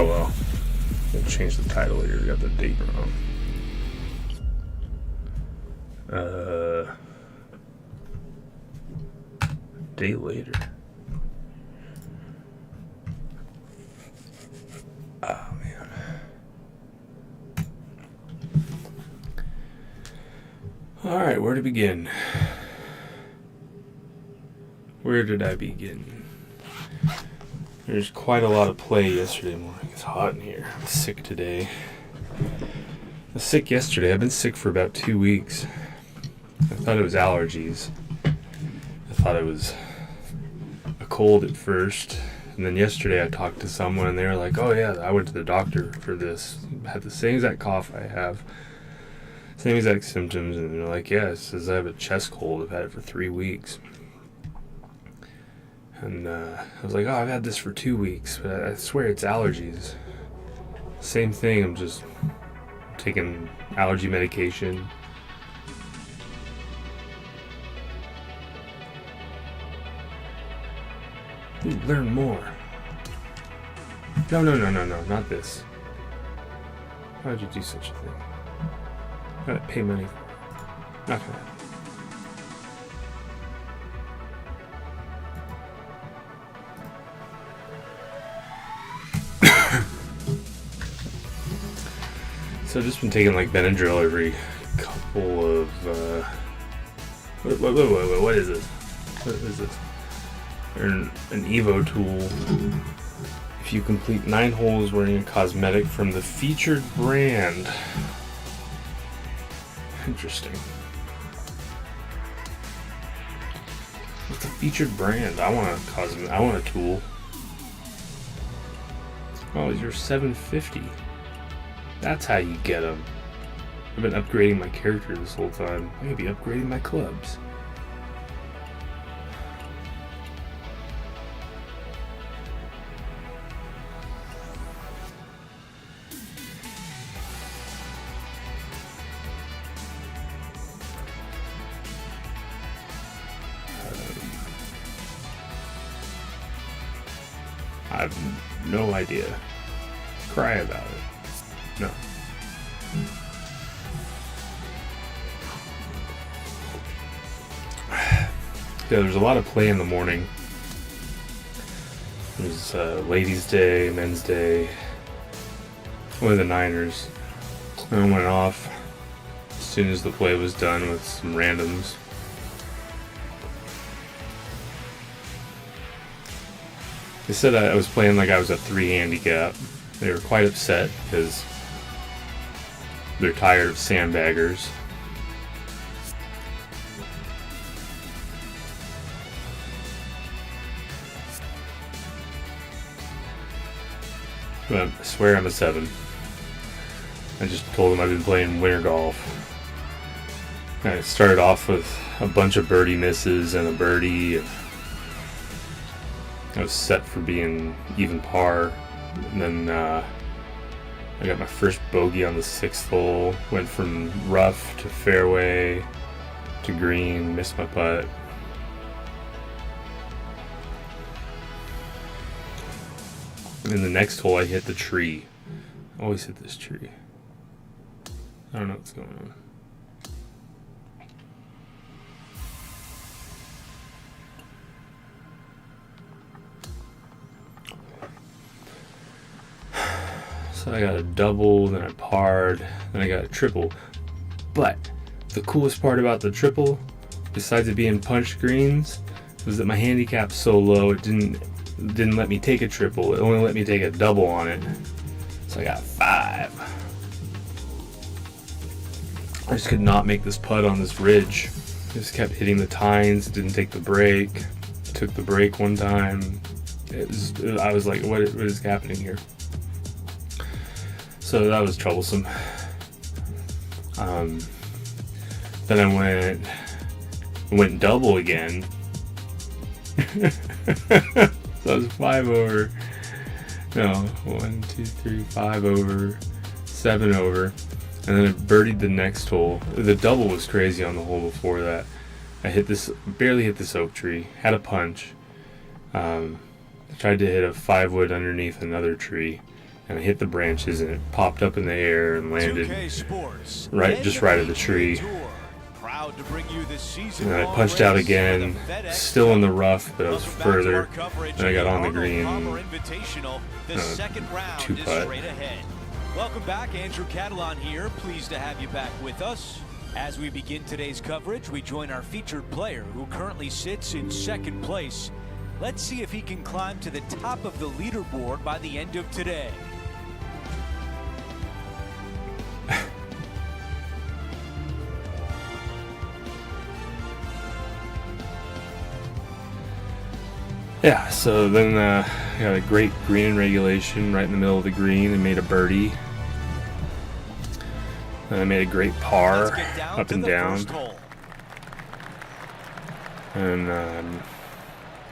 Oh well. We'll change the title here. We got the date wrong. Day later. Oh man. Alright, where to begin? Where did I begin? There's quite a lot of play yesterday morning. It's hot in here. I'm sick today. I was sick yesterday. I've been sick for about 2 weeks. I thought it was allergies. I thought it was a cold at first. And then yesterday I talked to someone and they were like, oh yeah, I went to the doctor for this. I had the same exact cough I have. Same exact symptoms. And they're like, yeah, it says I have a chest cold. I've had it for 3 weeks. And I was like, oh, I've had this for 2 weeks, but I swear it's allergies. Same thing, I'm just taking allergy medication. Ooh, learn more. No, not this. Why would you do such a thing? Gotta pay money for it. Not gonna happen. So I've just been taking like Benadryl every couple of what is this? What is this? An Evo tool. If you complete 9 holes wearing a cosmetic from the featured brand. Interesting. What's the featured brand? I want a tool. Oh, you're $750. That's how you get them. I've been upgrading my character this whole time. I'm gonna be upgrading my clubs. I have no idea. Cry about it. No. Yeah, there's a lot of play in the morning. There's Ladies' Day, Men's Day. One of the Niners. And I went off as soon as the play was done with some randoms. They said I was playing like I was a 3 handicap. They were quite upset because they're tired of sandbaggers. But I swear I'm a 7. I just told them I've been playing winter golf. I started off with a bunch of birdie misses and a birdie. I was set for being even par. And then I got my first bogey on the 6th hole. Went from rough to fairway to green. Missed my putt. And then the next hole I hit the tree. I always hit this tree. I don't know what's going on. So I got a double, then I parred, then I got a triple. But the coolest part about the triple, besides it being punched greens, was that my handicap's so low it didn't let me take a triple. It only let me take a double on it. So I got 5. I just could not make this putt on this ridge. Just kept hitting the tines, didn't take the break. Took the break one time. I was like, what is happening here? So that was troublesome. Then I went double again. So I was 5 over. No, 1, 2, 3, 5 over, 7 over, and then I birdied the next hole. The double was crazy on the hole before that. I barely hit this oak tree. Had a punch. I tried to hit a 5-wood underneath another tree, and I hit the branches, and it popped up in the air and landed right at the tree. And I punched out again, still in the rough, but I was further, and I got on the green, 2-putt. Welcome back, Andrew Catalon here. Pleased to have you back with us. As we begin today's coverage, we join our featured player who currently sits in second place. Let's see if he can climb to the top of the leaderboard by the end of today. Yeah, so then I got a great green in regulation right in the middle of the green and made a birdie. Then I made a great par up and down. And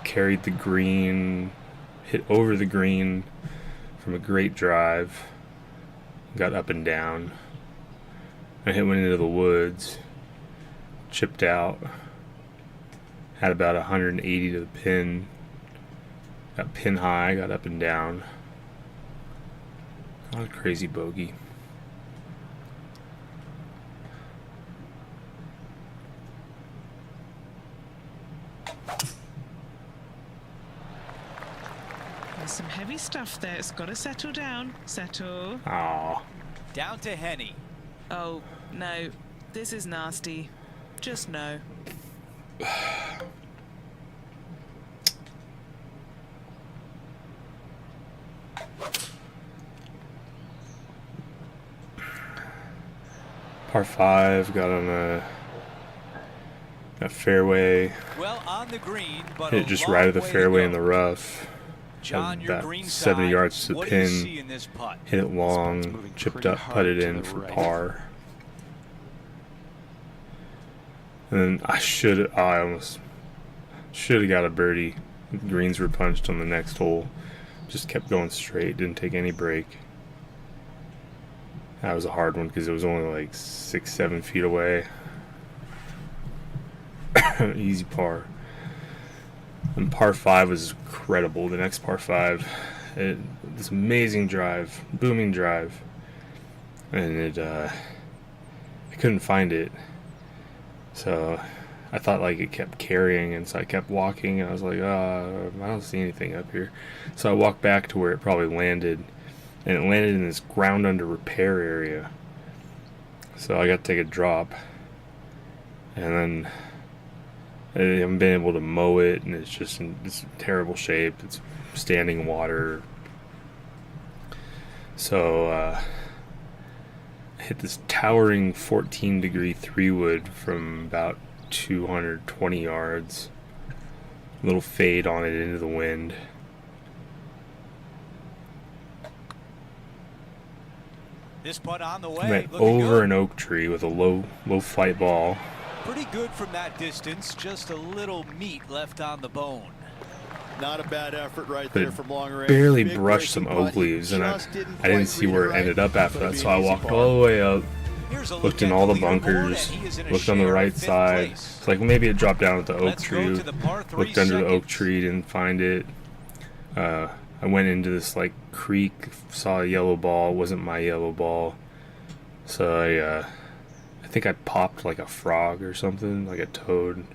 carried the green, hit over the green from a great drive. Got up and down. I went into the woods, chipped out, had about 180 to the pin. Got pin high, got up and down. Not a crazy bogey. There's some heavy stuff there. It's got to settle down. Settle. Aww. Down to Henny. Oh, no. This is nasty. Just no. Par 5, got on a fairway. Well, on the green, but hit just right of the fairway in the rough. John, about 70 yards to the pin. Hit it long, chipped up, putted in for par. And then I almost should have got a birdie. The greens were punched on the next hole. Just kept going straight, didn't take any break. That was a hard one because it was only like 6-7 feet away. Easy par. And par 5 was incredible. The next par 5, this amazing drive, booming drive, and I couldn't find it. So I thought like it kept carrying, and so I kept walking, and I was like, I don't see anything up here. So I walked back to where it probably landed. And it landed in this ground under repair area. So I got to take a drop. And then I haven't been able to mow it, and it's just in this terrible shape. It's standing water. So I hit this towering 14-degree 3-wood from about 220 yards. A little fade on it into the wind. This putt on the way. Went over an oak tree with a low flight ball. Pretty good from that distance. Just a little meat left on the bone. Not a bad effort right there from long range. Barely brushed some oak leaves, and I didn't see where it ended up after that. So I walked all the way up, looked in all the bunkers, looked on the right side. It's like maybe it dropped down at the oak tree. Looked under the oak tree, didn't find it. I went into this like creek, saw a yellow ball. It wasn't my yellow ball, so I think I popped like a frog or something, like a toad,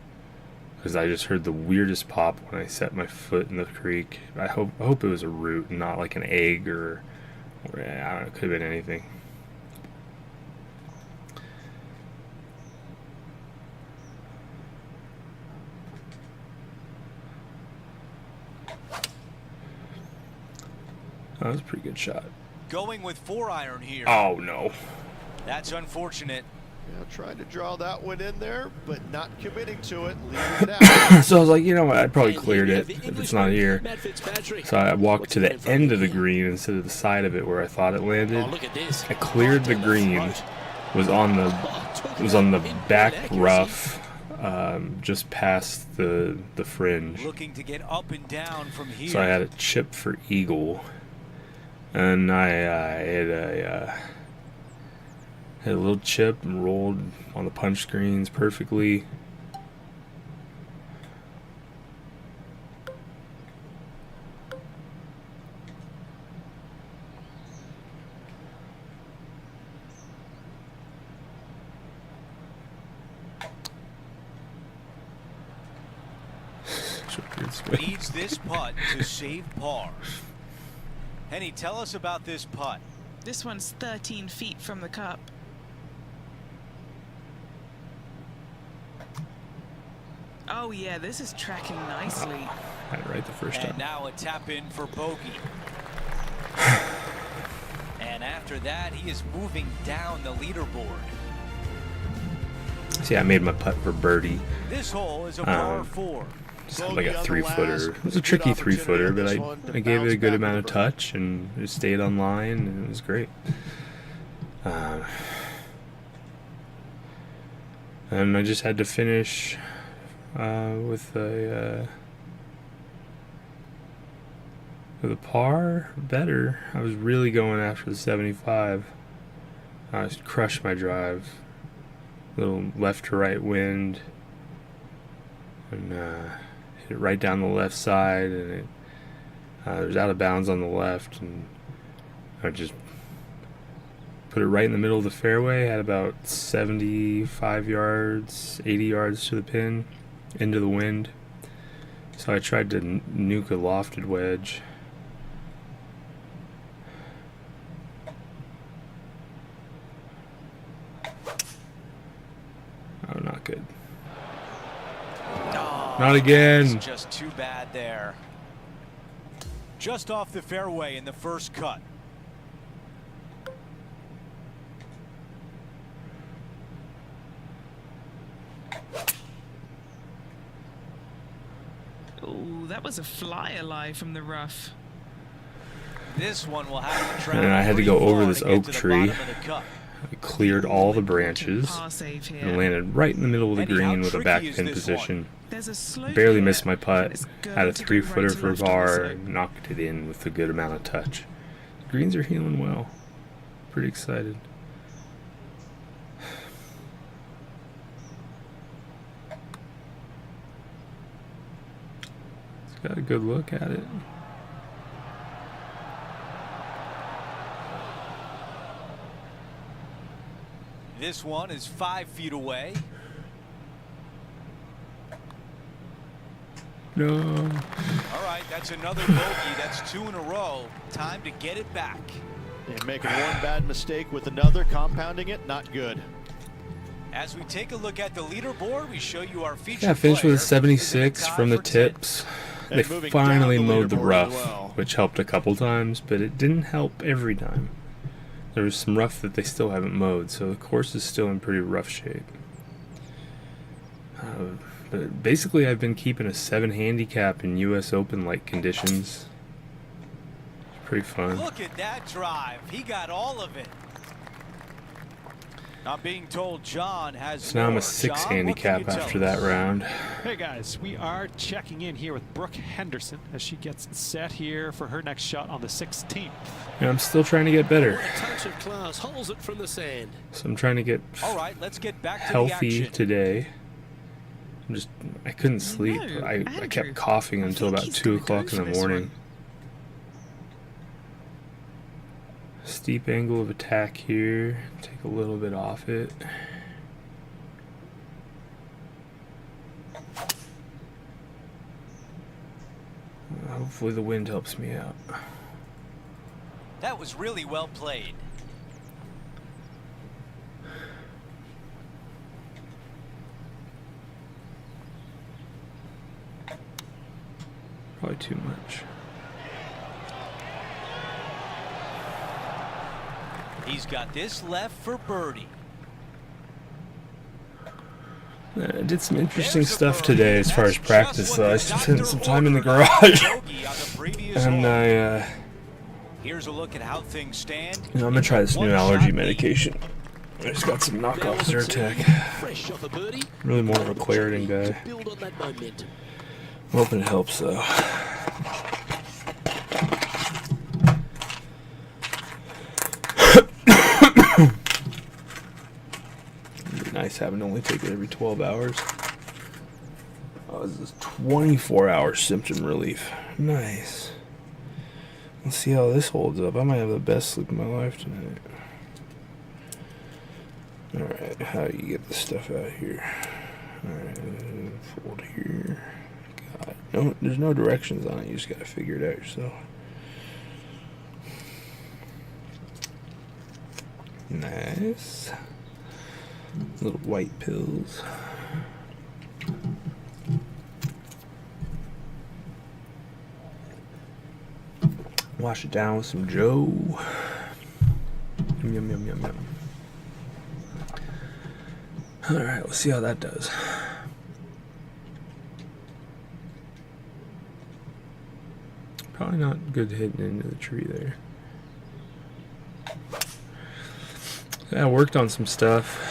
because I just heard the weirdest pop when I set my foot in the creek. I hope it was a root, and not like an egg or I don't know. It could have been anything. That was a pretty good shot. Going with 4-iron here. Oh, no. That's unfortunate. Yeah, trying to draw that one in there, but not committing to it, leaving it out. So I was like, you know what, I probably cleared it if it's not here. So I walked to the end of the green instead of the side of it where I thought it landed. I cleared the green. Was on the back rough, just past the fringe. Looking to get up and down from here. So I had a chip for eagle, and I had a little chip and rolled on the punch screens perfectly. Needs this putt to save par. Henny, tell us about this putt. This one's 13 feet from the cup. Oh yeah, this is tracking nicely. Had it right the first time. And now a tap in for bogey. And after that, he is moving down the leaderboard. See, I made my putt for birdie. This hole is a par 4. Just had like a 3-footer. It was a tricky 3-footer, but I gave it a good amount of touch and it stayed on line and it was great. And I just had to finish with a par better. I was really going after the 75. I just crushed my drive. Little left to right wind, and hit it right down the left side, and it was out of bounds on the left, and I just put it right in the middle of the fairway. Had about 75 yards, 80 yards to the pin, into the wind. So I tried to nuke a lofted wedge. Oh, not good. Oh, Not again. It's just too bad there. Just off the fairway in the first cut. Oh, that was a fly alive from the rough. This one will have to travel And I had to go pretty over far this to get oak to the tree. bottom of the cup. I cleared all the branches Par save here. and landed right in the middle of the Henny, how green with a tricky back is pin this position. There's a slope Barely here, missed my and putt. it's going Had a to go right 3-footer to for left on the par slope. and knocked it in with a good amount of touch. The greens are healing well. Pretty excited. It's got a good look at it. This one is 5 feet away. No. All right, that's another bogey. That's 2 in a row. Time to get it back. And making one bad mistake with another, compounding it, not good. As we take a look at the leaderboard, we show you our featured Yeah, I finished with a player, who's in the 76 tie from the for 10th. tips. And They moving finally down the mowed the leaderboard as rough, well. which helped a couple times, but it didn't help every time. There was some rough that they still haven't mowed, so the course is still in pretty rough shape. But basically, I've been keeping a 7 handicap in U.S. Open-like conditions. It's pretty fun. Look at that drive. He got all of it. I'm being told John has So now I'm more. a 6 John, handicap what can you after tell that us? round. Hey guys, we are checking in here with Brooke Henderson as she gets set here for her next shot on the 16th. And I'm still trying to get better. A touch of class holds it from the sand. So I'm trying to get All right, let's get back to the healthy action. today. I couldn't sleep. No, I Andrew, kept coughing I until think about he's 2 gonna o'clock go in for the this morning. one. Steep angle of attack here. Take a little bit off it. Hopefully the wind helps me out. That was really well played. Probably too much. He's got this left for birdie. I did some interesting There's a stuff birdie, today and as far as that's practice, just though. what I the spent doctor some time in the ordered. garage. Bogey on the previous And hole. I, Here's a look at how things stand. I'm gonna try this new One allergy shot lead. medication. I just got some knockoff Zyrtec. Fresh off a birdie. Really more of a Claritin guy. To build on that momentum. I'm hoping it helps, though. It'd be nice having to only take it every 12 hours. Oh, this is 24-hour symptom relief. Nice. Let's see how this holds up. I might have the best sleep of my life tonight. Alright, how do you get this stuff out here? Alright, fold here. Got it. No, there's no directions on it. You just gotta figure it out yourself. Nice. Little white pills. Wash it down with some Joe. Yum, yum, yum, yum, yum. Alright, we'll see how that does. Probably not good hitting into the tree there. Yeah, I worked on some stuff.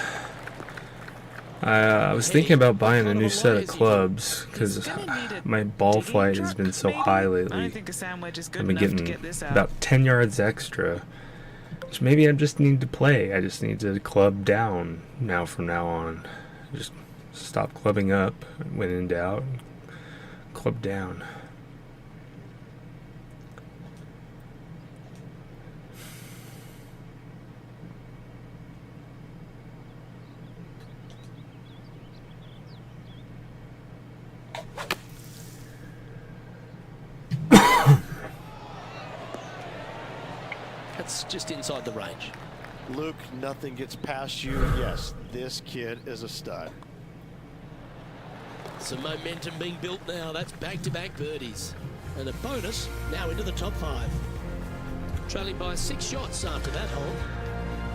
I was thinking about buying a new set of clubs because my ball flight has been so high lately. think a sandwich is good I've been enough to getting get this out. about 10 yards extra, which maybe I just need to play. I just need to club down now from now on. Just stop clubbing up when in doubt. Club down. That's just inside the range. Luke, nothing gets past you. Yes, this kid is a stud. Some momentum being built now. That's back-to-back birdies. And a bonus now into the top 5. Trailing by 6 shots after that hole.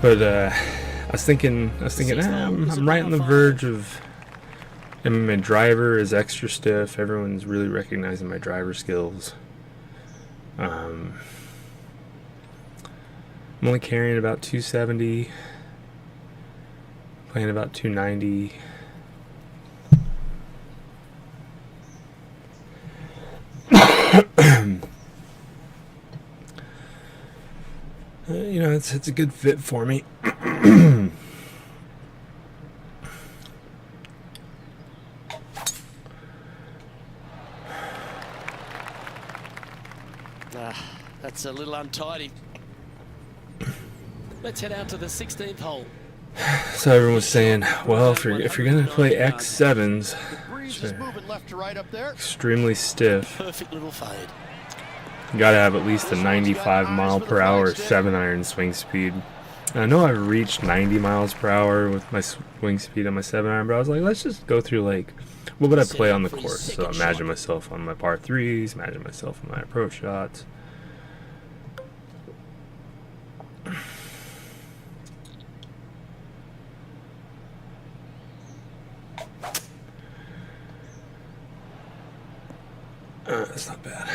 But I was thinking, I'm right on the verge of. I mean, my driver is extra stiff. Everyone's really recognizing my driver skills. I'm only carrying about 270, playing about 290. You know, it's a good fit for me. That's a little untidy. Let's head out to the 16th hole. So everyone was saying, well, if you're gonna play X7s, The breeze is moving left to right up there. extremely stiff, Perfect little fade. you gotta have at least a 95 mile per hour 7-iron swing speed. And I know I've reached 90 miles per hour with my swing speed on my 7-iron, but I was like, let's just go through like, what would I play on the course? So imagine myself on my par 3s, imagine myself on my approach shots. That's not bad.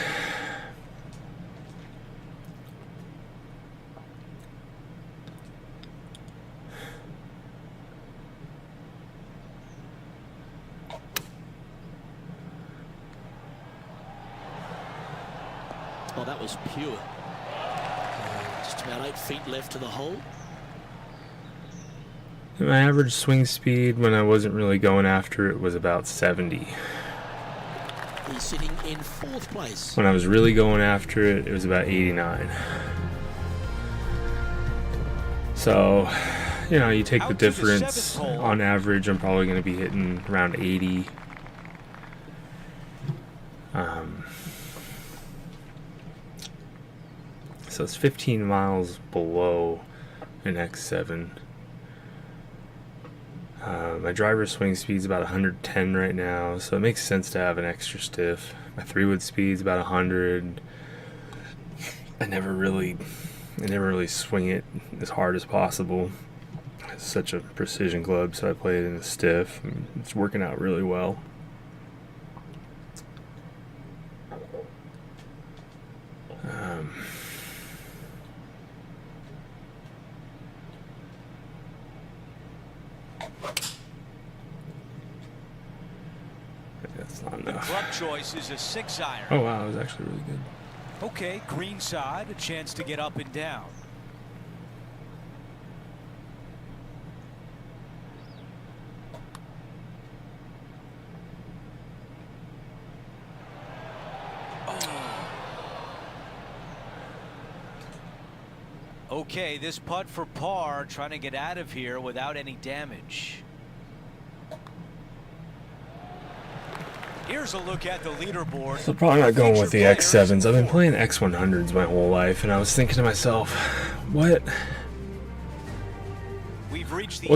Oh, that was pure. Just about 8 feet left to the hole. My average swing speed when I wasn't really going after it was about 70. He's sitting in 4th place. When I was really going after it, it was about 89. So, you know, you take the Out to the difference. 7th hole. On average, I'm probably going to be hitting around 80. So it's 15 miles below an X7. My driver's swing speed's about 110 right now, so it makes sense to have an extra stiff. My 3-wood speed's about 100. I never really swing it as hard as possible. It's such a precision club, so I play it in a stiff. And it's working out really well. That's not enough. Club choice is a 6-iron. Oh wow, that was actually really good. Okay, green side, a chance to get up and down. Okay, this putt for par, trying to get out of here without any damage. Here's a look at the leaderboard. So probably not going with the X7s. I've been playing X100s my whole life, and I was thinking to myself, what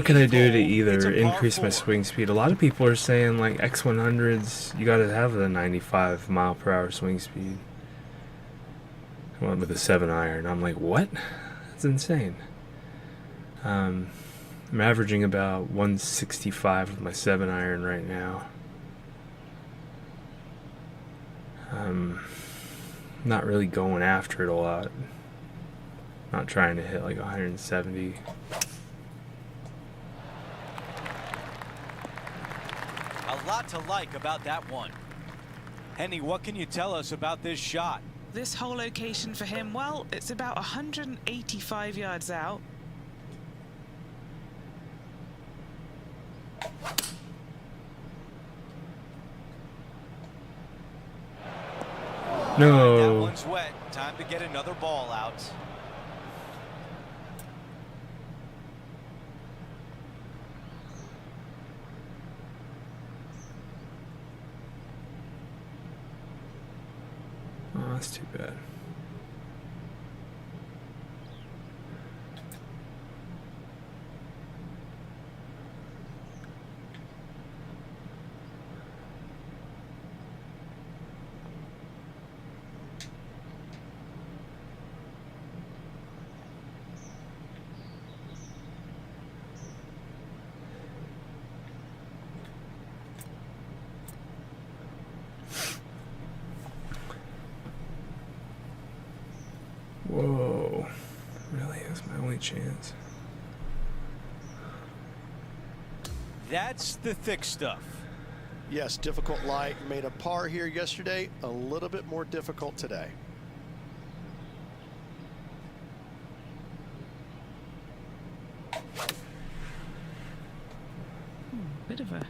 can I do to either increase my swing speed? A lot of people are saying like X100s, you got to have the 95 mile per hour swing speed. I went with a 7-iron. I'm like, what? That's insane. I'm averaging about 165 with my 7-iron right now. Not really going after it a lot. Not trying to hit like 170. A lot to like about that one. Henny, what can you tell us about this shot? This whole location for him, well, it's about 185 yards out. That No. one's wet. Time to get another ball out. Oh, that's too bad. Whoa. Really? That's my only chance. That's the thick stuff. Yes, difficult lie. Made a par here yesterday. A little bit more difficult today. Bit of a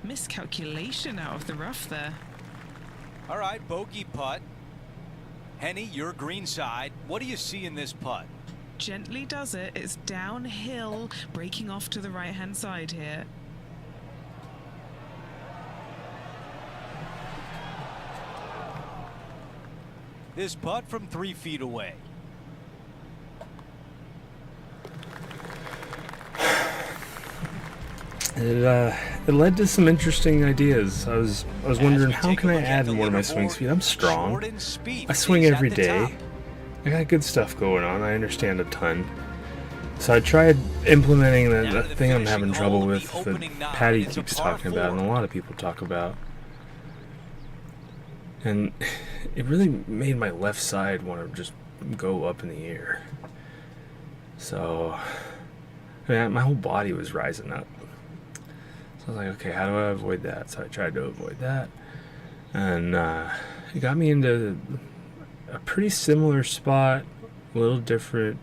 miscalculation out of the rough there. All right, bogey putt. Henny, your green side. What do you see in this putt? Gently does it. It's downhill, breaking off to the right-hand side here. This putt from 3 feet away. It led to some interesting ideas. I was wondering, how can I add more to my swing speed? I'm strong. I swing every day. I got good stuff going on. I understand a ton. So I tried implementing that thing I'm having trouble with that Patty keeps talking about and a lot of people talk about. And it really made my left side want to just go up in the air. So, I mean, my whole body was rising up. So I was like, okay, how do I avoid that? So I tried to avoid that. And it got me into a pretty similar spot, a little different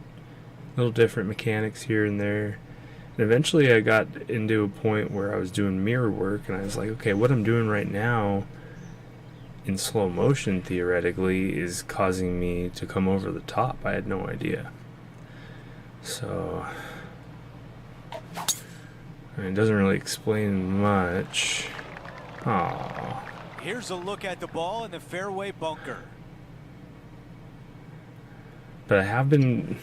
mechanics here and there. And eventually I got into a point where I was doing mirror work, and I was like, okay, what I'm doing right now in slow motion theoretically is causing me to come over the top. I had no idea. So, I mean, it doesn't really explain much. Aww. Here's a look at the ball in the fairway bunker. But I've been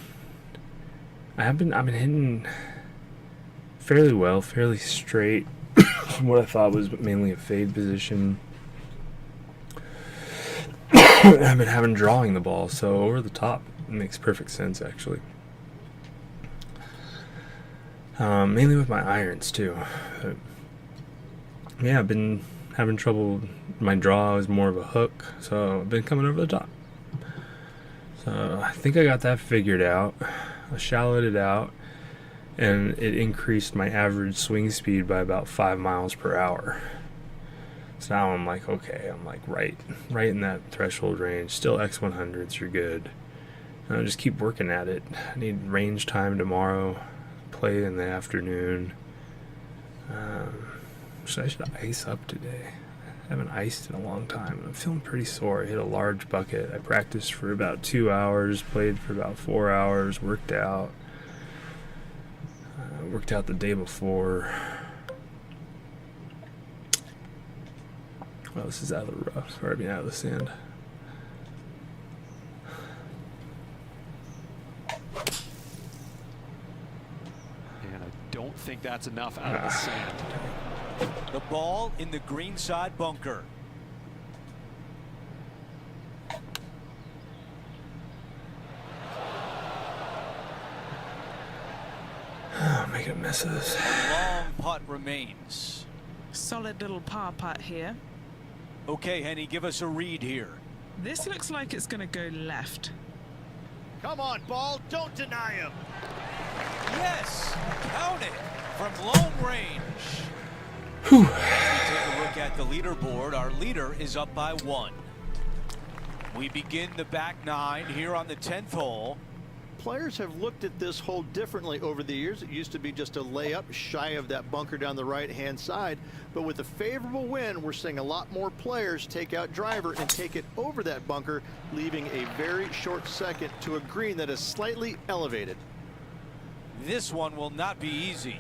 hitting fairly well, fairly straight from what I thought was mainly a fade position. I've been having drawing the ball, so over the top it makes perfect sense actually. Mainly with my irons too. But yeah, I've been having trouble. My draw is more of a hook, so I've been coming over the top. So I think I got that figured out. I shallowed it out, and it increased my average swing speed by about 5 miles per hour. So now I'm like, okay, I'm like right in that threshold range. Still X100s, you're good. And I'll just keep working at it. I need range time tomorrow. Play in the afternoon. So I should ice up today. I haven't iced in a long time. I'm feeling pretty sore. I hit a large bucket. I practiced for about 2 hours, played for about 4 hours, worked out. Worked out the day before. Well, this is out of the rough, or I mean out of the sand. And I don't think that's enough out of the sand. The ball in the greenside bunker. Oh, making misses. A long putt remains. Solid little par putt here. Okay, Henny, give us a read here. This looks like it's going to go left. Come on, ball. Don't deny him. Yes, count it from long range. Whew. As we take a look at the leaderboard, our leader is up by 1. We begin the back 9 here on the 10th hole. Players have looked at this hole differently over the years. It used to be just a layup shy of that bunker down the right-hand side. But with a favorable wind, we're seeing a lot more players take out driver and take it over that bunker, leaving a very short second to a green that is slightly elevated. This one will not be easy.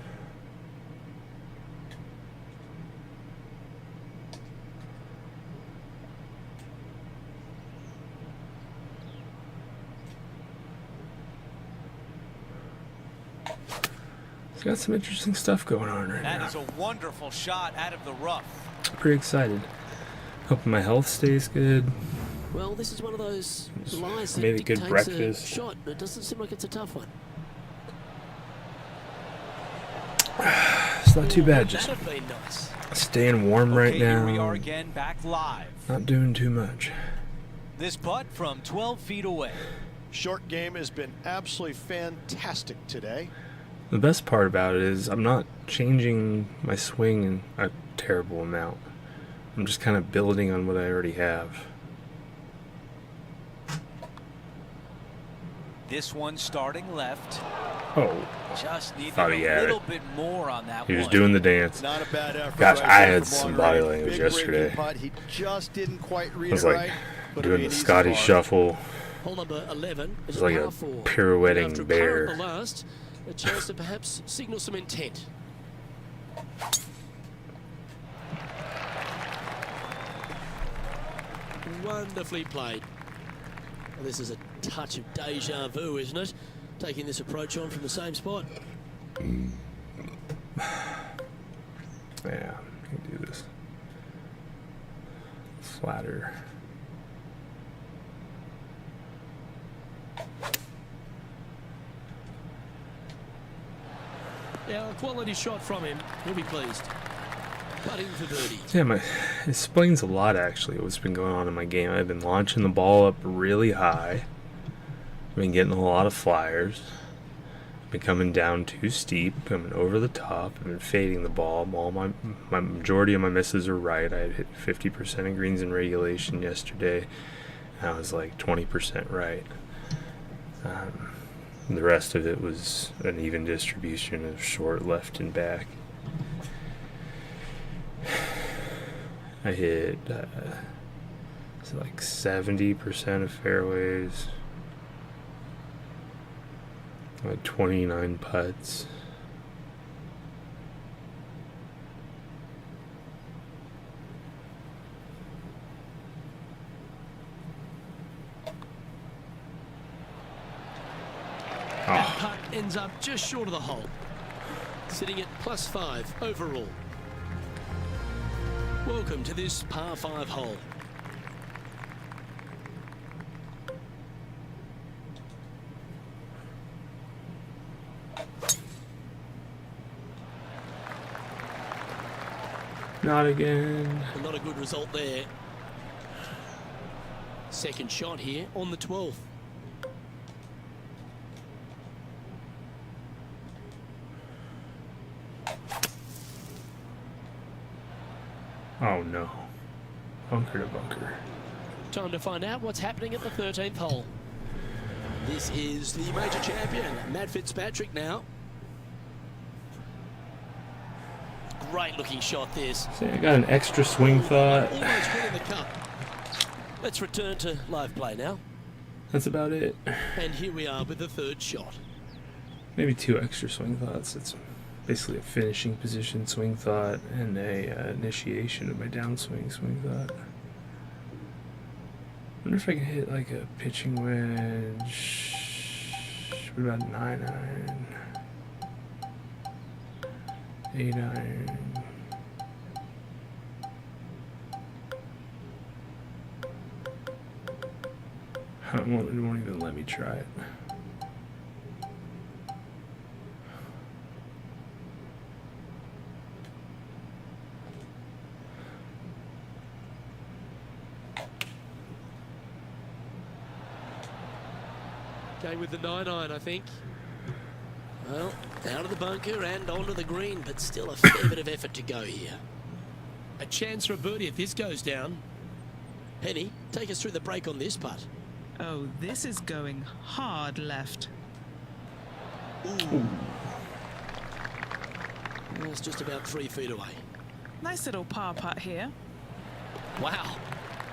It's got some interesting stuff going on right now. That is a wonderful shot out of the rough. Pretty excited. Hoping my health stays good. Well, this is one of those lies that Made a good dictates breakfast. a shot, but it doesn't seem like it's a tough one. It's not too bad. Just That'd be nice. staying warm right Okay, here we are now. again, back live. Not doing too much. This putt from 12 feet away. Short game has been absolutely fantastic today. The best part about it is I'm not changing my swing in a terrible amount. I'm just kind of building on what I already have. This one starting left. Oh, Just needed Thought he a had little it. bit more on that he one. was doing the dance. Not a bad effort. Gosh, right I there had from some long body range. language Big yesterday. breaking putt. He just didn't quite read I was it like right. But doing it'll be the an easy Scotty par. shuffle. Hole number 11 is It's a like par a 4. pirouetting After a bear. par on the last, a chance to perhaps signal some intent. Wonderfully played. Well, this is a touch of deja vu, isn't it? Taking this approach on from the same spot. Yeah, I can do this. Flatter. Yeah, a quality shot from him. He'll be pleased. Putting for birdie. Yeah, it explains a lot actually what's been going on in my game. I've been launching the ball up really high. I've been getting a lot of flyers. I've been coming down too steep, coming over the top. I've been fading the ball. All my majority of my misses are right. I had hit 50% of greens in regulation yesterday. And I was like 20% right. The rest of it was an even distribution of short, left, and back. I hit like 70% of fairways. I had 29 putts. That putt ends up just short of the hole. Sitting at +5 overall. Welcome to this par 5 hole. Not again. Not a good result there. Second shot here on the 12th. Oh no. Bunker to bunker. Time to find out what's happening at the 13th hole. This is the major champion, Matt Fitzpatrick now. Great looking shot this. See, I got an extra swing thought. Almost winning the cup. Let's return to live play now. That's about it. And here we are with the third shot. Maybe 2 extra swing thoughts. It's basically a finishing position swing thought and a initiation of my downswing swing thought. I wonder if I can hit like a pitching wedge. What about 9-iron? 8-iron. It won't even let me try it. Going with the 9-iron, I think. Well, out of the bunker and onto the green, but still a fair bit of effort to go here. A chance for a birdie if this goes down. Penny, take us through the break on this putt. Oh, this is going hard left. Ooh. That's just about 3 feet away. Nice little par putt here. Wow,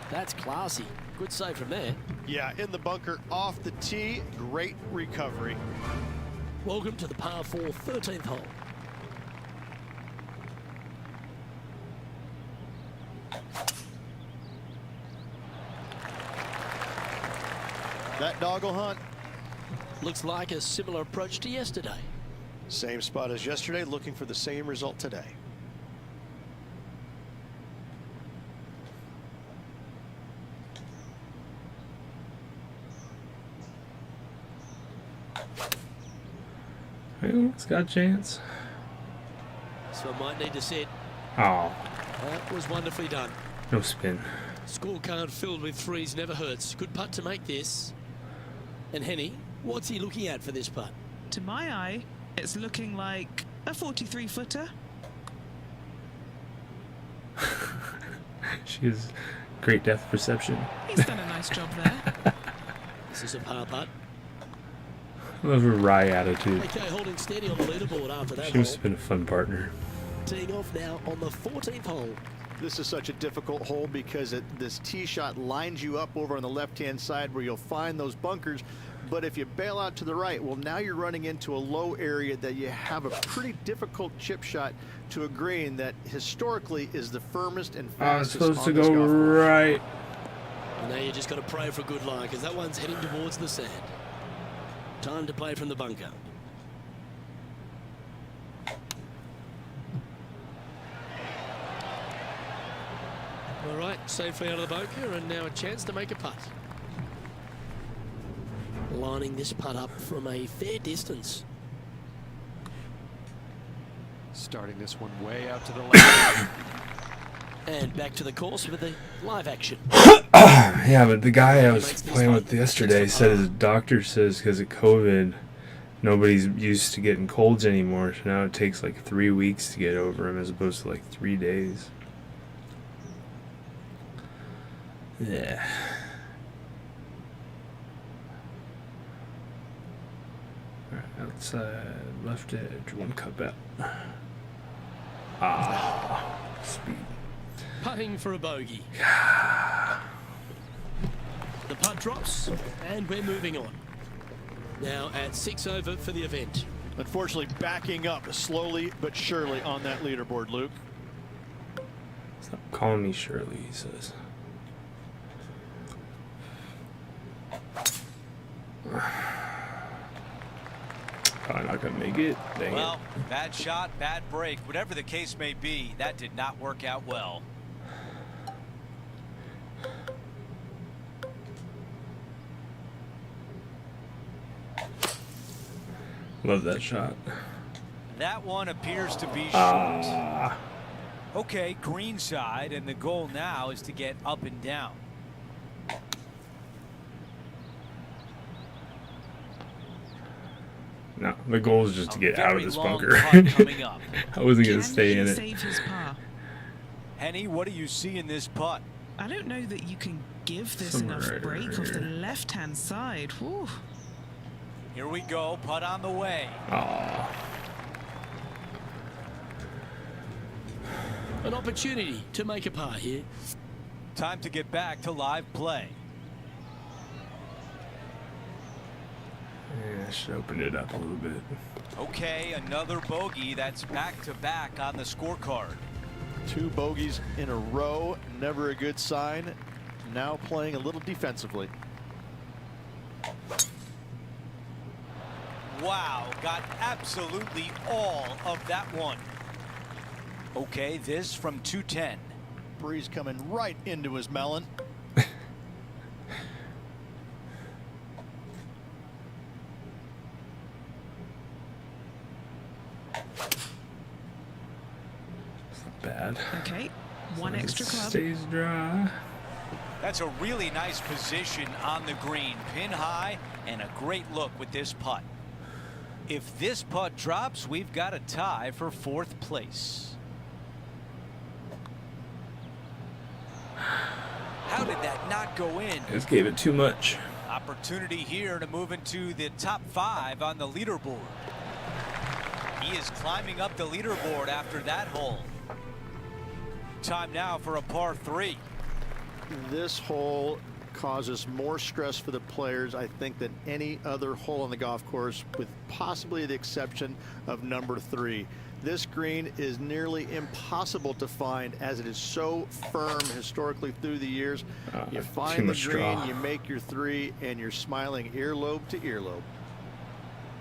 that's classy. Good save from there. Yeah, in the bunker off the tee. Great recovery. Welcome to the par 4 13th hole. That doggle hunt. Looks like a similar approach to yesterday. Same spot as yesterday, looking for the same result today. It's got a chance. So I might need to sit. Oh, That was wonderfully done. no spin. Scorecard filled with threes never hurts. Good putt to make this. And Henny, what's he looking at for this putt? To my eye, it's looking like a 43-footer. She has great depth perception. He's done a nice job there. This is a par putt. I love her wry attitude. Okay, holding steady on the leaderboard after that She must have hole. been a fun partner. Teeing off now on the 14th hole. This is such a difficult hole because this tee shot lines you up over on the left-hand side where you'll find those bunkers. But if you bail out to the right, well, now you're running into a low area that you have a pretty difficult chip shot to a green that historically is the firmest and Oh, it's fastest supposed to on this go golf course. right. And now you just got to pray for a good lie because that one's heading towards the sand. Time to play from the bunker. All right, safely out of the bunker and now a chance to make a putt. Lining this putt up from a fair distance. Starting this one way out to the left. And back to the course with the live action. Yeah, but the guy I was playing with yesterday said his doctor says because of COVID, nobody's used to getting colds anymore. So now it takes like 3 weeks to get over them as opposed to like 3 days. Yeah. Alright, outside, left edge, one cut out. Ah, speed. Putting for a bogey. The putt drops, and we're moving on. Now at 6 over for the event. Unfortunately, backing up slowly but surely on that leaderboard, Luke. Stop calling me Shirley, he says. Probably not gonna make it. Dang Well, bad shot, bad break. Whatever the case may be, that did not work out well. it. Love that shot. That one appears to be short. Ah. Okay, green side, and the goal now is to get up and down. No, the goal is just to get out of this bunker. Coming up. I wasn't gonna Can stay he in it. save his par? Henny, what do you see in this putt? I don't know that you can give this Somewhere enough right break off the here. left-hand side. Whew. Here we go, putt on the way. Aw. An opportunity to make a par here. Time to get back to live play. Yeah, I should open it up a little bit. Okay, another bogey. That's back-to-back on the scorecard. 2 bogeys in a row, never a good sign. Now playing a little defensively. Wow, got absolutely all of that one. Okay, this from 210. Breeze coming right into his melon. Bad. Okay, one extra club. Stays dry. That's a really nice position on the green. Pin high and a great look with this putt. If this putt drops, we've got a tie for 4th place. How did that not go in? Just gave it too much. Opportunity here to move into the top 5 on the leaderboard. He is climbing up the leaderboard after that hole. Time now for a par 3. This hole causes more stress for the players, I think, than any other hole on the golf course, with possibly the exception of number 3. This green is nearly impossible to find, as it is so firm historically through the years. You find the green, you make your 3, and you're smiling earlobe to earlobe.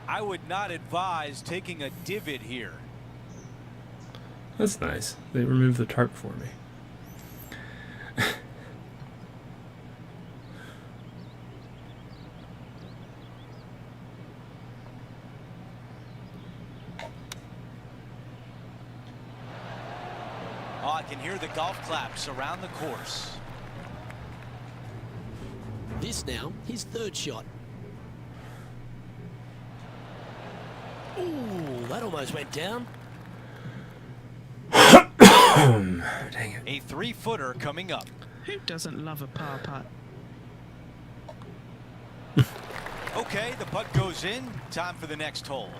I would not advise taking a divot here. That's nice. They removed the tarp for me. Oh, I can hear the golf claps around the course. This now, his 3rd shot. Ooh, that almost went down. Dang it. A 3-footer coming up. Who doesn't love a par putt? Okay, the putt goes in. Time for the next hole.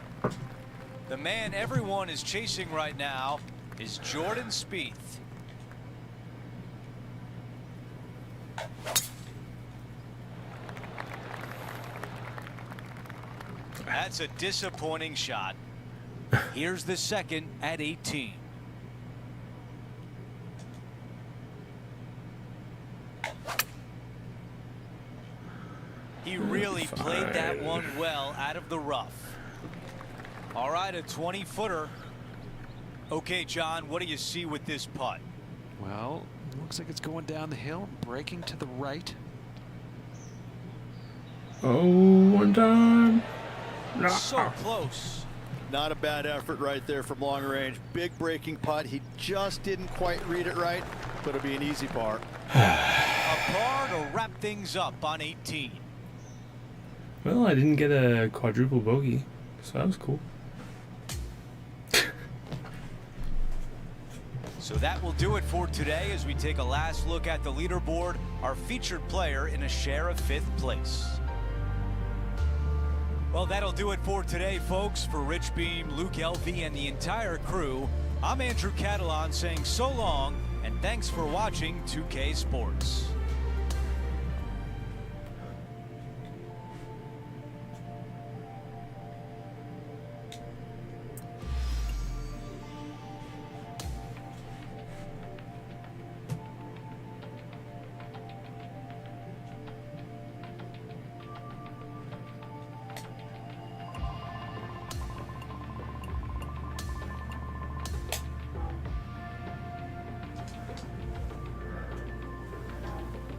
The man everyone is chasing right now is Jordan Spieth. That's a disappointing shot. Here's the second at 18. He really played that one well out of the rough. All right, a 20-footer. Okay, John, what do you see with this putt? Well, looks like it's going down the hill, breaking to the right. Oh, one time. No. So close. Not a bad effort right there from long range. Big breaking putt. He just didn't quite read it right, but it'll be an easy par. A par to wrap things up on 18. Well, I didn't get a quadruple bogey, so that was cool. So that will do it for today as we take a last look at the leaderboard, our featured player in a share of 5th place. Well, that'll do it for today, folks. For Rich Beam, Luke LV, and the entire crew, I'm Andrew Catalan saying so long, and thanks for watching 2K Sports.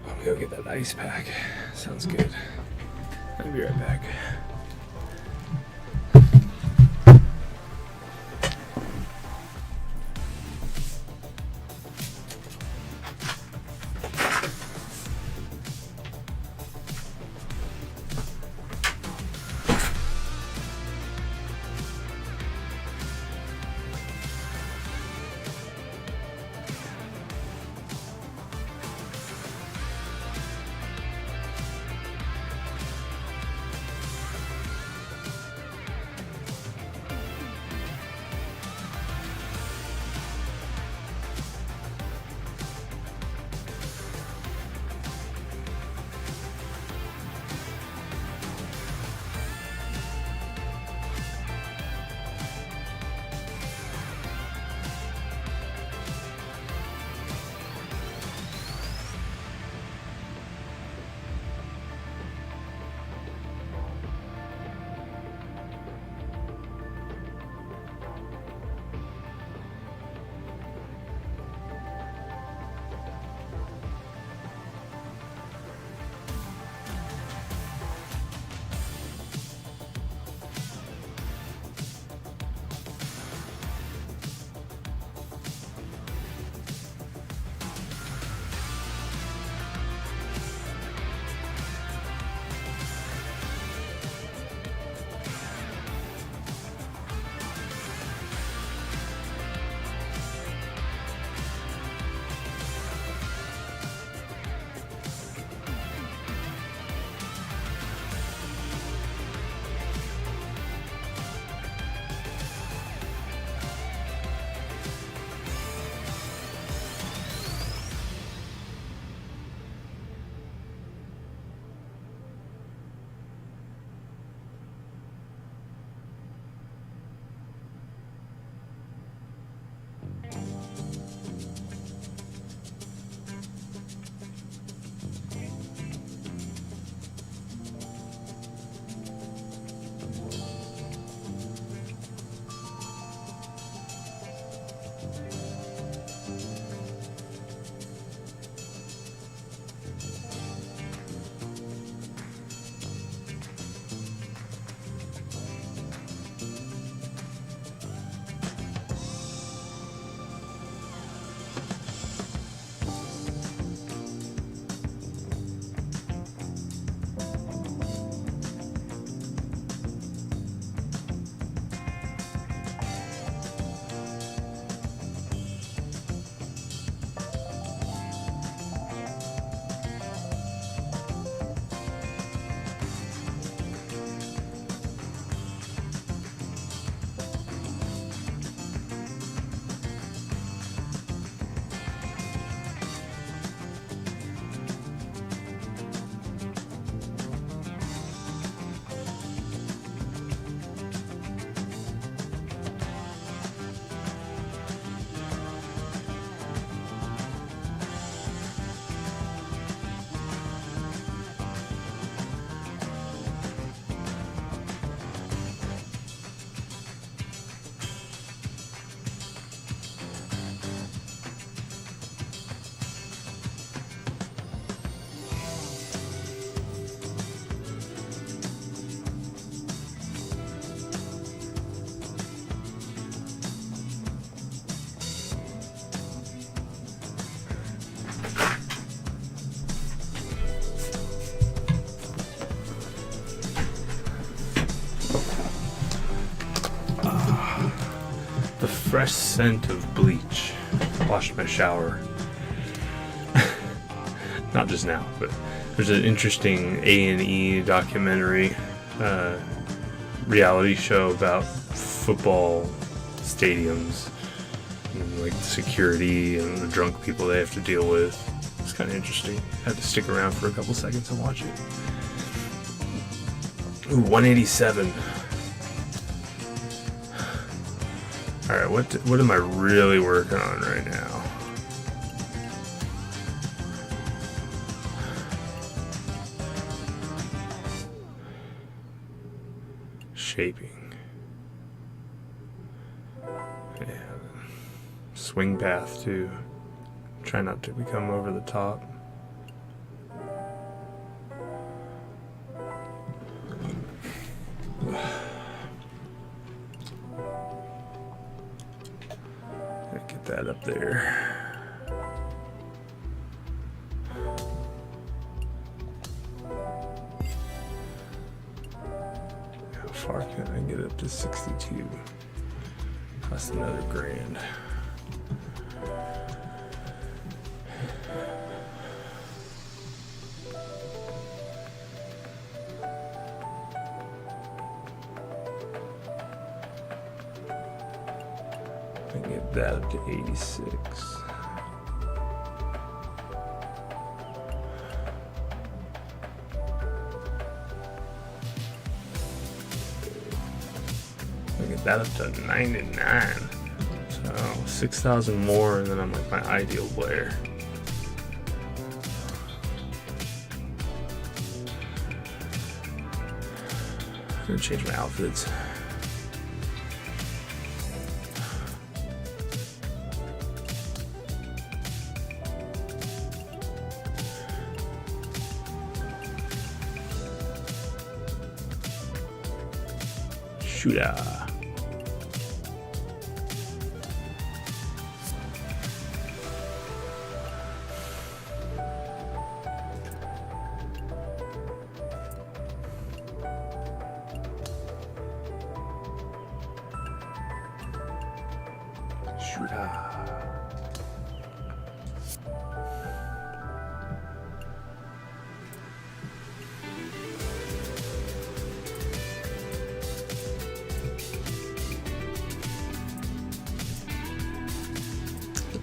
I'll go get that ice pack. Sounds good. I'll be right back. fresh scent of bleach. Washed my shower. Not just now, but there's an interesting A&E documentary, reality show about football stadiums and like security and the drunk people they have to deal with. It's kind of interesting. I had to stick around for a couple seconds to watch it. Ooh, 187. Alright, what am I really working on right now? Shaping. Yeah. Swing path too. Try not to become over the top. Get that up there. How far can I get up to 62? That's another grand. I can get that up to 86. Get that up to 99. So 6,000 more, and then I'm like my ideal player. I'm gonna change my outfits. Shooter.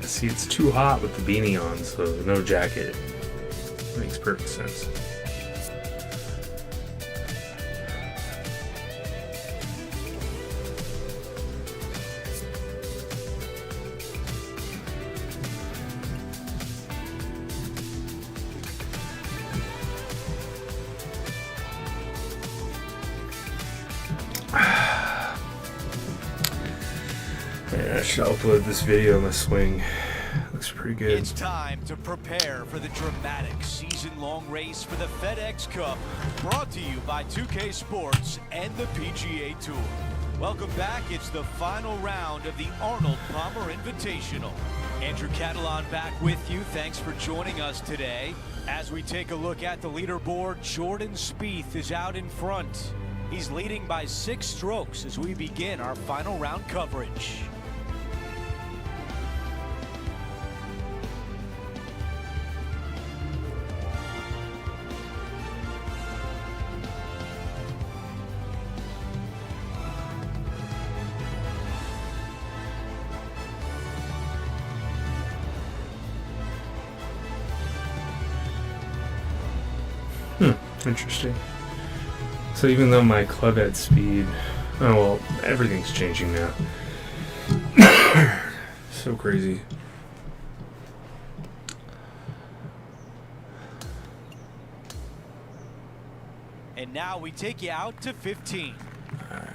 See, it's too hot with the beanie on, so no jacket. Makes perfect sense. Yeah, I should upload this video of my swing. Looks pretty good. It's time to prepare for the dramatic season-long race for the FedEx Cup, brought to you by 2K Sports and the PGA Tour. Welcome back. It's the final round of the Arnold Palmer Invitational. Andrew Catalan back with you. Thanks for joining us today. As we take a look at the leaderboard, Jordan Spieth is out in front. He's leading by 6 strokes as we begin our final round coverage. Interesting. So even though my club head speed, oh well, everything's changing now. So crazy. And now we take you out to 15. All right.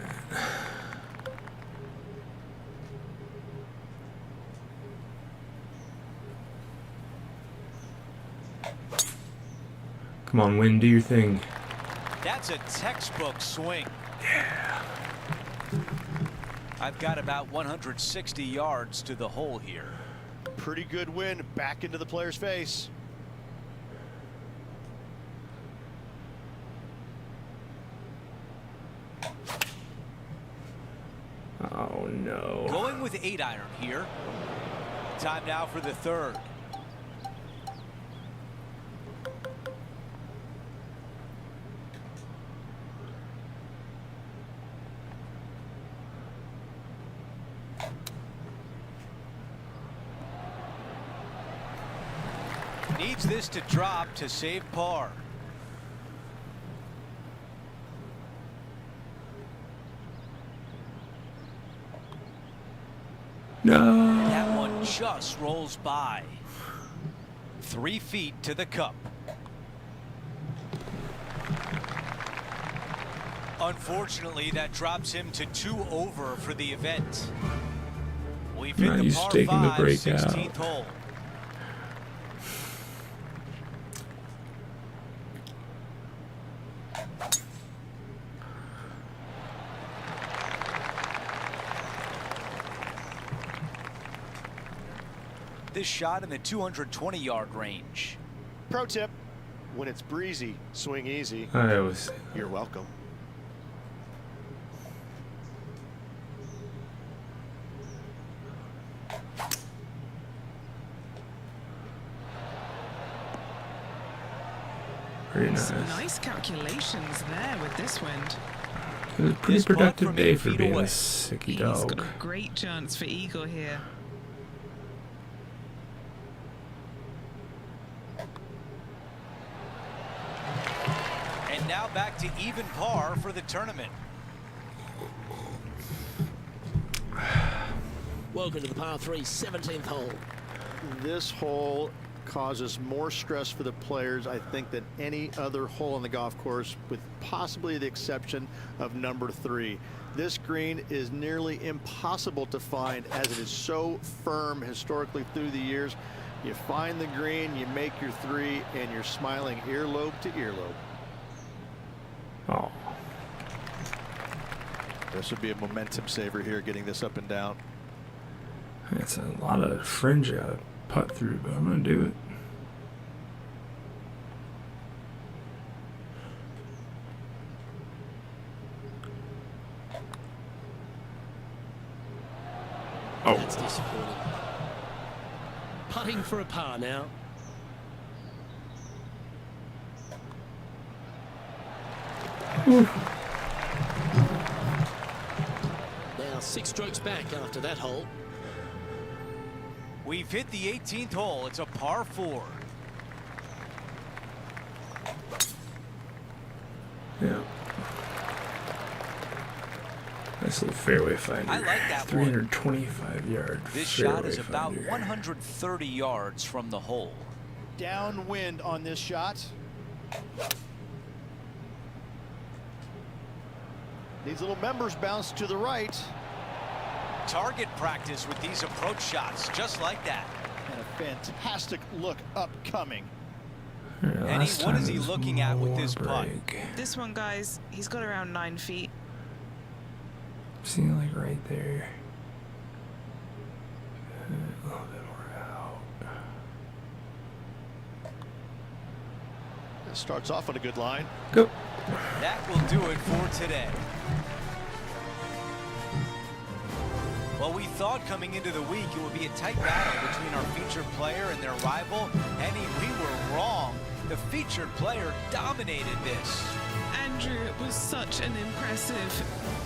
Come on, Win, do your thing. That's a textbook swing. Yeah. I've got about 160 yards to the hole here. Pretty good win back into the player's face. Oh No. Going with 8-iron here. Time now for the third. Needs this to drop to save par. No. That one just rolls by. 3 feet to the cup. Unfortunately, that drops him to 2 over for the event. We've hit the He's par taking the 5 breakout. 16th hole. This shot in the 220-yard range. Pro tip, when it's breezy, swing easy. I always say You're welcome. very nice. Some nice calculations there with this wind. It was a pretty This putt productive from day 8 for feet being away. a sicky He's dog. got a great chance for eagle here. And now back to even par for the tournament. Welcome to the par 3 17th hole. This hole causes more stress for the players, I think, than any other hole on the golf course, with possibly the exception of number 3. This green is nearly impossible to find, as it is so firm historically through the years. You find the green, you make your 3, and you're smiling earlobe to earlobe. Oh, This would be a momentum saver here, getting this up and down. it's a lot of fringe I putt through, but I'm gonna do it. Oh, That's disappointing. Putting for a par now. Now 6 strokes back after that hole. We've hit the 18th hole. It's a par 4. yeah. Nice little fairway finder. I like that one. 325 yard. This shot fairway is about finder. 130 yards from the hole. Downwind on this shot. These little members bounce to the right. Target practice with these approach shots, just like that. And a fantastic look upcoming. Yeah, And last what time is he it was looking at with more this putt? break. This one, guys, he's got around 9 feet. See, like right there. A little bit more out. It starts off on a good line. Go. That will do it for today. Well, we thought coming into the week it would be a tight battle between our featured player and their rival. Henny, we were wrong. The featured player dominated this. Andrew, it was such an impressive,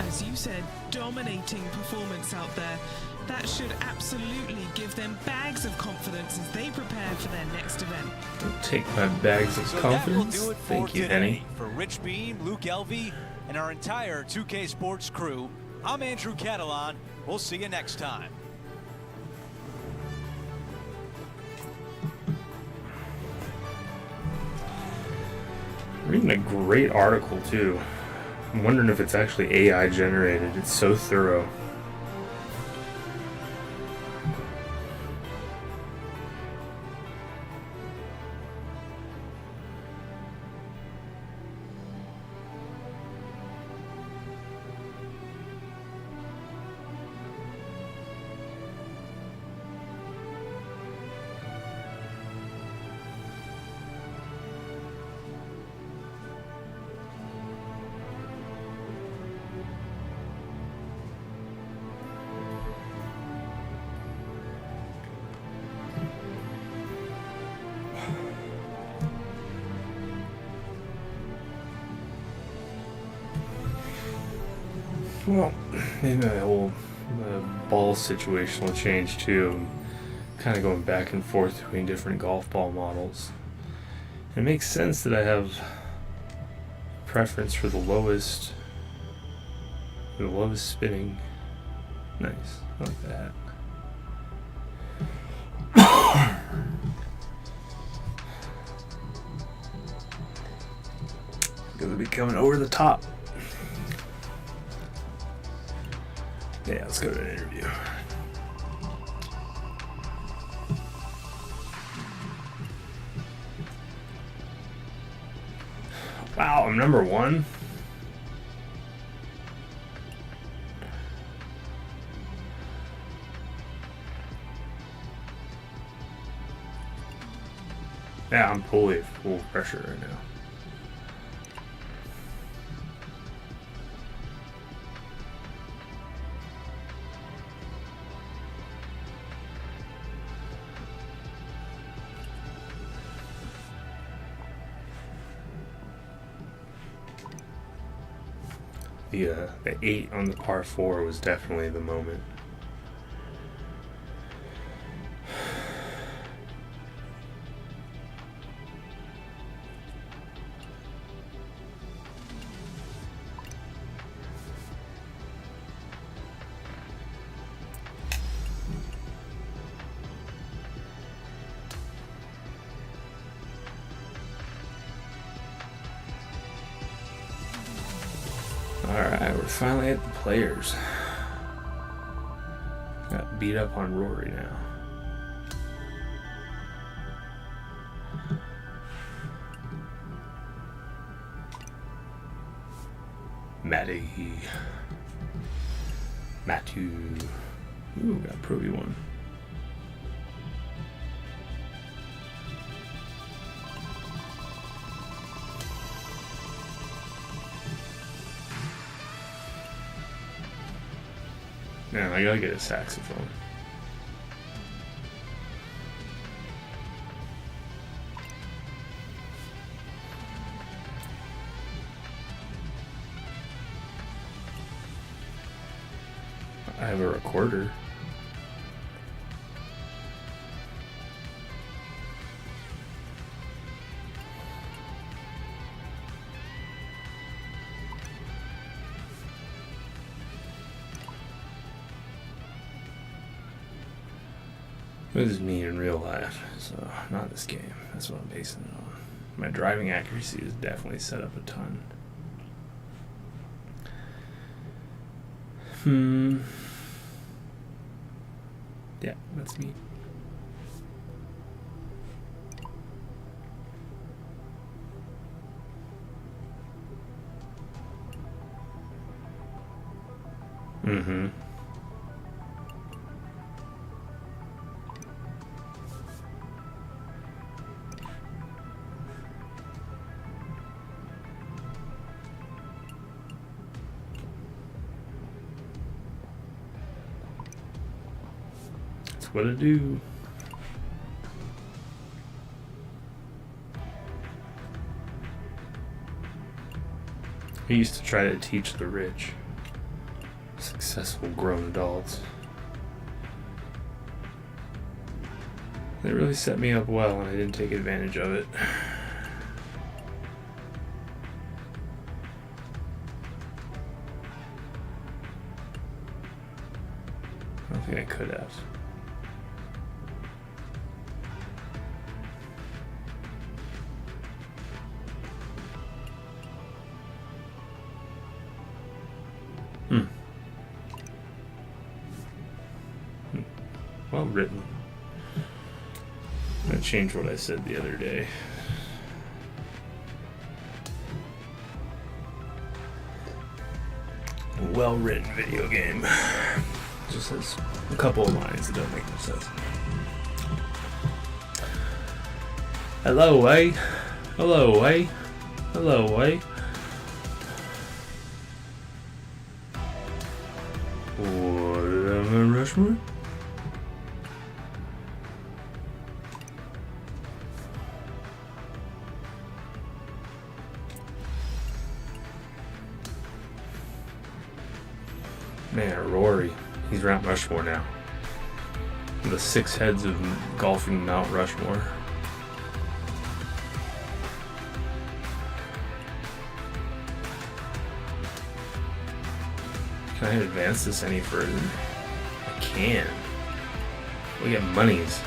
as you said, dominating performance out there. That should absolutely give them bags of confidence as they prepare for their next event. Don't take my bags of So confidence. that will do it for Thank you, today. Henny. For Rich Beam, Luke Elvey, and our entire 2K Sports crew, I'm Andrew Catalan. We'll see you next time. Reading a great article too. I'm wondering if it's actually AI generated. It's so thorough. Well, maybe my whole ball situation will change too. I'm kind of going back and forth between different golf ball models. It makes sense that I have preference for the lowest spinning. Nice. I like that. Because it'll be coming over the top. Yeah, let's go to an interview. Wow, I'm number 1. Yeah, I'm totally full pressure right now. The 8 on the par 4 was definitely the moment. Alright, we're finally at the Players. Got beat up on Rory now. Matthew. Ooh, got Pro V1. Man, I gotta get a saxophone. I have a recorder. This is me in real life, so not this game. That's what I'm basing it on. My driving accuracy is definitely set up a ton. Yeah, that's me. Mm-hmm. What to do. I used to try to teach the rich, successful grown adults. They really set me up well and I didn't take advantage of it. I don't think I could have. Well written. I'm gonna change what I said the other day. A well-written video game. Just has a couple of lines that don't make no sense. Hello, eh? Hello, eh? Hello, eh? What am I Rushmore? Man, Rory. He's Mount Rushmore now. The 6 heads of golfing Mount Rushmore. Can I advance this any further? I can. We get monies.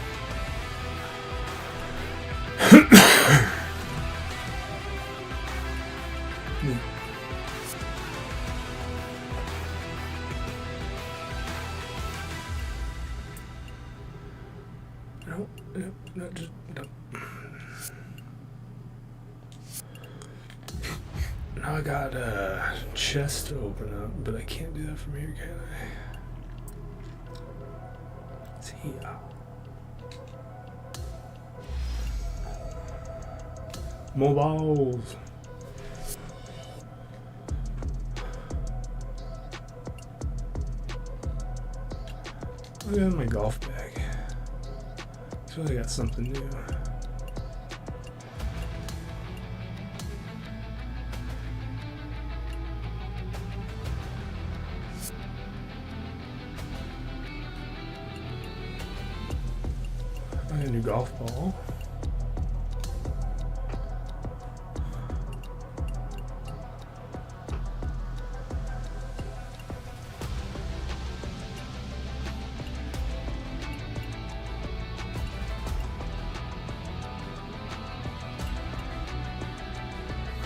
No, just no. Now I got a chest to open up, but I can't do that from here, can I? It's here. More balls. Look at my golf bag. I feel like I got something new. I got a new golf ball.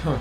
Huh.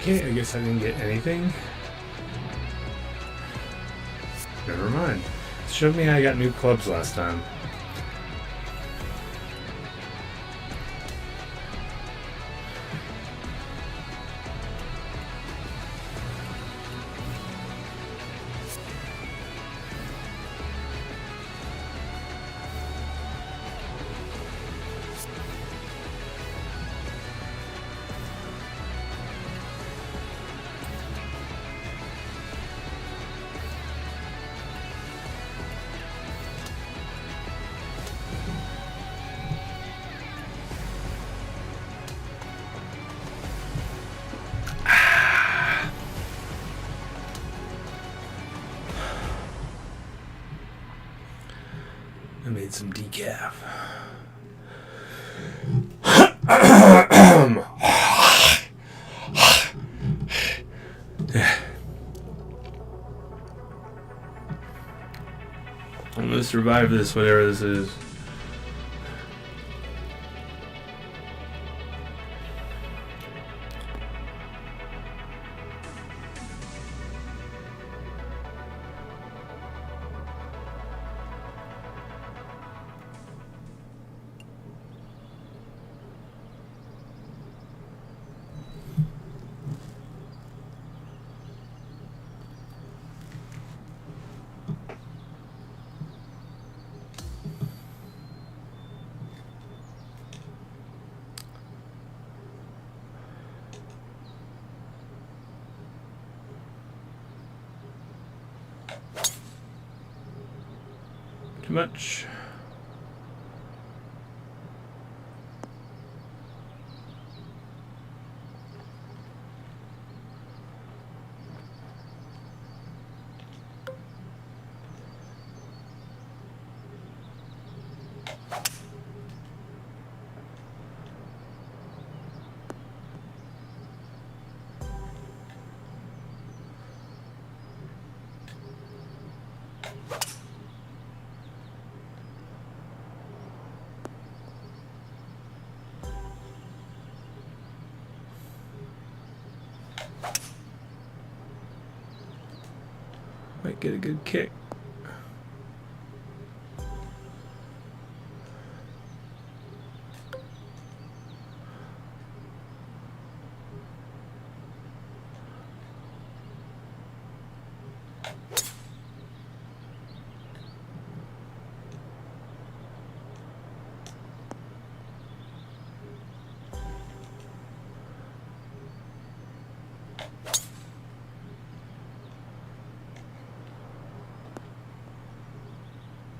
Okay, I guess I didn't get anything. Never mind. It showed me I got new clubs last time. I made some decaf. I'm gonna survive this, whatever this is. Too much. Might get a good kick.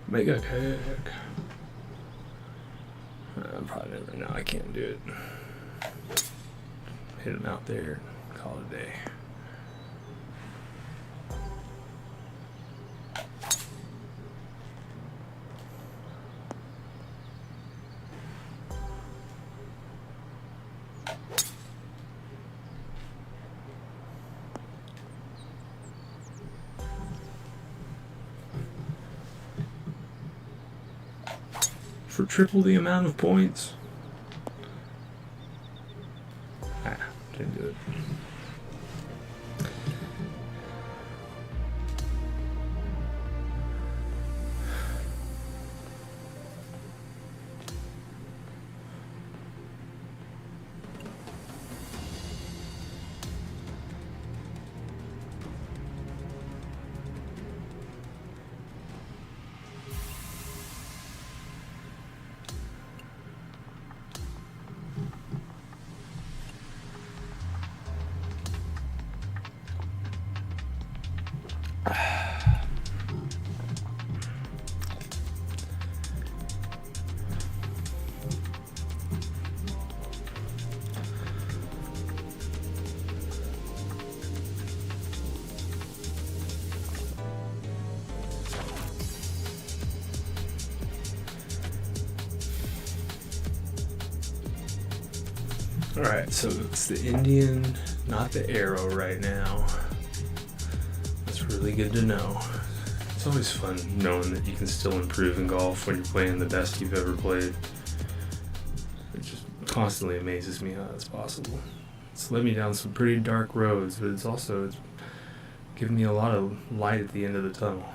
Mega kick. Probably never. No, I can't do it. Hit him out there. Call it a day. For triple the amount of points. Didn't do it. Alright, so it's the Indian, not the arrow right now. That's really good to know. It's always fun knowing that you can still improve in golf when you're playing the best you've ever played. It just constantly amazes me how that's possible. It's led me down some pretty dark roads, but it's given me a lot of light at the end of the tunnel.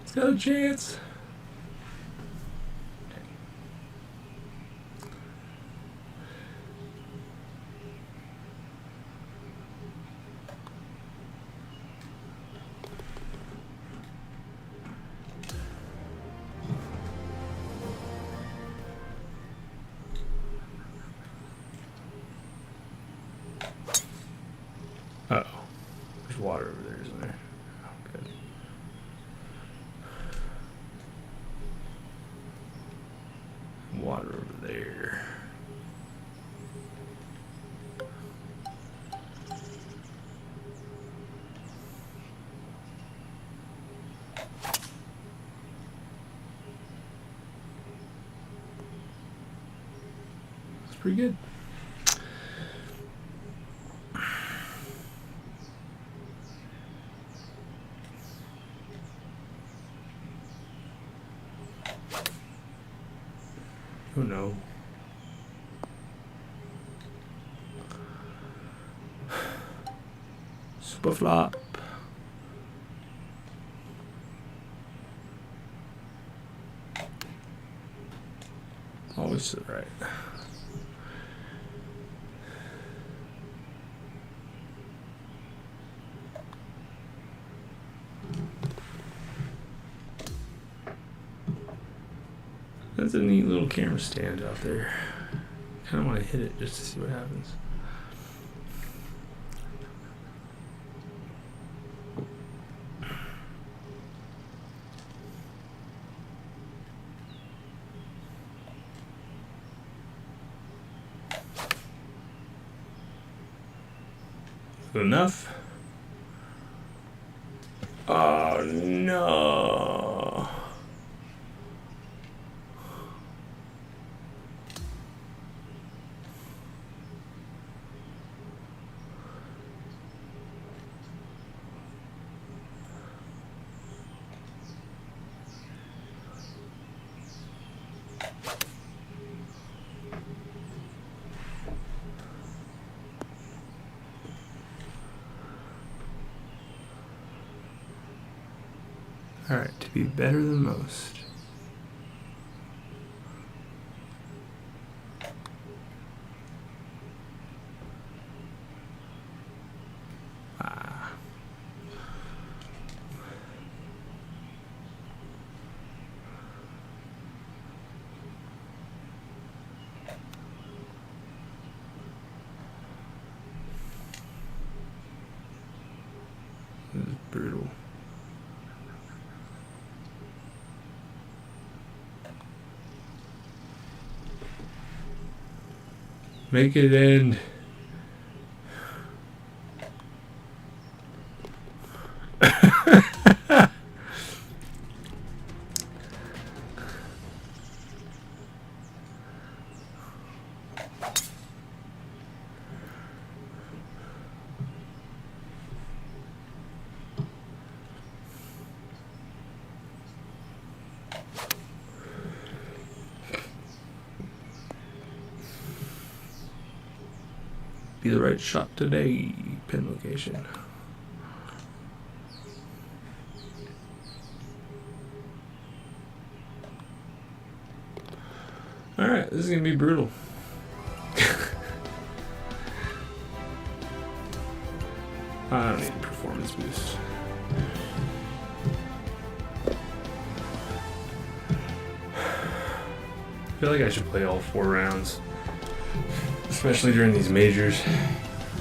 It's got a chance. Uh-oh. There's water over there, isn't there? Oh, good. Water over there. That's pretty good. Oh no. Super flop. Always to the right. That's a neat little camera stand out there. Kind of want to hit it just to see what happens. Good enough. Oh no. Alright, to be better than most. Ah. This is brutal. Make it end. Be the right shot today. Pin location. Alright, this is gonna be brutal. I don't need a performance boost. I feel like I should play all 4 rounds. Especially during these majors,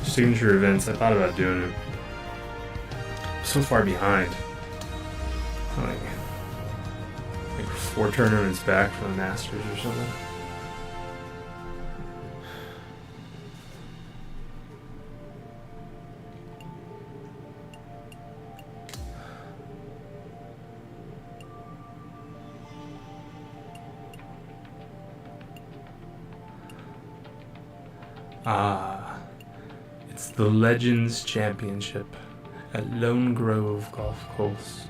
signature events. I thought about doing it. I'm so far behind. Like 4 tournaments back from the Masters or something. Ah, it's the Legends Championship at Lone Grove Golf Course.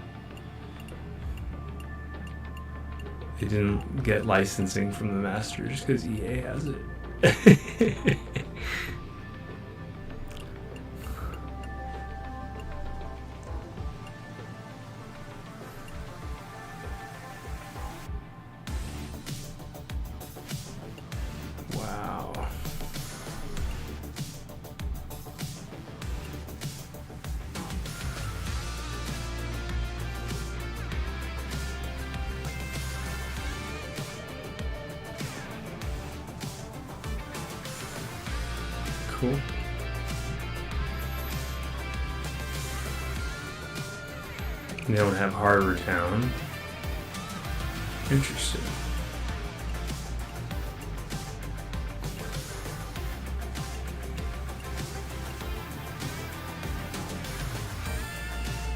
They didn't get licensing from the Masters because EA has it. Wow. Cool. They don't have Harbor Town. Interesting.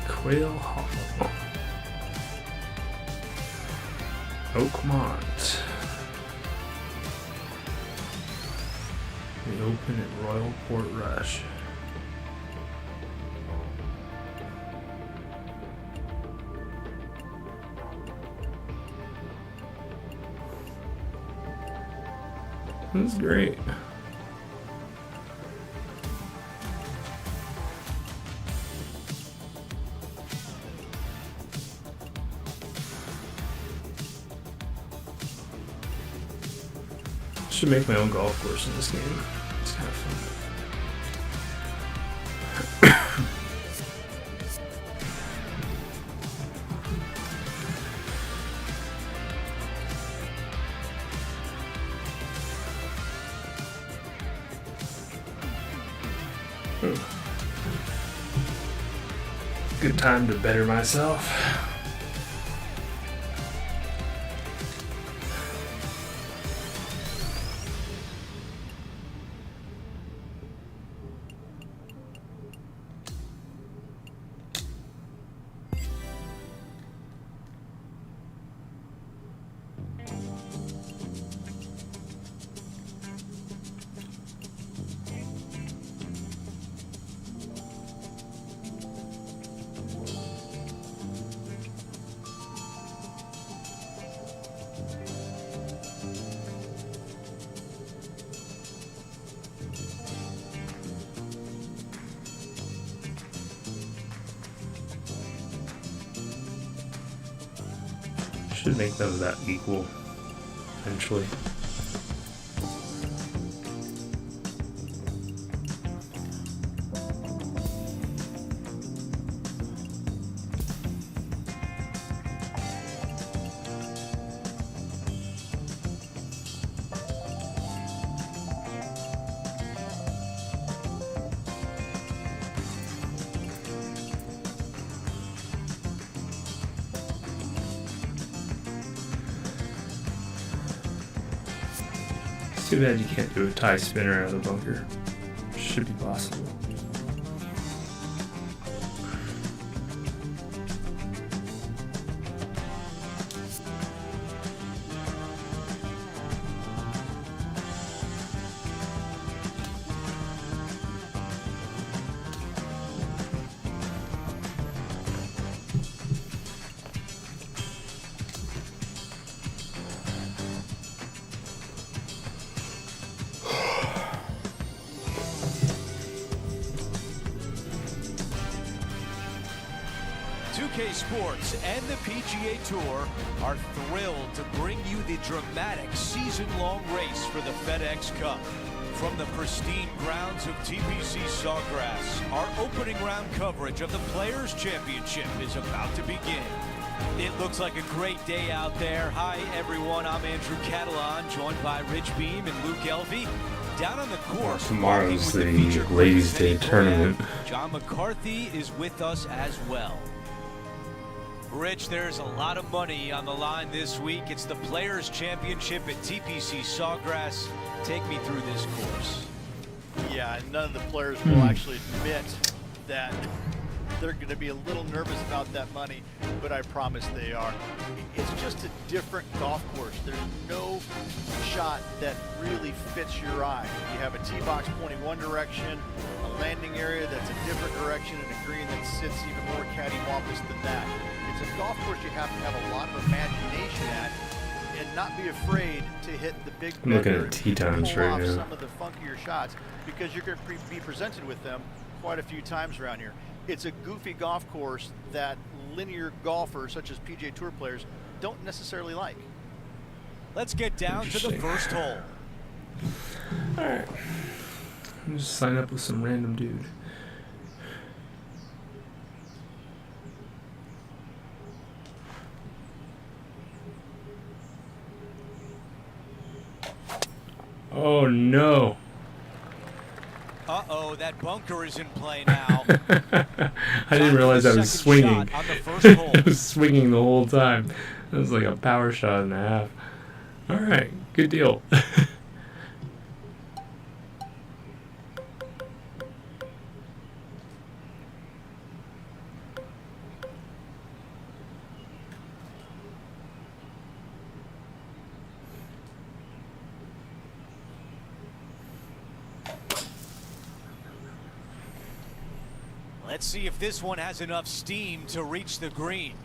Quail Hollow. Oakmont. The Open at Royal Port Rush. That's great. Should make my own golf course in this game. It's kind of fun. Good time to better myself. Should make them that equal eventually. Too bad you can't do a tie spinner out of the bunker. Should be possible. Sports and the PGA Tour are thrilled to bring you the dramatic season-long race for the FedEx Cup. From the pristine grounds of TPC Sawgrass, our opening round coverage of the Players' Championship is about to begin. It looks like a great day out there. Hi, everyone. I'm Andrew Catalan, joined by Rich Beam and Luke Elvey. Down on the course, tomorrow's the Ladies' Day tournament. John McCarthy is with us as well. Rich, there's a lot of money on the line this week. It's the Players' Championship at TPC Sawgrass. Take me through this course. Yeah, and none of the players will actually admit that they're going to be a little nervous about that money, but I promise they are. It's just a different golf course. There's no shot that really fits your eye. You have a tee box pointing one direction, a landing area that's a different direction, and a green that sits even more cattywampus than that. It's a golf course you have to have a lot of imagination at and not be afraid to hit the big I'm looking bender at tee and times pull right off now. some of the funkier shots because you're going to be presented with them quite a few times around here. It's a goofy golf course that linear golfers such as PGA Tour players don't necessarily like. Let's get down to the first hole. Alright. Just sign up with some random dude. Oh no. Uh-oh, that bunker is in play now. I didn't realize I was swinging. I was swinging the whole time. That was like a power shot and a half. Alright, good deal. Let's see if this one has enough steam to reach the green.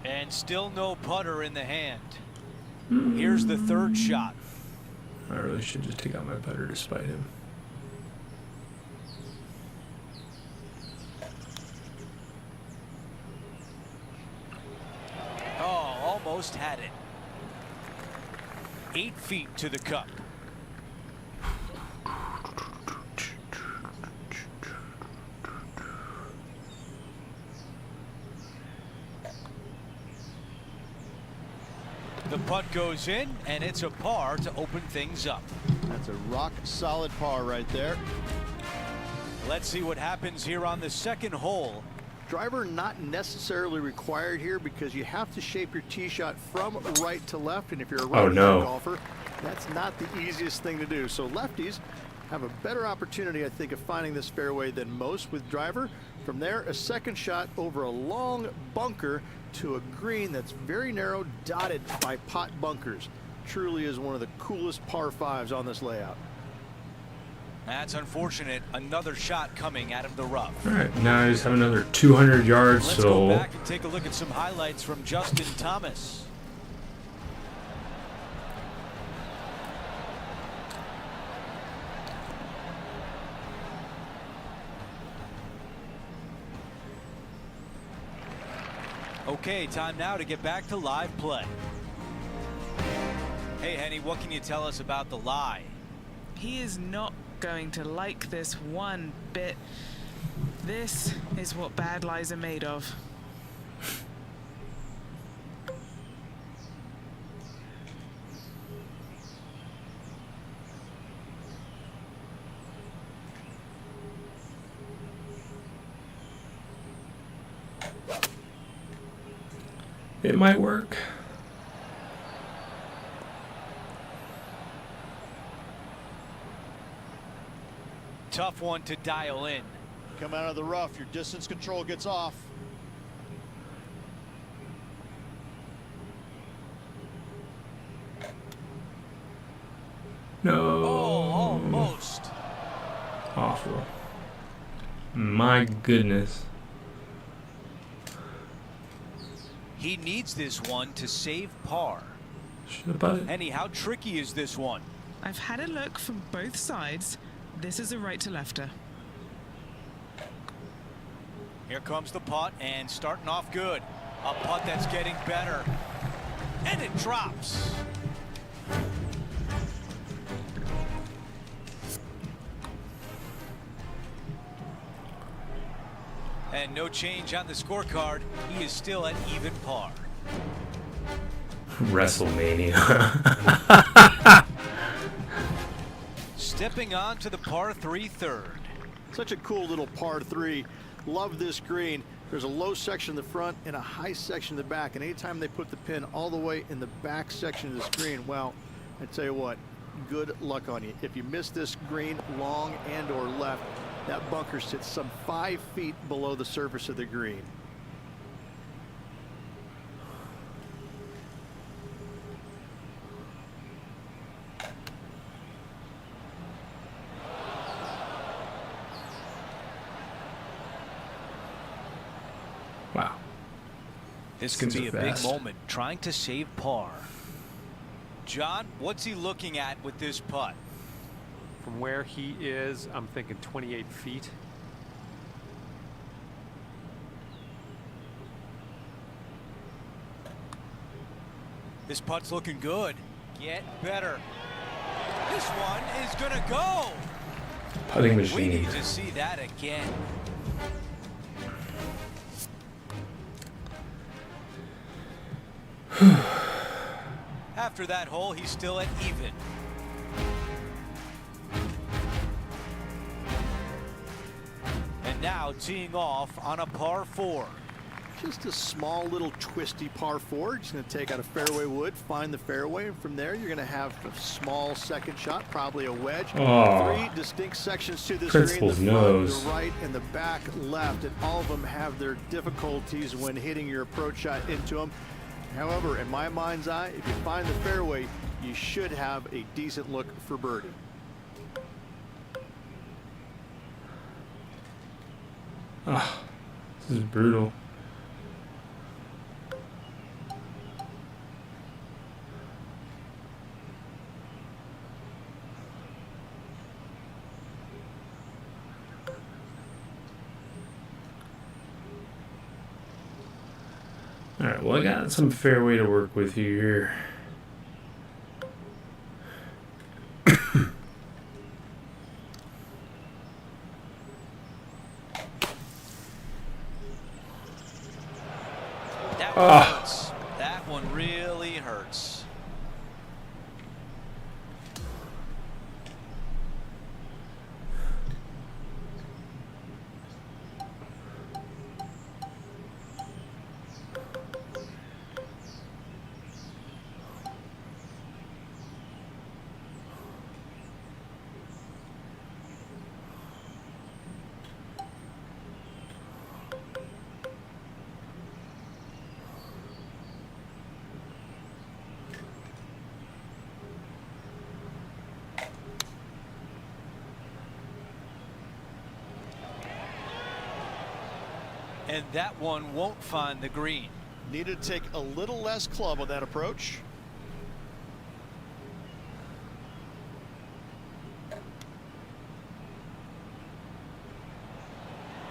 And still no putter in the hand. Here's the third shot. I really should just take out my putter to spite him. Oh, almost had it. 8 feet to the cup. The putt goes in, and it's a par to open things up. That's a rock solid par right there. Let's see what happens here on the second hole. Driver not necessarily required here because you have to shape your tee shot from right to left, and if you're a right-handed golfer, that's not the easiest thing to do. So lefties have a better opportunity, I think, of finding this fairway than most with driver. From there, a second shot over a long bunker to a green that's very narrow, dotted by pot bunkers. Truly is one of the coolest par fives on this layout. That's unfortunate. Another shot coming out of the rough. All right, now I just have another 200 yards. Let's go back and take a look at some highlights from Justin Thomas. Okay, time now to get back to live play. Hey, Henny, what can you tell us about the lie? He is not going to like this one bit. This is what bad lies are made of. It might work. Tough one to dial in. Come out of the rough, your distance control gets off. No. Oh, almost. Awful. My goodness. He needs this one to save par. Should have put it. Henny, how tricky is this one? I've had a look from both sides. This is a right to lefter. Here comes the putt and starting off good. A putt that's getting better. And it drops. And no change on the scorecard. He is still at even par. WrestleMania. Stepping on to the par 3 third. Such a cool little par 3. Love this green. There's a low section in the front and a high section in the back. And anytime they put the pin all the way in the back section of the screen, well, I tell you what, good luck on you. If you miss this green long and or left, that bunker sits some 5 feet below the surface of the green. Wow. This could be a big fast. moment, trying to save par. John, what's he looking at with this putt? From where he is, I'm thinking 28 feet. This putt's looking good. Get better. This one is gonna go. Putting We machine. need to see that again. After that hole, he's still at even. And now teeing off on a par 4. Just a small little twisty par 4. Just going to take out a fairway wood, find the fairway, and from there you're going to have a small second shot, probably a wedge. Oh. 3 distinct sections to this Principal's green, the front, nose. the right, and the back left, and all of them have their difficulties when hitting your approach shot into them. However, in my mind's eye, if you find the fairway, you should have a decent look for birdie. Ah, this is brutal. All right, well, I got some fairway to work with here. That one hurts. That one really hurts. And that one won't find the green. Needed to take a little less club on that approach.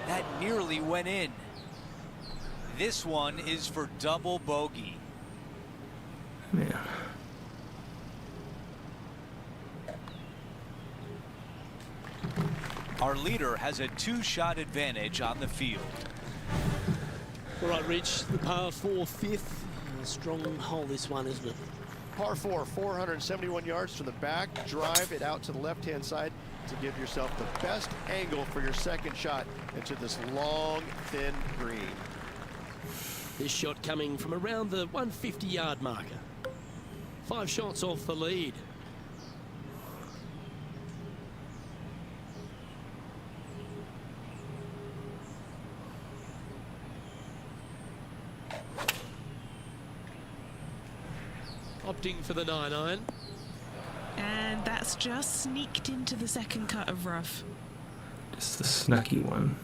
That nearly went in. this one is for double bogey. Man. Our leader has a 2-shot advantage on the field. All right, Rich, the par 4 fifth. A strong hole, this one, isn't it? Par 4, 471 yards from the back. Drive it out to the left-hand side to give yourself the best angle for your second shot into this long, thin green. This shot coming from around the 150-yard marker. 5 shots off the lead. Opting for the 9-iron. And that's just sneaked into the second cut of rough. Just the snucky one.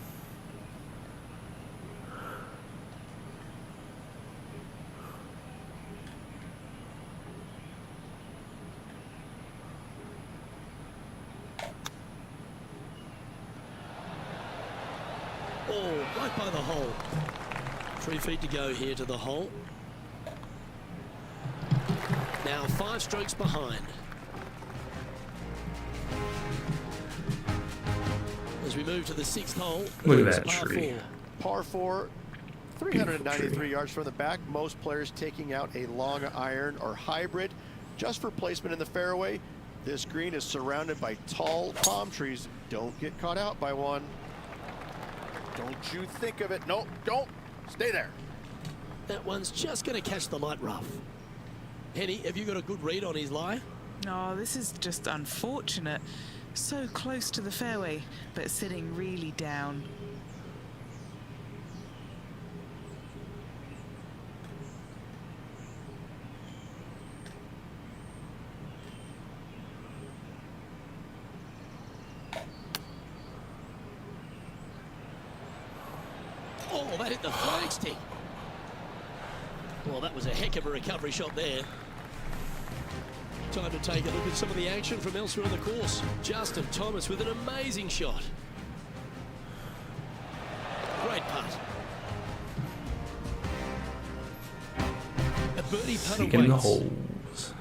Oh, right by the hole. 3 feet to go here to the hole. Now 5 strokes behind. As we move to the 6th hole. Look at it's that par tree. 4. Par 4, 393 yards from the back. Most players taking out a long iron or hybrid just for placement in the fairway. This green is surrounded by tall palm trees. Don't get caught out by one. Don't you think of it. No, don't. Stay there. That one's just going to catch the light rough. Henny, have you got a good read on his lie? Oh, this is just unfortunate. So close to the fairway, but sitting really down. Oh, that hit the flagstick. Well, that was a heck of a recovery shot there. Time to take a look at some of the action from elsewhere on the course. Justin Thomas with an amazing shot. Great putt. A birdie putt Seeking the awaits. holes.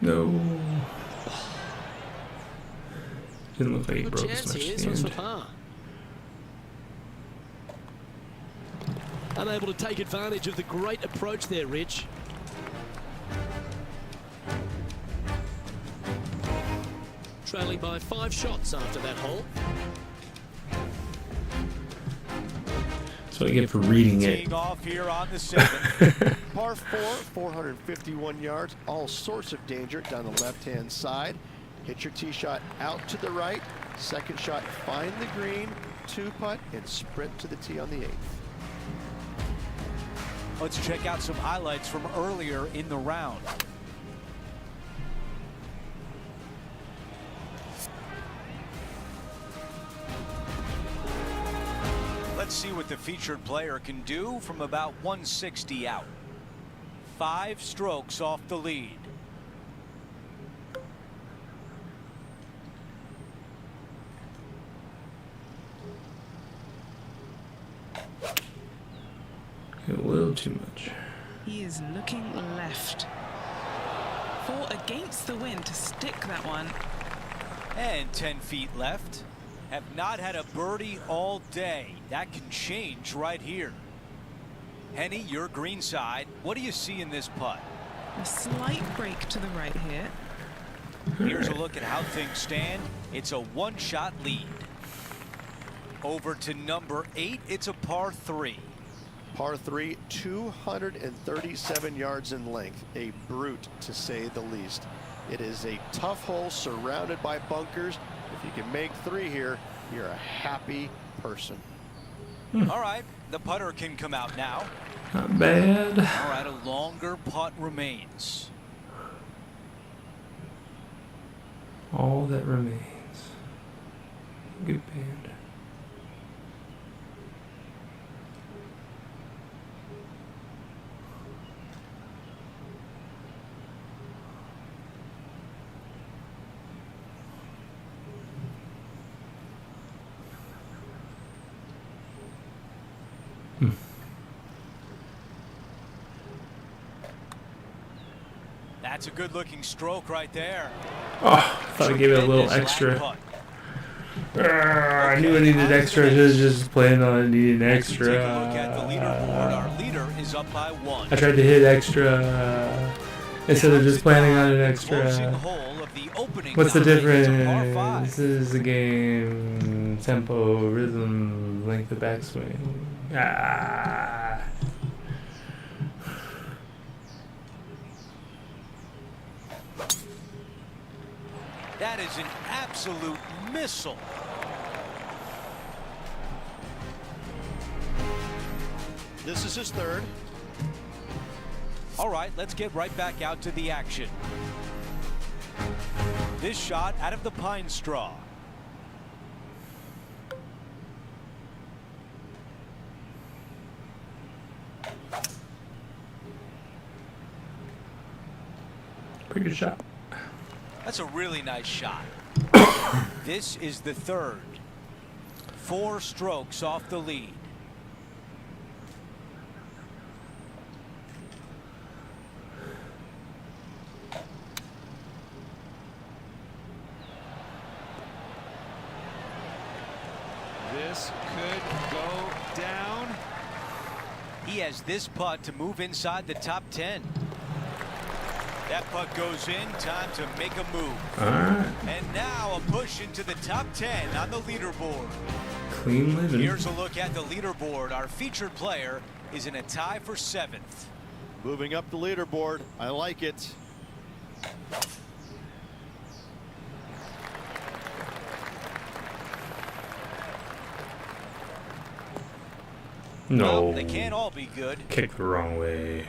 No. Didn't look like he Good broke as chance much here. at This the one's for end. par. Unable to take advantage of the great approach there, Rich. Trailing by 5 shots after that hole. That's what I get for reading it. Teeing off here on the 7th. Par 4, 451 yards. All sorts of danger down the left-hand side. Hit your tee shot out to the right. Second shot, find the green. 2-putt and sprint to the tee on the 8th. Let's check out some highlights from earlier in the round. Let's see what the featured player can do from about 160 out. 5 strokes off the lead. A little too much. He is looking left. 4 against the wind to stick that one. And 10 feet left. Have not had a birdie all day. That can change right here. Henny, your green side. What do you see in this putt? A slight break to the right here. Here's a look at how things stand. It's a 1-shot lead. Over to number 8. It's a par 3. Par 3, 237 yards in length. A brute, to say the least. It is a tough hole surrounded by bunkers. If you can make 3 here, you're a happy person. All right, the putter can come out now. Not bad. All right, a longer putt remains. All that remains. That's a good-looking stroke right there. Oh, I thought I gave it a little extra. I knew I needed extra. I was just planning on needing extra. Take a look at the leaderboard. Our leader is up by 1. I tried to hit extra instead of just planning on an extra. What's the difference? This is a game. Tempo, rhythm, length of backswing. Ah. That is an absolute missile. This is his third. All right, let's get right back out to the action. This shot out of the pine straw. Pretty good shot. That's a really nice shot. This is the third. 4 strokes off the lead. This could go down. He has this putt to move inside the top 10. That putt goes in. Time to make a move. All right. And now a push into the top 10 on the leaderboard. Clean living. Here's a look at the leaderboard. Our featured player is in a tie for 7th. Moving up the leaderboard. I like it. No. Well, they can't all be good. Kick the wrong way.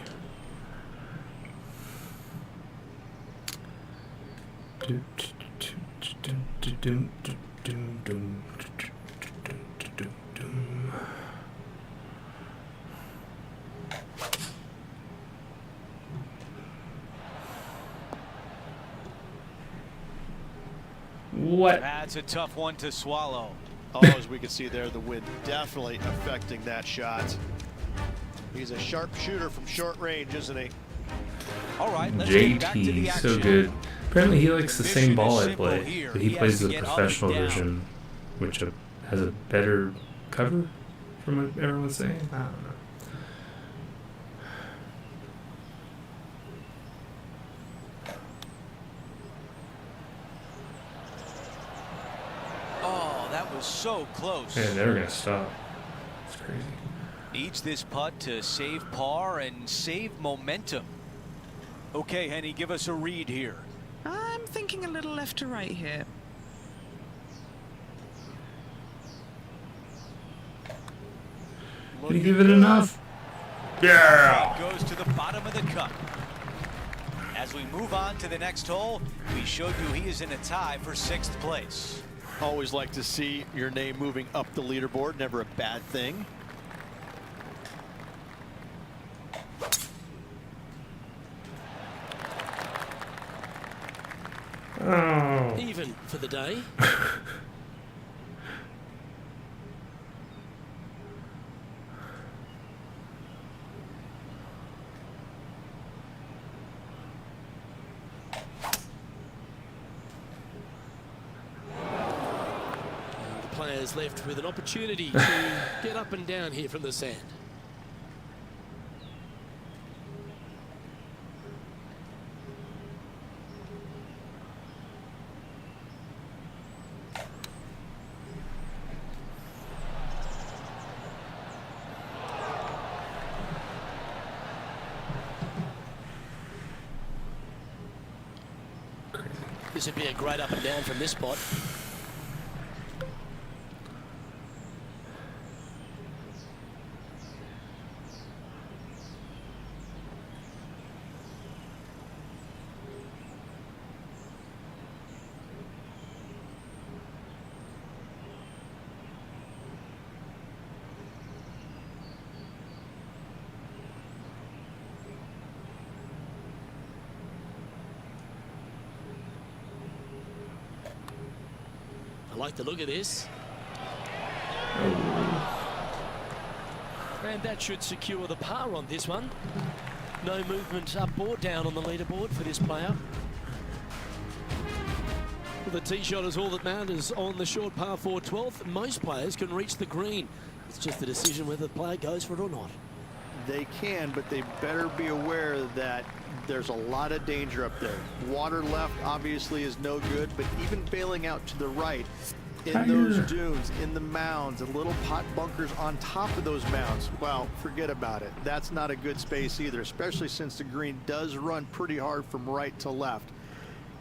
What? That's a tough one to swallow. Oh, as we can see there, the wind definitely affecting that shot. He's a sharp shooter from short range, isn't he? All right, let's get back to the JT, action. so good. Apparently he likes the The same mission ball is I simple play, here. but he He plays has to the get up and professional down. version, which has a better cover, from what everyone's saying. I don't know. Oh, that was so close. Man, they're gonna stop. It's crazy. Needs this putt to save par and save momentum. Okay, Henny, give us a read here. I'm thinking a little left to right here. Did he give it enough? Yeah. It goes to the bottom of the cup. As we move on to the next hole, we showed you he is in a tie for 6th place. Always like to see your name moving up the leaderboard. Never a bad thing. Oh. Even for the day. Players left with an opportunity to get up and down here from the sand. This would be a great up and down from this spot. I like the look of this. And that should secure the par on this one. No movement up or down on the leaderboard for this player. The tee shot is all that matters on the short par 4 12th. Most players can reach the green. It's just a decision whether the player goes for it or not. They can, but they better be aware that there's a lot of danger up there. Water left obviously is no good, but even bailing out to the right in those dunes, in the mounds, and little pot bunkers on top of those mounds, well, forget about it. That's not a good space either, especially since the green does run pretty hard from right to left.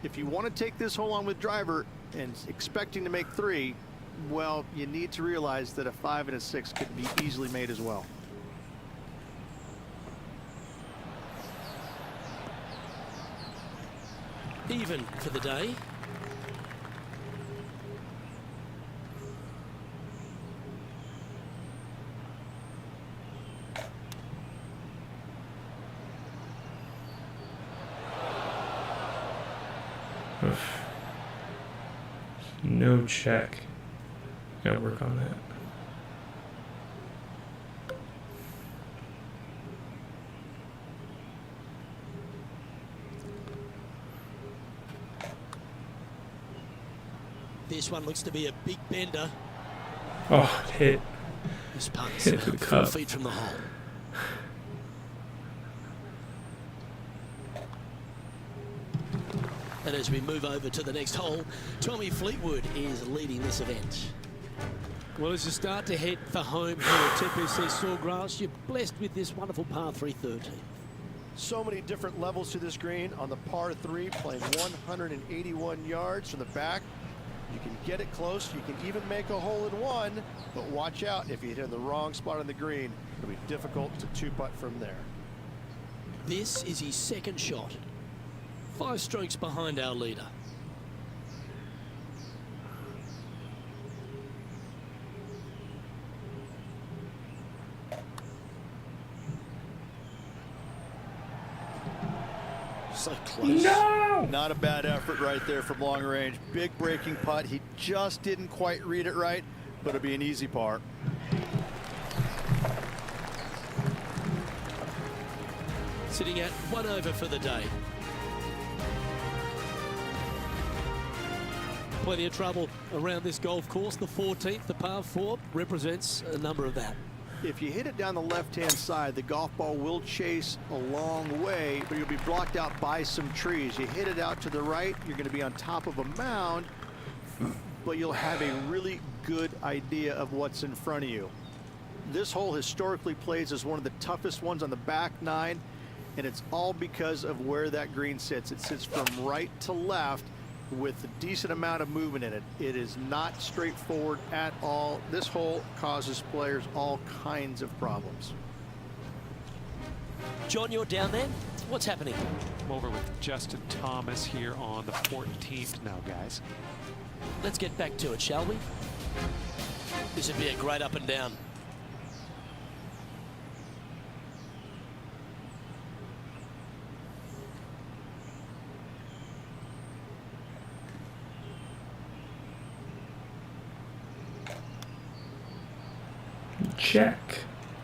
If you want to take this hole on with driver and expecting to make 3, well, you need to realize that a 5 and a 6 could be easily made as well. Even for the day. No check. Gotta work on that. This one looks to be a big bender. Oh, it hit. This putt's Hit the 4 cup. feet from the hole. And as we move over to the next hole, Tommy Fleetwood is leading this event. Well, as you start to head for home here at TPC Sawgrass, you're blessed with this wonderful par 313. So many different levels to this green. On the par 3, playing 181 yards from the back. You can get it close. You can even make a hole in one, but watch out if you hit in the wrong spot on the green. It'll be difficult to 2-putt from there. This is his second shot. 5 strokes behind our leader. So close. No! Not a bad effort right there from long range. Big breaking putt. He just didn't quite read it right, but it'll be an easy par. Sitting at 1 over for the day. Plenty of trouble around this golf course. The 14th, the par 4, represents a number of that. If you hit it down the left-hand side, the golf ball will chase a long way, but you'll be blocked out by some trees. You hit it out to the right, you're going to be on top of a mound, but you'll have a really good idea of what's in front of you. This hole historically plays as one of the toughest ones on the back 9, and it's all because of where that green sits. It sits from right to left with a decent amount of movement in it. It is not straightforward at all. This hole causes players all kinds of problems. John, you're down there. What's happening? I'm over with Justin Thomas here on the 14th now, guys. Let's get back to it, shall we? This would be a great up and down. Check.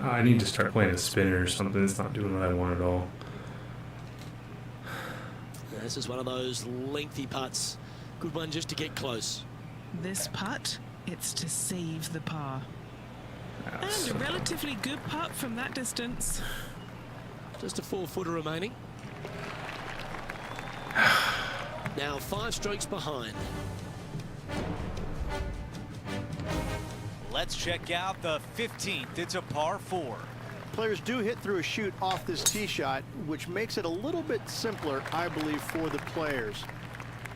Oh, I need to start playing a spinner or something. It's not doing what I want at all. This is one of those lengthy putts. Good one just to get close. This putt, it's to save the par. Ah, And so a relatively good putt from that distance. Just a 4-footer remaining. Now 5 strokes behind. Let's check out the 15th. It's a par 4. Players do hit through a chute off this tee shot, which makes it a little bit simpler, I believe, for the players.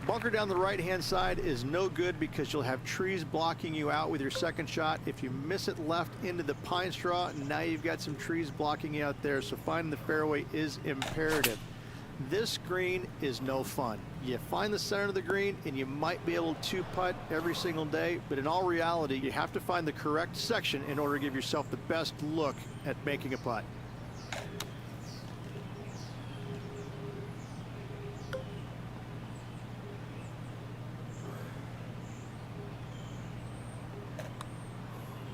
Bunker down the right-hand side is no good because you'll have trees blocking you out with your second shot. If you miss it left into the pine straw, now you've got some trees blocking you out there, so finding the fairway is imperative. This green is no fun. You find the center of the green and you might be able to putt every single day, but in all reality, you have to find the correct section in order to give yourself the best look at making a putt.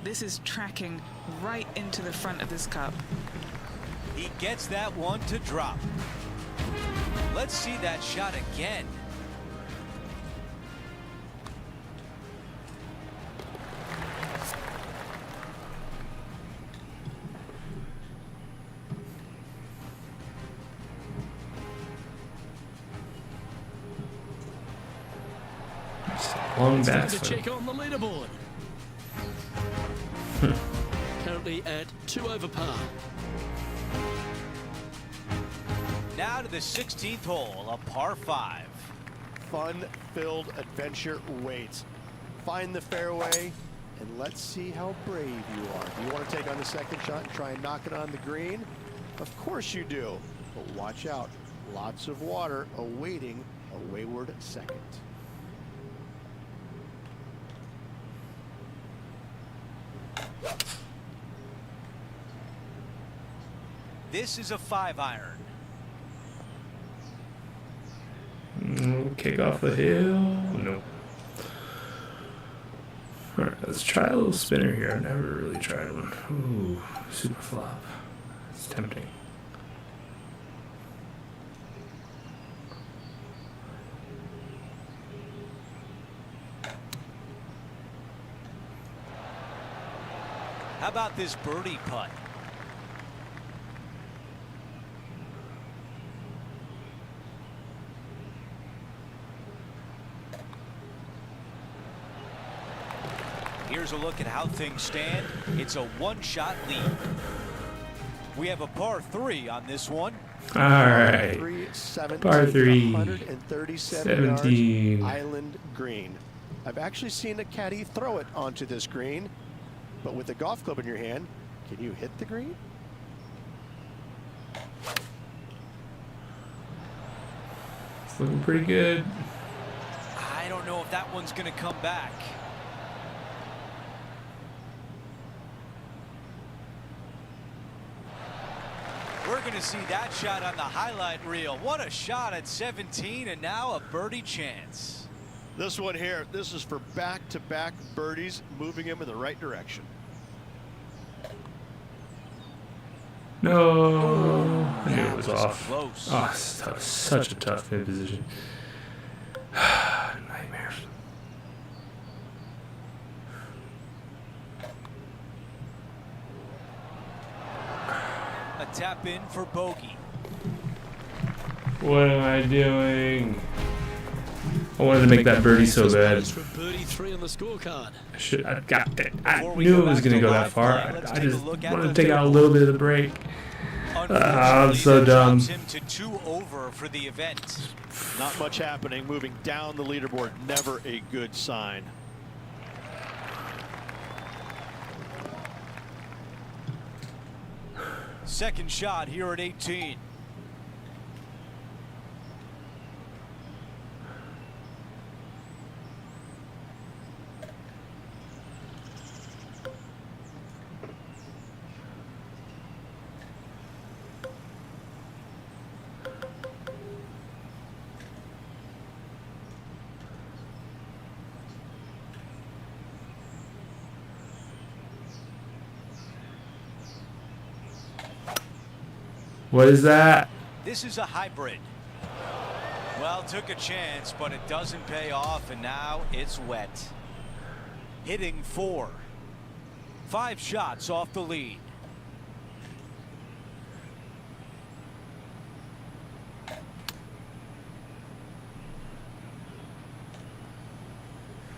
This is tracking right into the front of this cup. He gets that one to drop. Let's see that shot again. Long Time back to swing. check on the leaderboard. Currently at 2 over par. Now to the 16th hole, a par 5. Fun-filled adventure waits. Find the fairway, and let's see how brave you are. Do you want to take on the second shot and try and knock it on the green? Of course you do, but watch out. Lots of water awaiting a wayward second. This is a 5-iron. Kick off the hill. Nope. Alright, let's try a little spinner here. I've never really tried one. Ooh, super flop. It's tempting. How about this birdie putt? Here's a look at how things stand. It's a one-shot lead. We have a par 3 on this one. All right. Par 3. 137 17. yards, island green. I've actually seen a caddy throw it onto this green, but with the golf club in your hand, can you hit the green? It's looking pretty good. I don't know if that one's going to come back. We're going to see that shot on the highlight reel. What a shot at 17, and now a birdie chance. This one here, this is for back-to-back birdies, moving him in the right direction. No, I knew it was That was off. close. Oh, such a tough in position. Nightmares. A tap in for bogey. What am I doing? I wanted to make that birdie so bad. For birdie 3 on the scorecard. I got it. I Before we knew go it was back going to to go that live far. play, let's I take a just look at wanted the to take out a little bit of the break. I'm so Unfortunately, that dumb. drops him to 2 over for the event. Not much happening, moving down the leaderboard, never a good sign. Second shot here at 18. What is that? This is a hybrid. Well, took a chance, but it doesn't pay off, and now it's wet. Hitting 4. 5 shots off the lead.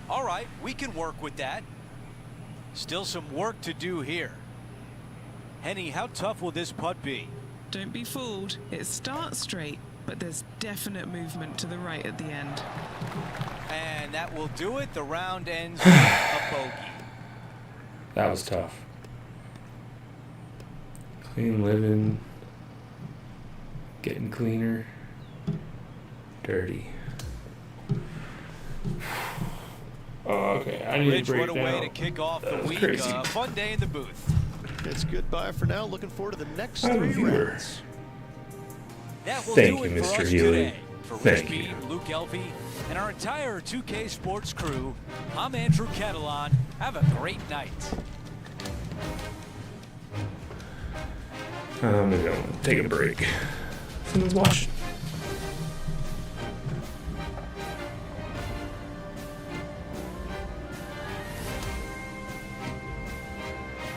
All right, we can work with that. Still some work to do here. Henny, how tough will this putt be? Don't be fooled. It starts straight, but there's definite movement to the right at the end. And that will do it. The round ends with a bogey. That was tough. Clean living. Getting cleaner. Dirty. Oh, okay. I need Rich, to break what a way down. to kick off the That was week. crazy. Fun day in the booth. It's goodbye for now. Looking forward to the next I'm a 3 viewer. rounds. That will Thank do you, it for Mr. us Healy. today. For Rich Thank Beam, you. Luke Elvey, and our entire 2K Sports crew, I'm Andrew Catalan. Have a great night. Maybe I want to take a break. Someone's watching.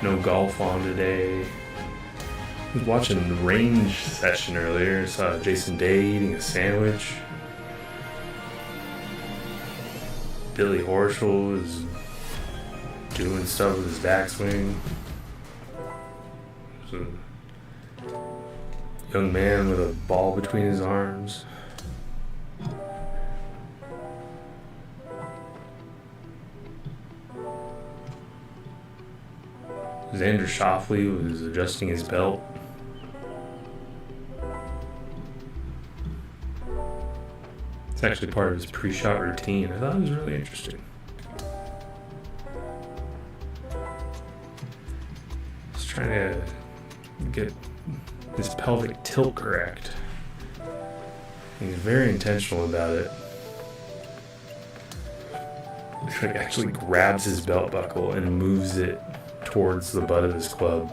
No golf on today. I was watching the range session earlier. Saw Jason Day eating a sandwich. Billy Horschel was doing stuff with his backswing. There's a young man with a ball between his arms. Xander Schauffele was adjusting his belt. It's actually part of his pre-shot routine. I thought it was really interesting. He's trying to get his pelvic tilt correct. He's very intentional about it. He actually grabs his belt buckle and moves it towards the butt of his club.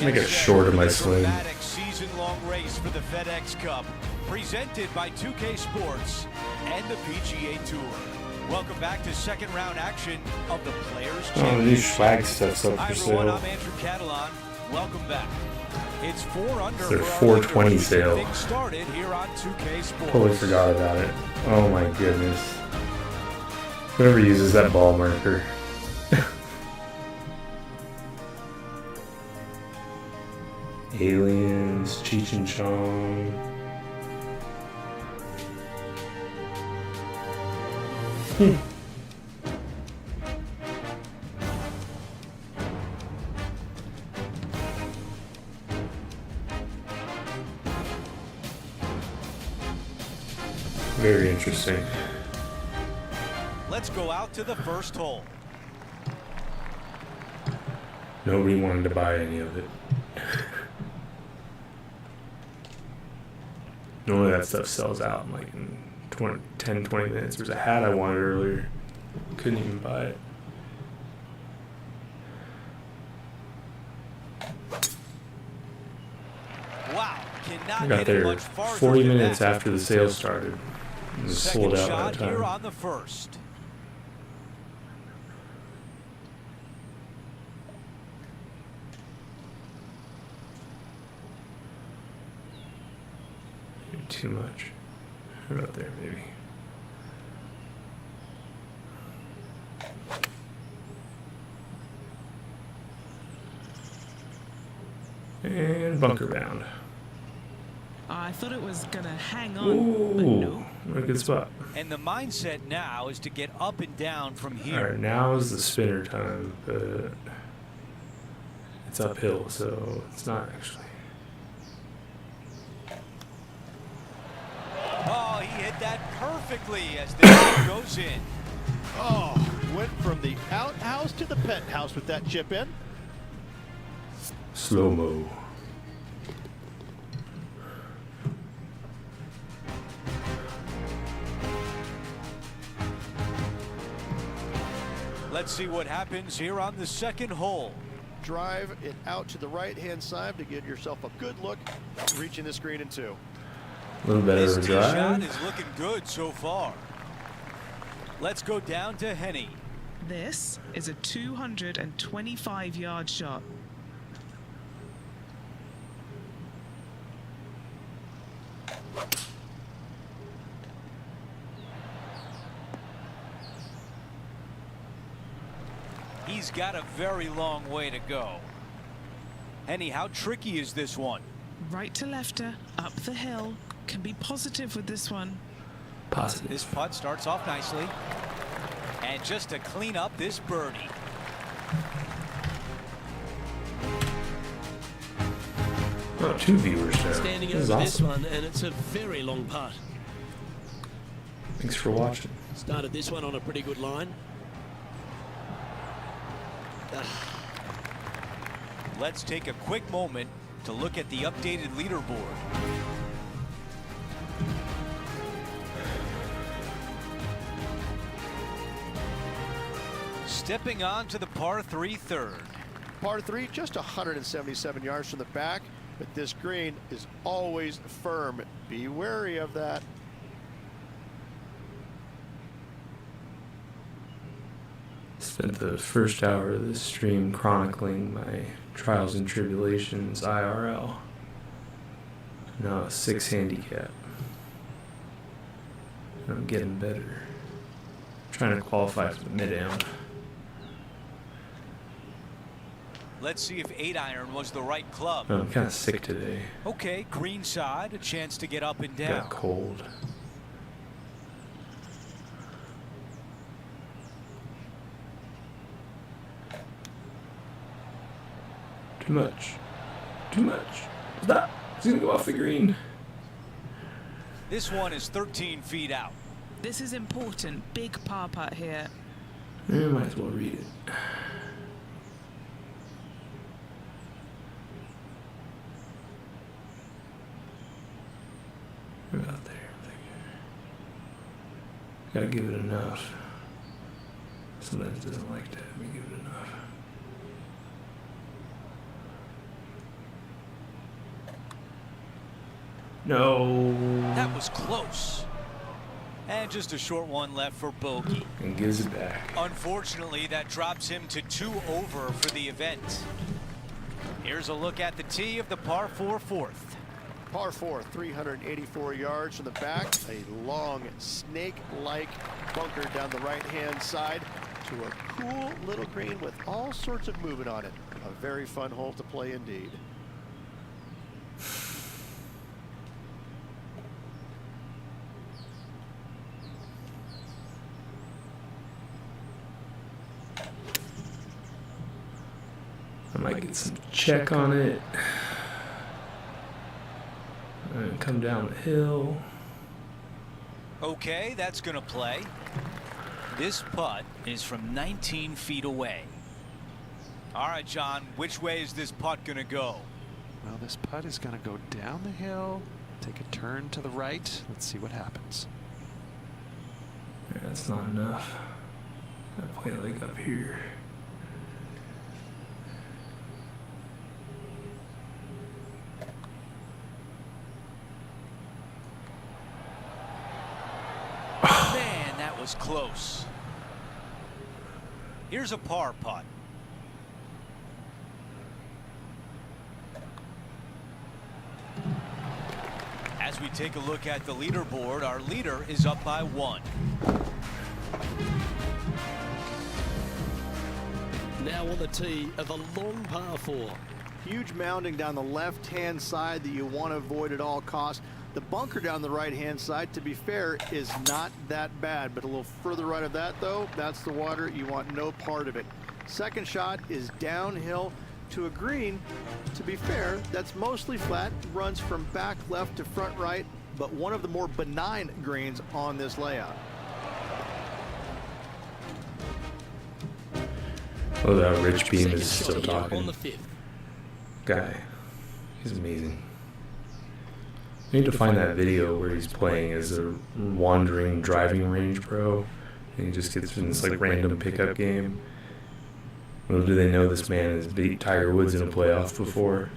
Make it short of my swing. Season-long race for the FedEx Cup, presented by 2K Sports and the PGA Tour. Welcome back to second round action of the Players' Oh, the new Championship. swag stuff's up Hi for everyone, sale. I'm Andrew Catalan. Welcome back. It's 4 under. It's their for our 420 leaders. sale. Things started here on 2K Sports. Totally forgot about it. Oh my goodness. Whoever uses that ball marker. Aliens, Cheech and Chong. Very interesting. Let's go out to the first hole. Nobody wanted to buy any of it. Normally that stuff sells out in like in 10, 20 minutes. There's a hat I wanted earlier. Couldn't even buy it. Wow, cannot I got hit it there much farther 40 than minutes that. after the sale started. It was Second sold out by shot the here time. on the first. Too much. About there, maybe. And bunker bound. I thought it was going to hang on, but Ooh, no. what a good spot. And the mindset now is to get up and down from All here. right, now is the spinner time, but it's uphill, so it's not actually. Oh, he hit that perfectly as the chip goes in. Oh, went from the outhouse to the penthouse with that chip in. Slow-mo. Let's see what happens here on the second hole. Drive it out to the right-hand side to give yourself a good look, reaching the screen in 2. A little better His of a tee shot drive. is looking good so far. Let's go down to Henny. This is a 225-yard shot. He's got a very long way to go. Henny, how tricky is this one? Right to lefter, up the hill. Can be positive with this one. Positive. This putt starts off nicely. And just to clean up this birdie. Oh, 2 viewers there. Standing This is over this awesome. one, and it's a very long putt. Thanks for watching. Started this one on a pretty good line. Let's take a quick moment to look at the updated leaderboard. Stepping on to the par 3 third. Par 3, just 177 yards from the back, but this green is always firm. Be wary of that. Spent the first hour of this stream chronicling my trials and tribulations IRL. Now a 6 handicap. I'm getting better. Trying to qualify for the mid-am. Let's see if 8-iron was the right club. I'm kind of sick today. Okay, green side, a chance to get up and Got down. cold. Too much. Too much. Stop. It's gonna go off the green. This one is 13 feet out. This is important. Big par putt here. Might as well read it. About there. Gotta give it enough. Sometimes it doesn't like to have me give it enough. No. That was close. And just a short one left for bogey. And gives it back. Unfortunately, that drops him to 2 over for the event. Here's a look at the tee of the par 4 fourth. Par 4, 384 yards from the back. A long, snake-like bunker down the right-hand side to a cool little green with all sorts of movement on it. A very fun hole to play indeed. I might get some check on it. And come down the hill. Okay, that's going to play. This putt is from 19 feet away. All right, John, which way is this putt going to go? Well, this putt is going to go down the hill, take a turn to the right. Let's see what happens. Yeah, that's not enough. Gotta play like up here. Man, that was close. Here's a par putt. As we take a look at the leaderboard, our leader is up by 1. Now on the tee of a long par 4. Huge mounding down the left-hand side that you want to avoid at all costs. The bunker down the right-hand side, to be fair, is not that bad, but a little further right of that, though, that's the water. You want no part of it. Second shot is downhill to a green. To be fair, that's mostly flat, runs from back left to front right, but one of the more benign greens on this layout. Oh, that Rich Beam Second is shot still here on talking. the 5th. Guy, he's amazing. I need to find that video where he's playing as a wandering driving range pro, and he just gets in this like random pickup game. Little do they know this man has beat Tiger Woods in a playoff before.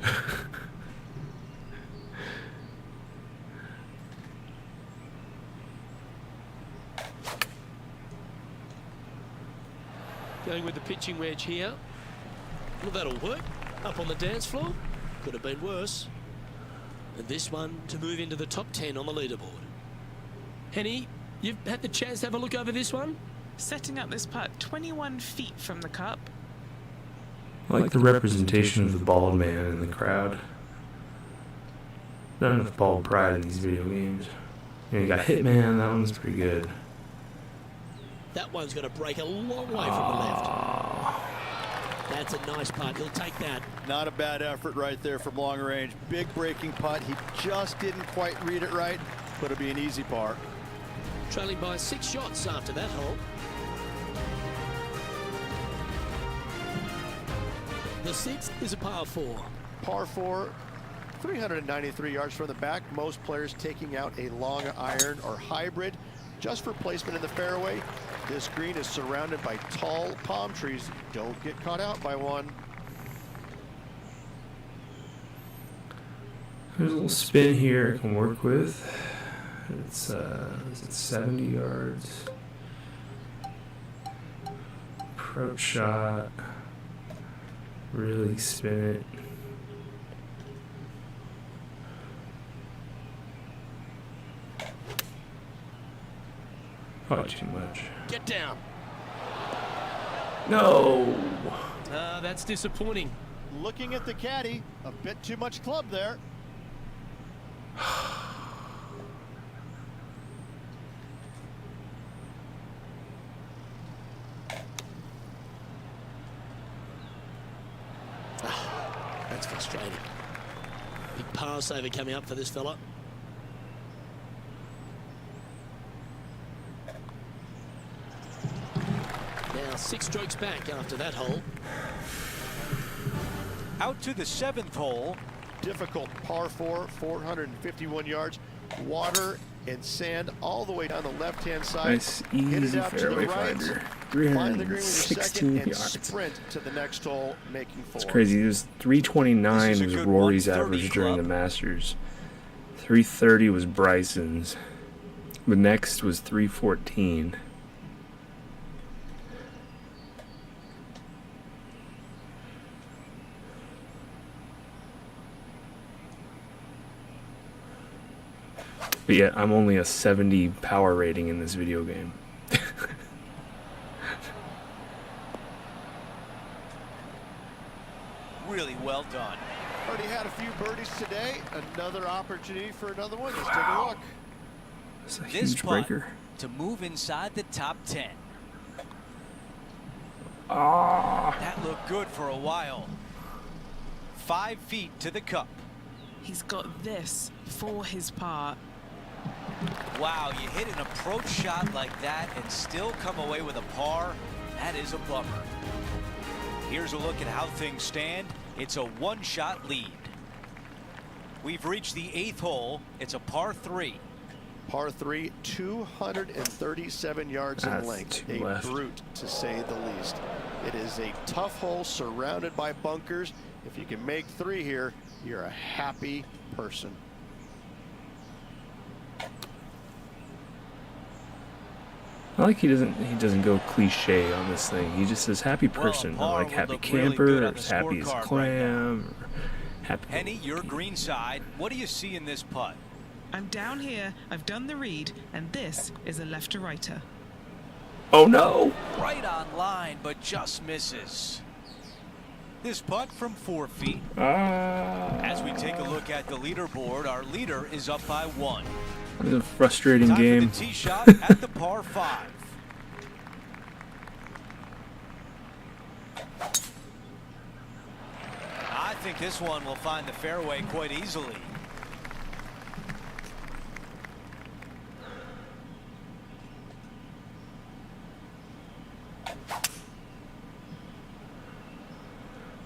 Going with the pitching wedge here. Well, that'll work. Up on the dance floor. Could have been worse. And this one to move into the top 10 on the leaderboard. Henny, you've had the chance to have a look over this one? Setting up this putt 21 feet from the cup. I like the representation of the bald man in the crowd. Not enough ball pride in these video games. You got Hitman, that one's pretty good. That one's going to break a long way from the left. That's a nice putt. He'll take that. Not a bad effort right there from long range. Big breaking putt. He just didn't quite read it right, but it'll be an easy par. Trailing by 6 shots after that hole. The 6th is a par 4. Par 4, 393 yards from the back. Most players taking out a long iron or hybrid just for placement in the fairway. This green is surrounded by tall palm trees. Don't get caught out by one. There's a little spin here I can work with. It's 70 yards. Approach shot. Really spin it. Probably too much. Get down. No. That's disappointing. Looking at the caddy, a bit too much club there. That's frustrating. Big par saver coming up for this fella. Now 6 strokes back after that hole. Out to the 7th hole. Difficult par 4, 451 yards. Water and sand all the way down the left-hand side. Nice, Hit easy it out to the fairway right. finder. Find the green with your 316 second and yards. sprint to the next hole, making 4. It's crazy. It was 329 This is a was good Rory's 130 average during the club. Masters. 330 was Bryson's. The next was 314. But yet, I'm only a 70 power rating in this video game. Really well done. Already had a few birdies today. Another opportunity for another one. Let's take a look. It's a This huge putt breaker. to move inside the top 10. Ah! That looked good for a while. 5 feet to the cup. He's got this for his part. Wow, you hit an approach shot like that and still come away with a par. That is a bummer. Here's a look at how things stand. It's a 1-shot lead. We've reached the 8th hole. It's a par 3. Par 3, 237 yards in That's length. too A left. brute, to say the least. It is a tough hole surrounded by bunkers. If you can make 3 here, you're a happy person. I like he doesn't go cliche on this thing. He just says happy person. Well, a I like par happy would look really camper, good or on the as happy as a scorecard right clam, or happy. Henny, your green side. What do you see in this putt? I'm down here, I've done the read, and this is a left to righter. Oh no! Right on line, but just misses. This putt from 4 feet. As we take a look at the leaderboard, our leader is up by 1. It's a frustrating Time game. for the tee shot at the par 5. I think this one will find the fairway quite easily.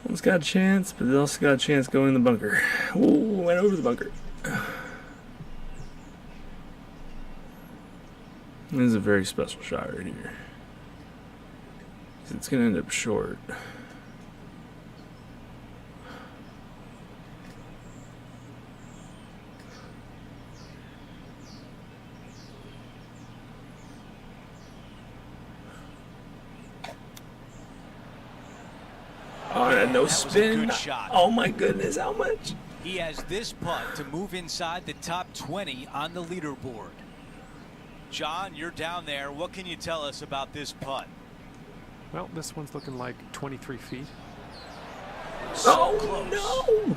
It's got a chance, but it also got a chance going in the bunker. Ooh, went over the bunker. This is a very special shot right here. It's going to end up short. Oh, and no That was a spin. good shot. Oh my goodness, how much? He has this putt to move inside the top 20 on the leaderboard. John, you're down there. What can you tell us about this putt? Well, this one's looking like 23 feet. So Oh close. no!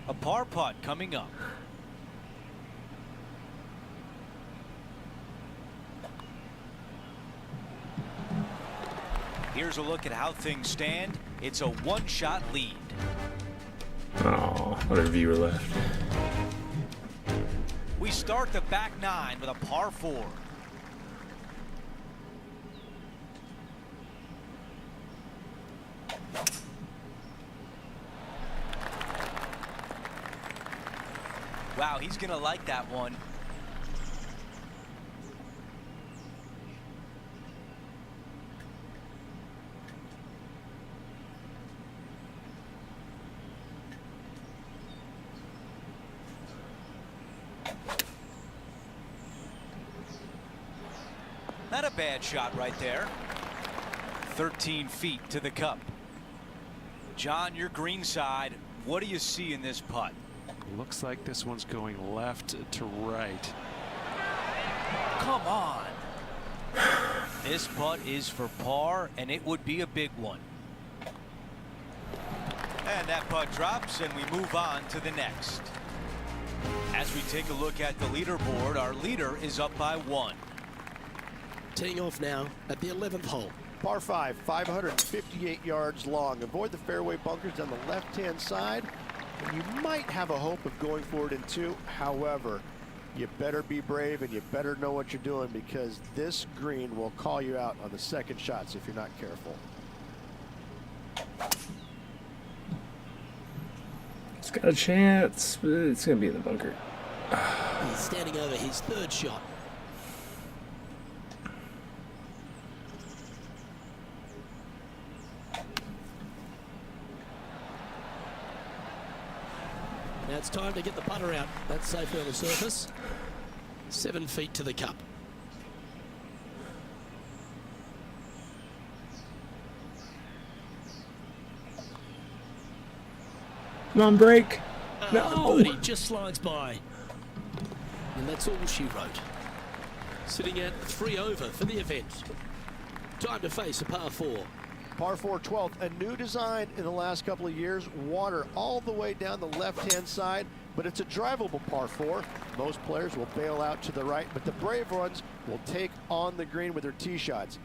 A par putt coming up. Here's a look at how things stand. It's a one-shot lead. Oh, what a viewer left. We start the back nine with a par 4. Wow, he's gonna like that one. Not a bad shot right there. 13 feet to the cup. John, your green side, what do you see in this putt? Looks like this one's going left to right. Come on. This putt is for par, and it would be a big one. And that putt drops, and we move on to the next. As we take a look at the leaderboard, our leader is up by 1. Teeing off now at the 11th hole. Par 5, 558 yards long. Avoid the fairway bunkers on the left-hand side. And you might have a hope of going for it in 2. However, you better be brave and you better know what you're doing, because this green will call you out on the second shots if you're not careful. It's got a chance, but it's going to be in the bunker. He's standing over his 3rd shot. Now it's time to get the putter out. That's safely on the surface. 7 feet to the cup. Come on, break. No! Birdie just slides by. And that's all she wrote. Sitting at 3 over for the event. Time to face a par 4. Par 4 12th, a new design in the last couple of years. Water all the way down the left-hand side, but it's a drivable par 4. Most players will bail out to the right, but the brave ones will take on the green with their tee shots.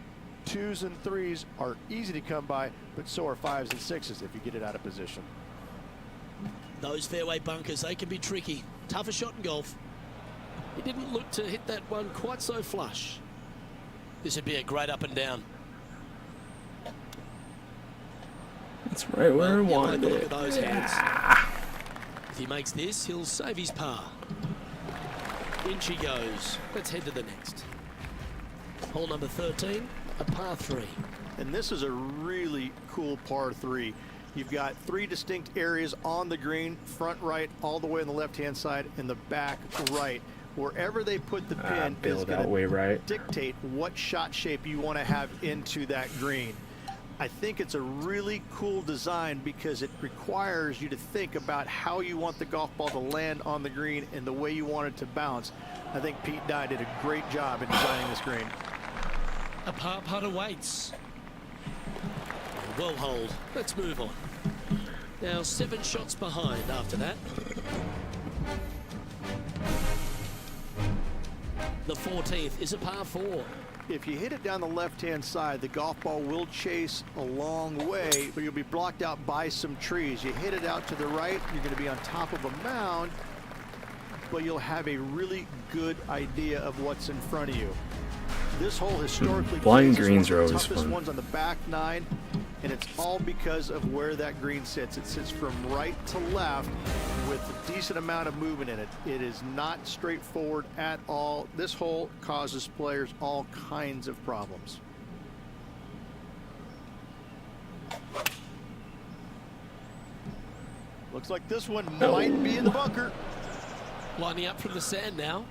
2s and 3s are easy to come by, but so are 5s and 6s if you get it out of position. Those fairway bunkers, they can be tricky. Tougher shot in golf. He didn't look to hit that one quite so flush. This would be a great up and down. That's right where I wanted Look it. at those hands. If he makes this, he'll save his par. In she goes. Let's head to the next. Hole number 13, a par 3. And this is a really cool par 3. You've got 3 distinct areas on the green, front right, all the way on the left-hand side, and the back right. Wherever they put the pin is going to dictate what shot shape you want to have into that green. I think it's a really cool design because it requires you to think about how you want the golf ball to land on the green and the way you want it to bounce. I think Pete Dye did a great job in designing this green. A par putt awaits. Well holed. Let's move on. Now 7 shots behind after that. The 14th is a par 4. If you hit it down the left-hand side, the golf ball will chase a long way, but you'll be blocked out by some trees. You hit it out to the right, you're going to be on top of a mound, but you'll have a really good idea of what's in front of you. This hole historically blind is greens are one of the always toughest fun. ones on the back 9, and it's all because of where that green sits. It sits from right to left with a decent amount of movement in it. It is not straightforward at all. This hole causes players all kinds of problems. Looks like this one might be in the bunker. Lining up from the sand now.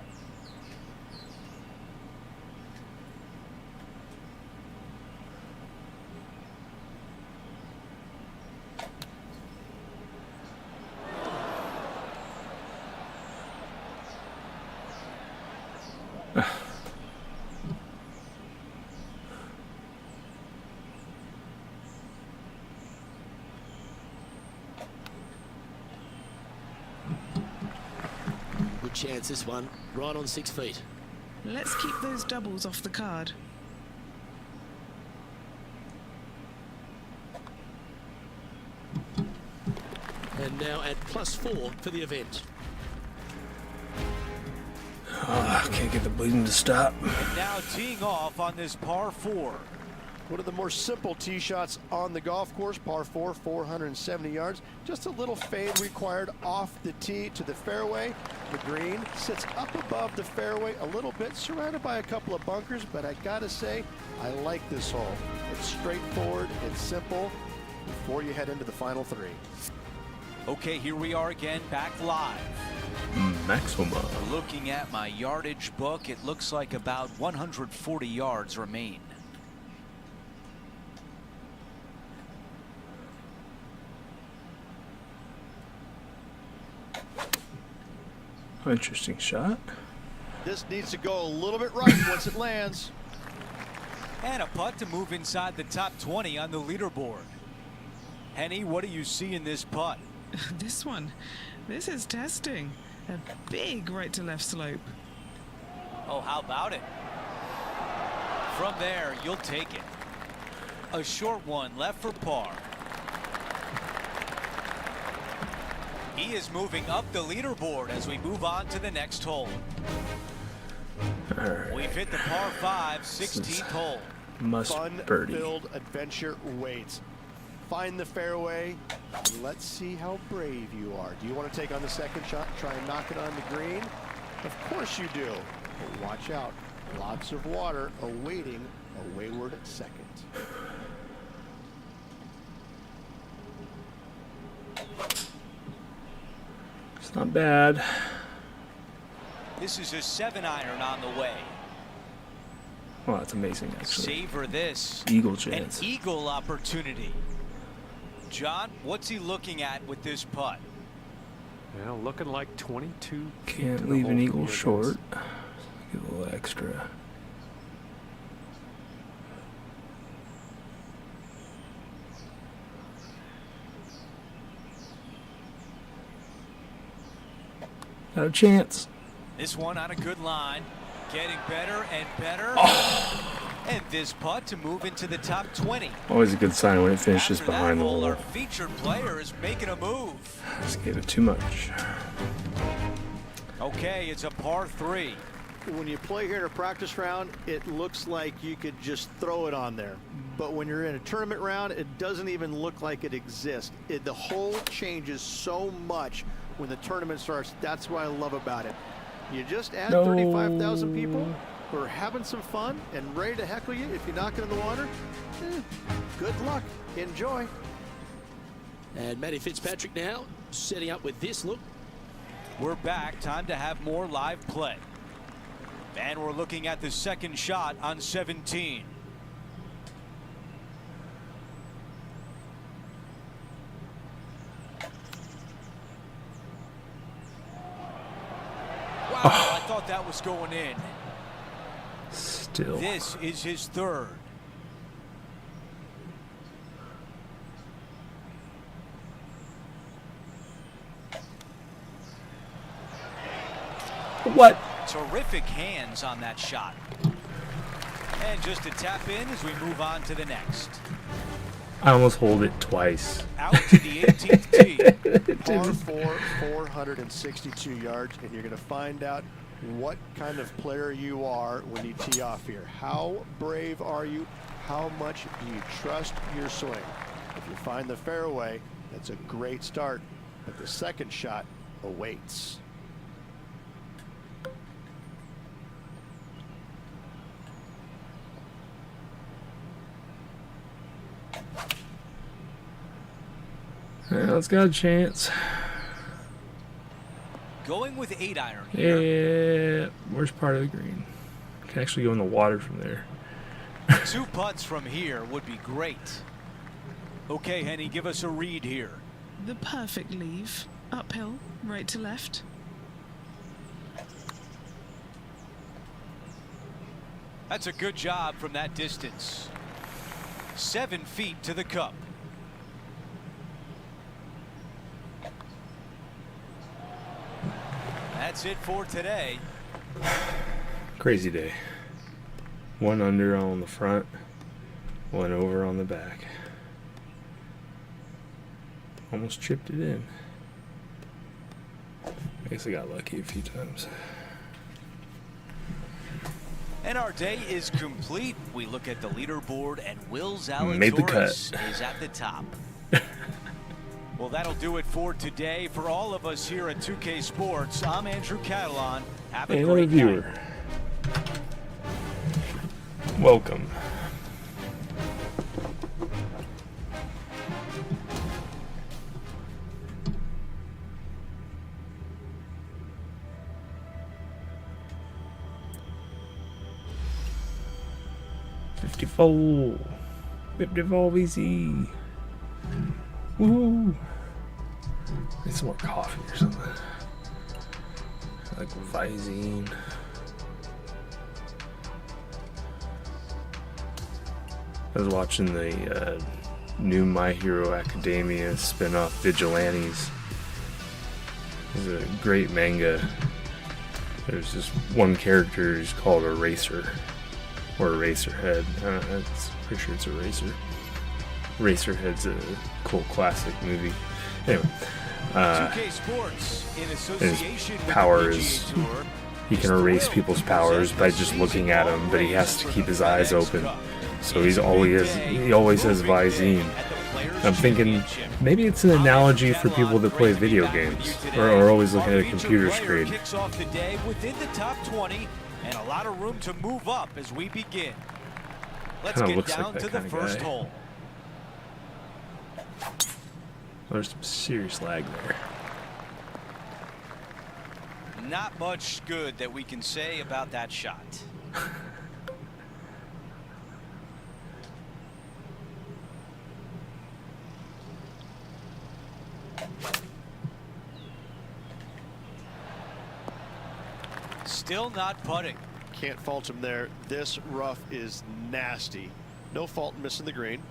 chance, this one. Right on 6 feet. Let's keep those doubles off the card. And now at +4 for the event. Oh, can't get the bleeding to stop. And now teeing off on this par 4. One of the more simple tee shots on the golf course, par 4, 470 yards. Just a little fade required off the tee to the fairway. The green sits up above the fairway a little bit, surrounded by a couple of bunkers, but I gotta say, I like this hole. It's straightforward, it's simple, before you head into the final 3. Okay, here we are again, back live. Maxima. Looking at my yardage book, it looks like about 140 yards remain. Interesting shot. This needs to go a little bit right once it lands. And a putt to move inside the top 20 on the leaderboard. Henny, what do you see in this putt? This one, this is testing. A big right to left slope. Oh, how about it? From there, you'll take it. A short one left for par. He is moving up the leaderboard as we move on to the next hole. All right. We've hit the par 5, 16th hole. Must birdie. Fun-filled adventure waits. Find the fairway, and let's see how brave you are. Do you want to take on the second shot, try and knock it on the green? Of course you do. But watch out. Lots of water awaiting a wayward second. It's not bad. This is a 7-iron on the way. Well, that's amazing, actually. Savor this. Eagle chance. An eagle opportunity. John, what's he looking at with this putt? Well, looking like 22 feet to Can't the leave hole an from eagle here, short. guys. Give a little extra. Got a chance. This one on a good line. Getting better and better. And this putt to move into the top 20. Always a good sign when it finishes After behind that the hole, hole. our featured player is making a move. Just gave it too much. Okay, it's a par 3. When you play here in a practice round, it looks like you could just throw it on there. But when you're in a tournament round, it doesn't even look like it exists. The hole changes so much when the tournament starts. That's what I love about it. You just add 35,000 people who are having some fun and ready to heckle you if you knock it in the water. Good luck. Enjoy. And Matty Fitzpatrick now setting up with this look. We're back. Time to have more live play. And we're looking at the second shot on 17. Wow, I thought that was going in. Still. This is his third. What? Terrific hands on that shot. And just a tap in as we move on to the next. I almost hold it twice. Out to the 18th tee. Par 4, 462 yards, and you're going to find out what kind of player you are when you tee off here. How brave are you? How much do you trust your swing? If you find the fairway, that's a great start, but the second shot awaits. Yeah, it's got a chance. Going with 8-iron here. Yeah, worst part of the green. Can actually go in the water from there. 2 putts from here would be great. Okay, Henny, give us a read here. The perfect leave. Uphill, right to left. That's a good job from that distance. 7 feet to the cup. That's it for today. Crazy day. 1 under on the front, 1 over on the back. Almost chipped it in. I guess I got lucky a few times. And our day is complete. We look at the leaderboard, and Will Made the cut. Zalatoris is at the top. Well, that'll do it for today. For all of us here at 2K Sports, I'm Andrew Catalan. Have a Hey, great viewer. night. Welcome. $54 VC. Woo! Need some more coffee or something. Like Visine. I was watching the new My Hero Academia spin-off Vigilantes. It's a great manga. There's this one character who's called Eraser. Or Eraserhead. I'm pretty sure it's Eraser. Eraserhead's a cool classic movie. Anyway. 2K Sports, in association with the power PGA is Tour, he can erase people's powers by just looking at them, but he has to keep his eyes open. So he always has Visine. I'm thinking maybe it's an analogy for people that play video games or are always looking at a computer screen. Kicks off the day within the top 20 and a lot of room to move up as we begin. Let's Kinda get looks down like to that the kinda first guy. hole. There's some serious lag there. Not much good that we can say about that shot. Still not putting. Can't fault him there. This rough is nasty. No fault in missing the green.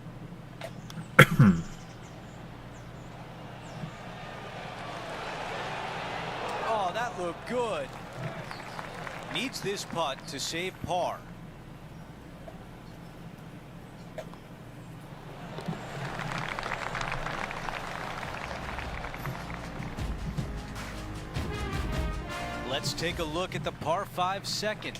Oh, that looked good. Needs this putt to save par. Let's take a look at the par 5 second.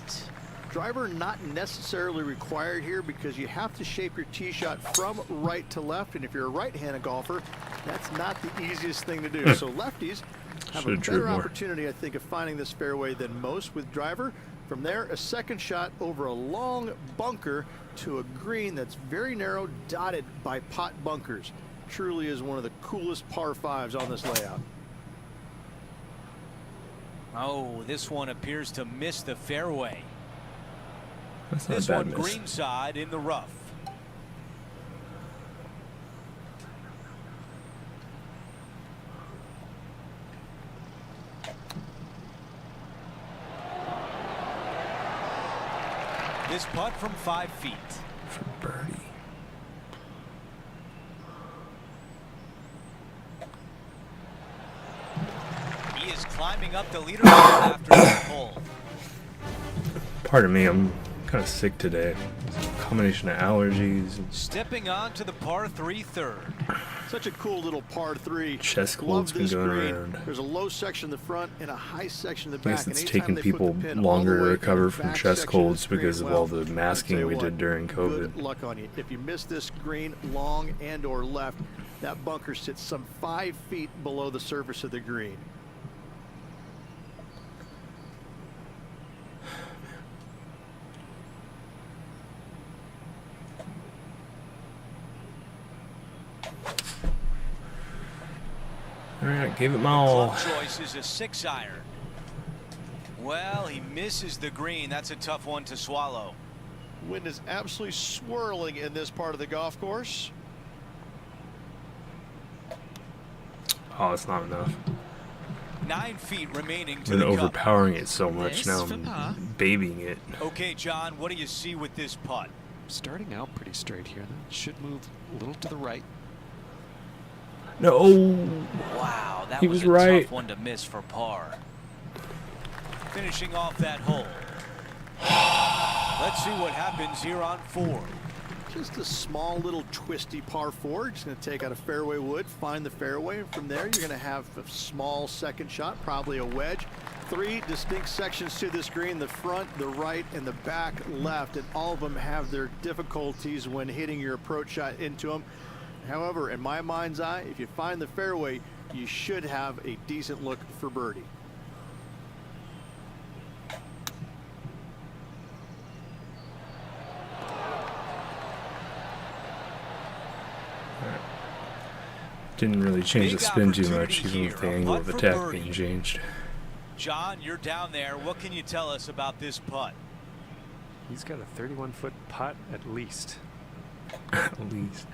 Driver not necessarily required here because you have to shape your tee shot from right to left, and if you're a right-handed golfer, that's not the easiest thing to do. So lefties have a better opportunity, I think, of finding this fairway than most with driver. From there, a second shot over a long bunker to a green that's very narrow, dotted by pot bunkers. Truly is one of the coolest par 5s on this layout. Oh, this one appears to miss the fairway. That's not This a bad one miss. greenside in the rough. This putt from 5 feet. For birdie. He is climbing up the leaderboard after that hole. Pardon me, I'm kind of sick today. It's a combination of allergies. Stepping on to the par 3 third. Such a cool little par 3. Chest Love cold's been this going green. around. There's a low section in the front and a high section in the I back. guess it's And anytime taken they put people the pin all longer the to way recover the from back chest section of colds the because green, of all well, the I'll masking tell you we what, did during COVID. Good luck on you. If you miss this green long and or left, that bunker sits some 5 feet below the surface of the green. Alright, gave it my all. Club choice is a 6-iron. Well, he misses the green. That's a tough one to swallow. Wind is absolutely swirling in this part of the golf course. Oh, it's not enough. 9 feet remaining to Been the cup. overpowering it so much This now. for par. I'm babying it. Okay, John, what do you see with this putt? Starting out pretty straight here. Then should move a little to the right. No. Wow, that He was was a right. tough one to miss for par. finishing off that hole. Let's see what happens here on 4. Just a small little twisty par 4. Just going to take out a fairway wood, find the fairway, and from there you're going to have a small second shot, probably a wedge. 3 distinct sections to this green: the front, the right, and the back left, and all of them have their difficulties when hitting your approach shot into them. However, in my mind's eye, if you find the fairway, you should have a decent look for birdie. Didn't really change the Big spin too much, opportunity even with the here, a angle of putt for attack birdie. being changed. John, you're down there. What can you tell us about this putt? He's got a 31-foot putt at least. At least.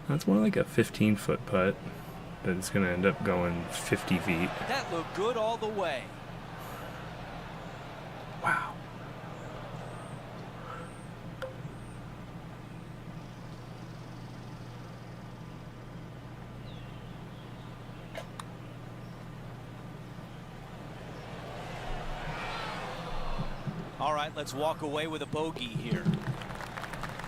That's more like a 15-foot putt, but it's going to end up going 50 feet. That looked good all the way. Wow. All right, let's walk away with a bogey here.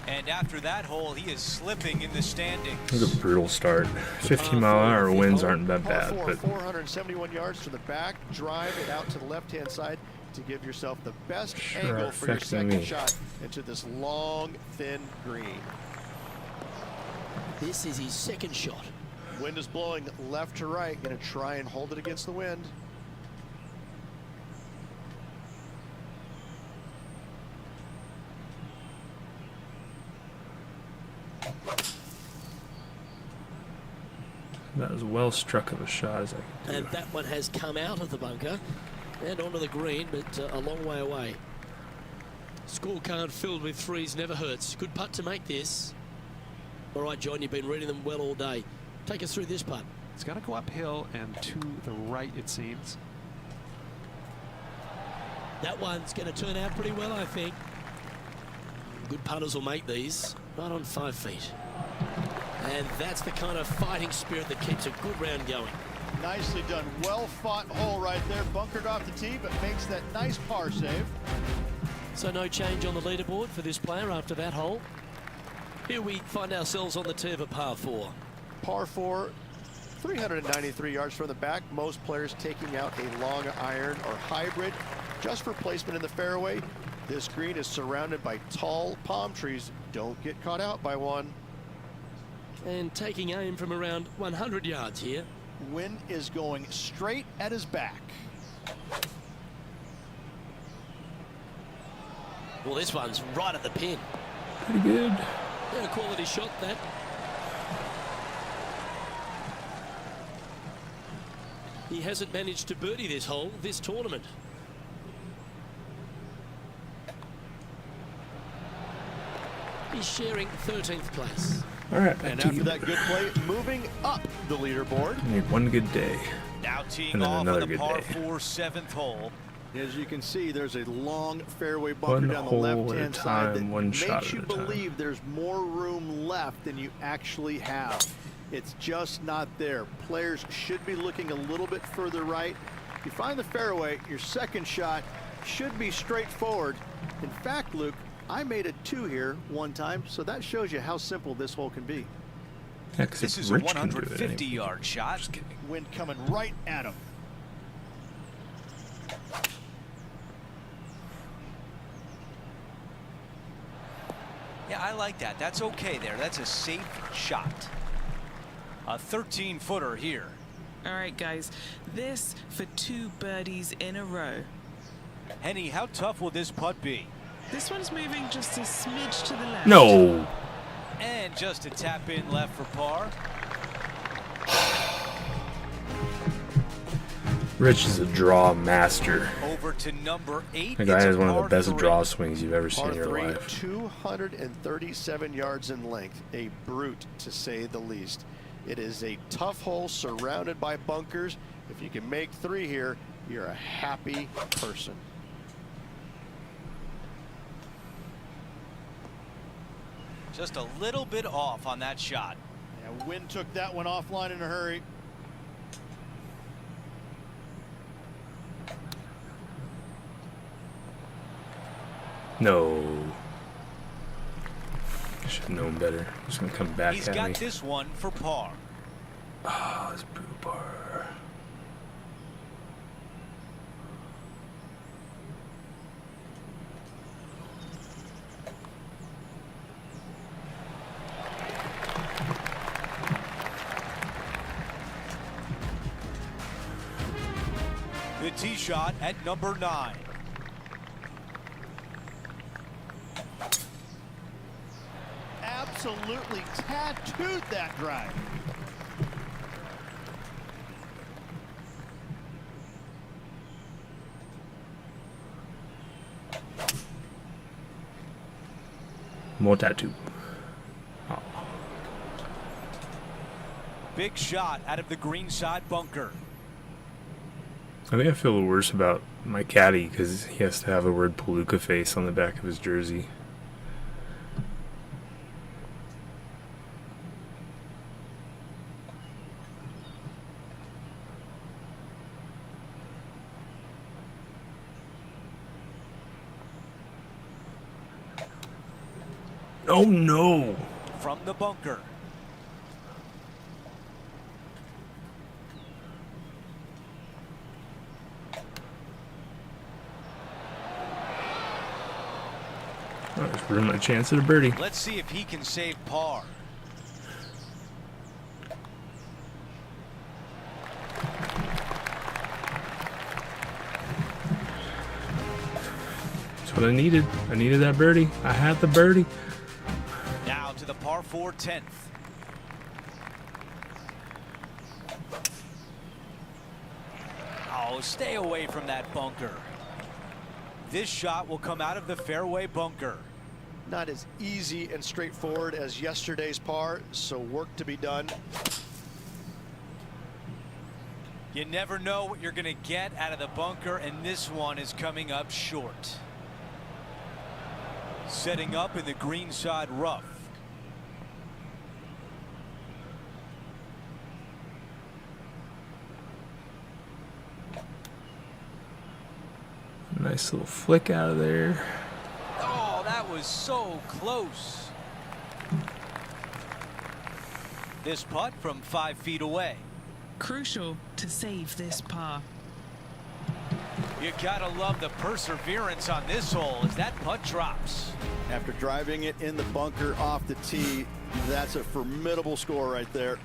And after that hole, he is slipping in the standings. It was a brutal start. 50-mile-an-hour winds aren't that Par bad, 4, but 471 yards to the back. Drive it out to the left-hand side to give yourself the best Sure angle for your affecting second me. shot into this long, thin green. This is his second shot. Wind is blowing left to right. Going to try and hold it against the wind. that was well struck of a shot as I could do. And that one has come out of the bunker and onto the green, but a long way away. Scorecard filled with threes never hurts. Good putt to make this. All right, John, you've been reading them well all day. Take us through this putt. It's got to go uphill and to the right, it seems. That one's going to turn out pretty well, I think. Good putters will make these. Right on 5 feet. And that's the kind of fighting spirit that keeps a good round going. Nicely done. Well fought hole right there. Bunkered off the tee, but makes that nice par save. So no change on the leaderboard for this player after that hole. Here we find ourselves on the tee of a par 4. Par 4, 393 yards from the back. Most players taking out a long iron or hybrid just for placement in the fairway. This green is surrounded by tall palm trees. Don't get caught out by one. And taking aim from around 100 yards here. Wind is going straight at his back. Well, this one's right at the pin. Pretty good. Yeah, quality shot that. He hasn't managed to birdie this hole this tournament. He's sharing 13th place. All right, back And to after you. that good play, moving up the leaderboard. I need one good day. Now teeing And then off another on the good par day. 4 7th hole. As you can see, there's a long fairway bunker One down the hole at a left-hand side that time, one shot makes at you a time. believe there's more room left than you actually have. It's just not there. Players should be looking a little bit further right. If you find the fairway, your second shot should be straightforward. In fact, Luke, I made a 2 here one time, so that shows you how simple this hole can be. Yeah, 'cause This if is a Rich can do it, 150-yard shot. Just kidding. Wind coming right at him. Yeah, I like that. That's okay there. That's a safe shot. A 13-footer here. All right, guys, this for 2 birdies in a row. Henny, how tough will this putt be? This one's moving just a smidge to the left. No. And just a tap in left for par. Rich is a draw master. Over to number 8. The guy It's a has one of the par best 3. draw swings you've ever seen Par in your 3, life. 237 yards in length. A brute, to say the least. It is a tough hole surrounded by bunkers. If you can make 3 here, you're a happy person. Just a little bit off on that shot. Yeah, wind took that one offline in a hurry. No. I should have known better. Just gonna come back He's at got me. this one for par. Oh, it's brutal par. The tee shot at number 9. Absolutely tattooed that drive. More tattoo. Oh. Big shot out of the green side bunker. I think I feel the worse about my caddy because he has to have the word Palooka face on the back of his jersey. Oh no! From the bunker. I just ruined my chance at a birdie. Let's see if he can save par. That's what I needed. I needed that birdie. I had the birdie. Now to the par 4 10th. Oh, stay away from that bunker. This shot will come out of the fairway bunker. Not as easy and straightforward as yesterday's par, so work to be done. You never know what you're going to get out of the bunker, and this one is coming up short. Setting up in the green side rough. Nice little flick out of there. Oh, that was so close. This putt from 5 feet away. Crucial to save this par. You gotta love the perseverance on this hole as that putt drops. After driving it in the bunker off the tee, that's a formidable score right there.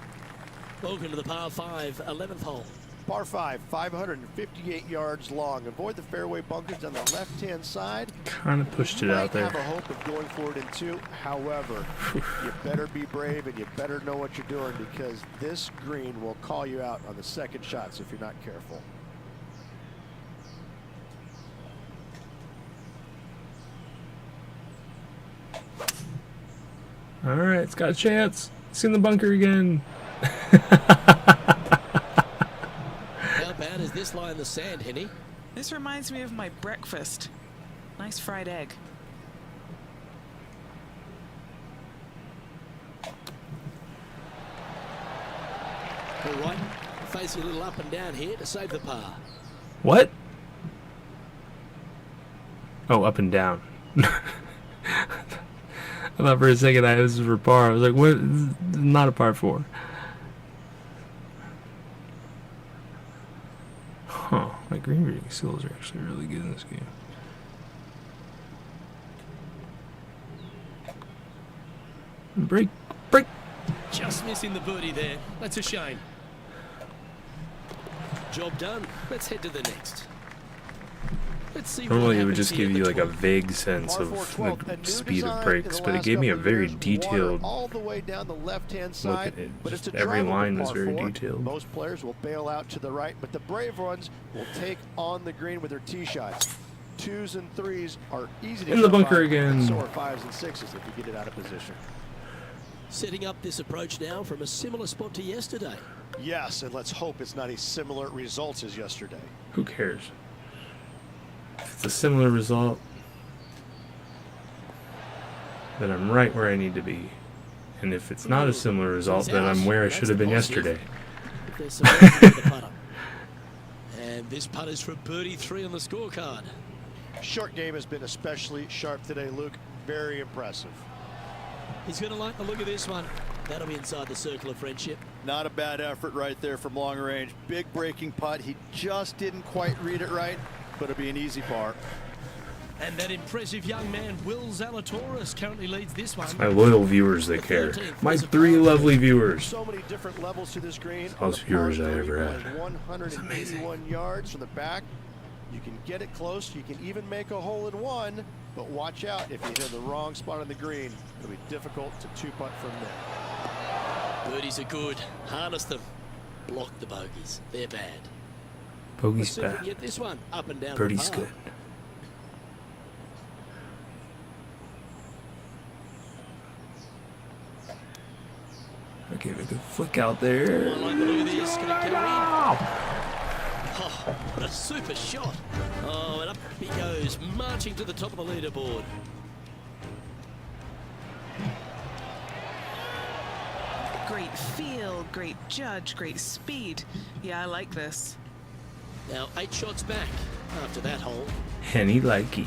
Welcome to the par 5, 11th hole. Par 5, 558 yards long. Avoid the fairway bunkers on the left-hand side. Kind of pushed it out there. Might have a hope of going for it in 2. However, you better be brave and you better know what you're doing because this green will call you out on the second shots if you're not careful. All right, it's got a chance. It's in the bunker again. How bad is this lie in the sand, Henny? This reminds me of my breakfast. Nice fried egg. All right, facing a little up and down here to save the par. What? Oh, up and down. I thought for a second I was for par. I was like, what? This is not a par 4. Huh. My green reading skills are actually really good in this game. Break. Break. Just missing the birdie there. That's a shame. Job done. Let's head to the next. Let's see. Normally what it would happens just here give at you the like a 12th. vague sense Par of 4 12th, a the new speed design of in breaks, the but it last gave me a couple of very years. detailed Water all the way down the left-hand look side, at it. but it's Just a every drivable line was par very 4. detailed. Most players will bail out to the right, but the brave ones will take on the green with their tee shots. 2s and 3s are easy to In the come bunker by, again. and so are 5s and 6s if you get it out of position. Setting up this approach now from a similar spot to yesterday. Yes, and let's hope it's not as similar results as yesterday. Who cares? If it's a similar result, then I'm right where I need to be. And if it's not a similar result, then I'm where I should have been yesterday. If there's some with the putter. And this putt is for birdie 3 on the scorecard. Short game has been especially sharp today, Luke. Very impressive. He's going to like the look of this one. That'll be inside the circle of friendship. Not a bad effort right there from long range. Big breaking putt. He just didn't quite read it right, but it'll be an easy par. And that impressive young man, Will Zalatoris, currently leads this one. My loyal viewers that care. My 3 lovely viewers. So many different levels to this green. Most viewers I ever had. 181 yards from the back. You can get it close. You can even make a hole in one. But watch out, if you hit the wrong spot on the green, it'll be difficult to 2-putt from there. Birdies are good. Harness them. Block the bogeys. They're bad. Let's Bogey's see if we can bad. get this one up and down. Birdie's the par. good. I gave it a good flick out there. I like the look of this. Can it go in? Oh, what a super shot. Oh, and up he goes, marching to the top of the leaderboard. Great feel, great judge, great speed. Yeah, I like this. Now 8 shots back after that hole. Henny likey.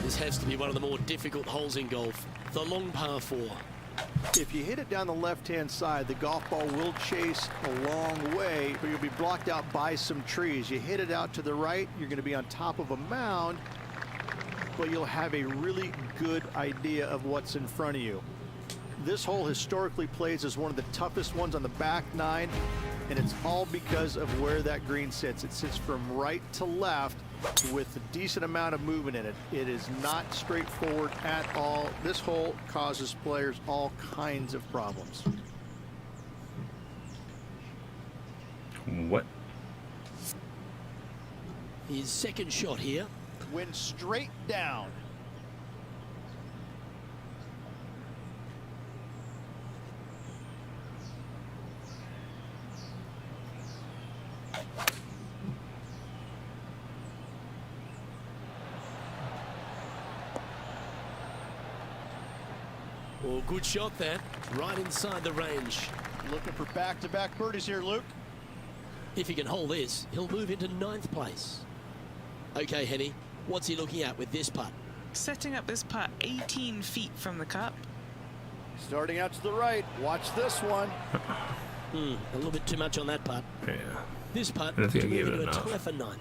This has to be one of the more difficult holes in golf. The long par 4. If you hit it down the left-hand side, the golf ball will chase a long way, but you'll be blocked out by some trees. You hit it out to the right, you're going to be on top of a mound, but you'll have a really good idea of what's in front of you. This hole historically plays as one of the toughest ones on the back 9, and it's all because of where that green sits. It sits from right to left with a decent amount of movement in it. It is not straightforward at all. This hole causes players all kinds of problems. What? His second shot here. Went straight down. Oh, good shot that. Right inside the range. Looking for back-to-back birdies here, Luke. If he can hold this, he'll move into 9th place. Okay, Henny, what's he looking at with this putt? Setting up this putt 18 feet from the cup. Starting out to the right. Watch this one. A little bit too much on that putt. Yeah. This putt I don't think I to gave move it into a enough. tougher 9th.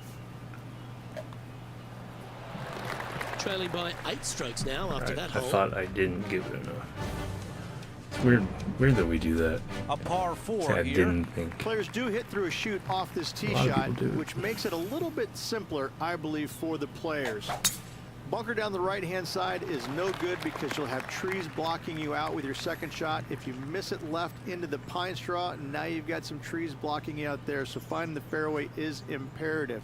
Trailing by 8 strokes now after that I hole. thought I didn't give it enough. It's weird that we do that. A par Say 4 I here. didn't think. Players do hit through a chute off this tee A lot of shot, people do. which makes it a little bit simpler, I believe, for the players. Bunker down the right-hand side is no good because you'll have trees blocking you out with your second shot. If you miss it left into the pine straw, now you've got some trees blocking you out there, so finding the fairway is imperative.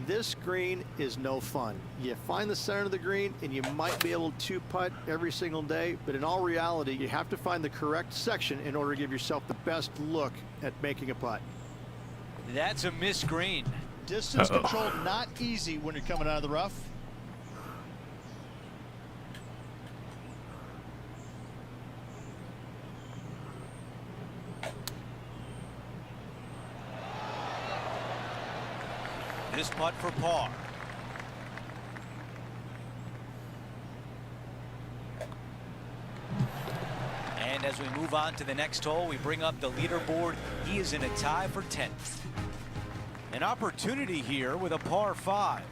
This green is no fun. You find the center of the green and you might be able to putt every single day, but in all reality, you have to find the correct section in order to give yourself the best look at making a putt. That's a missed green. Distance control not easy when you're coming out of the rough. This putt for par. And as we move on to the next hole, we bring up the leaderboard. He is in a tie for 10th. An opportunity here with a par 5.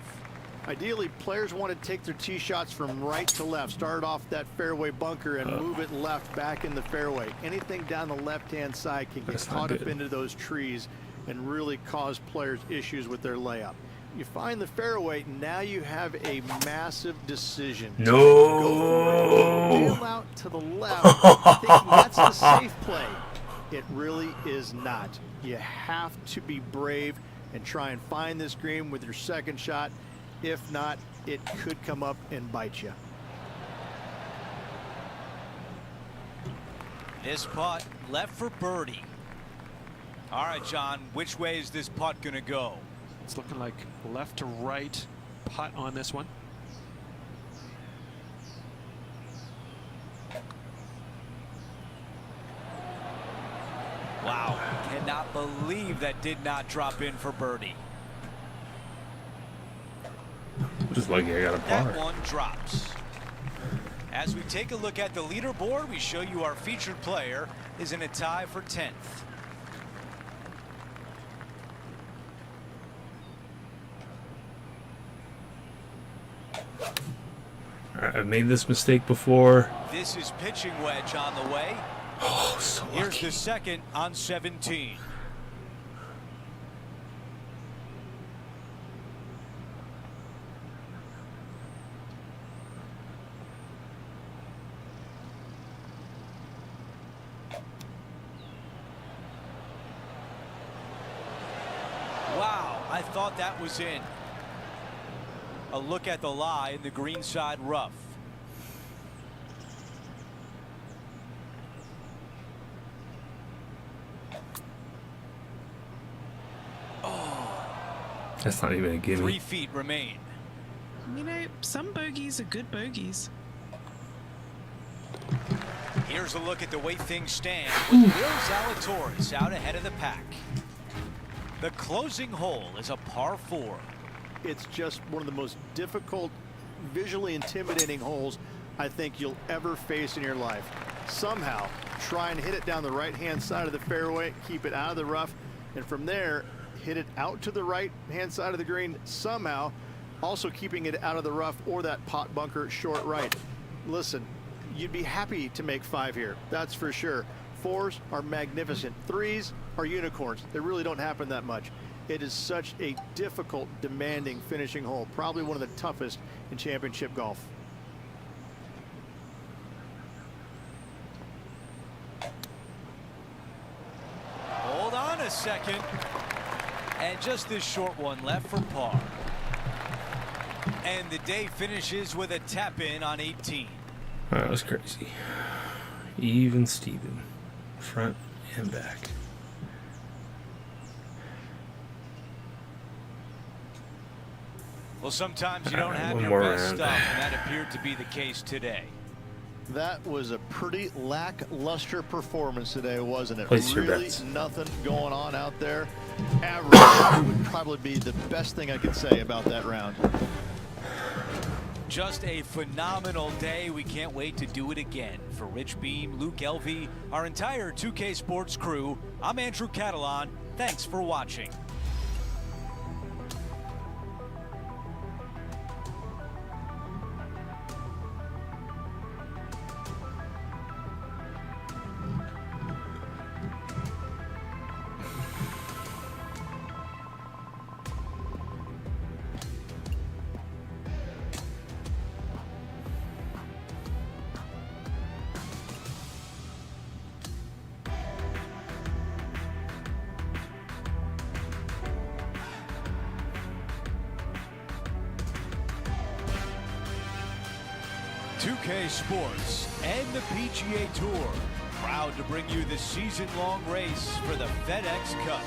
Ideally, players want to take their tee shots from right to left. Start off that fairway bunker and move it left back in the fairway. Anything down the left-hand side can get That's not caught up good. into those trees and really cause players issues with their layup. You find the fairway, now you have a massive decision. No. Go for it, bail out to the left, thinking that's the safe play. It really is not. You have to be brave and try and find this green with your second shot. If not, it could come up and bite you. This putt left for birdie. All right, John, which way is this putt going to go? It's looking like left to right putt on this one. Wow, cannot believe that did not drop in for birdie. Just lucky I got a par. That one drops. As we take a look at the leaderboard, we show you our featured player is in a tie for 10th. Alright, I've made this mistake before. This is pitching wedge on the way. Oh, so lucky. Here's the second on 17. Wow, I thought that was in. A look at the lie in the green side rough. That's not even a gimme. 3 feet remain. You know, some bogeys are good bogeys. Here's a look at the way things stand with Will Zalatoris out ahead of the pack. The closing hole is a par 4. It's just one of the most difficult, visually intimidating holes I think you'll ever face in your life. Somehow, try and hit it down the right-hand side of the fairway, keep it out of the rough, and from there, hit it out to the right-hand side of the green, somehow, also keeping it out of the rough or that pot bunker short right. Listen, you'd be happy to make 5 here, that's for sure. 4s are magnificent. 3s are unicorns. They really don't happen that much. It is such a difficult, demanding finishing hole. Probably one of the toughest in championship golf. Hold on a second. And just this short one left for par. And the day finishes with a tap in on 18. That was crazy. Even Steven. Front and back. Well, sometimes you don't have one your more best round. stuff, and that appeared to be the case today. That was a pretty lackluster performance today, wasn't it? Place your Really bets. nothing going on out there. Average would probably be the best thing I could say about that round. Just a phenomenal day. We can't wait to do it again. For Rich Beam, Luke Elvey, our entire 2K Sports crew, I'm Andrew Catalan. Thanks for watching. .2K Sports and the PGA Tour proud to bring you the season-long race for the FedEx Cup.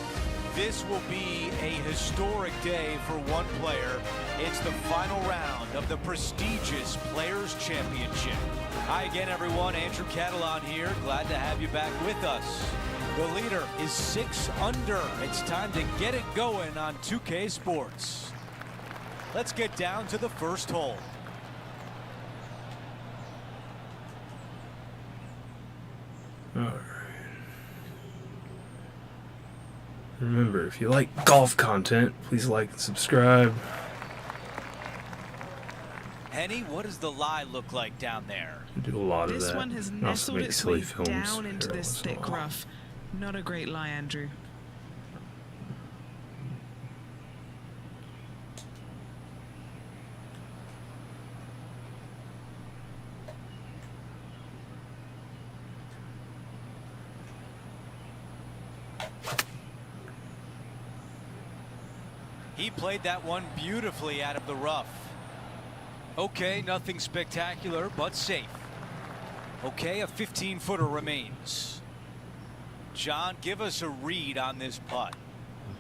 This will be a historic day for one player. It's the final round of the prestigious Players Championship. Hi again, everyone. Andrew Catalan here. Glad to have you back with us. The leader is 6 under. It's time to get it going on 2K Sports. Let's get down to the first hole. Alright. Remember, if you like golf content, please like and subscribe. Henny, what does the lie look like down there? I do a lot of This that. one has I also nestled make its silly way films down into every this once in a thick while. rough. Not a great lie, Andrew. He played that one beautifully out of the rough. Okay, nothing spectacular, but safe. Okay, a 15-footer remains. John, give us a read on this putt.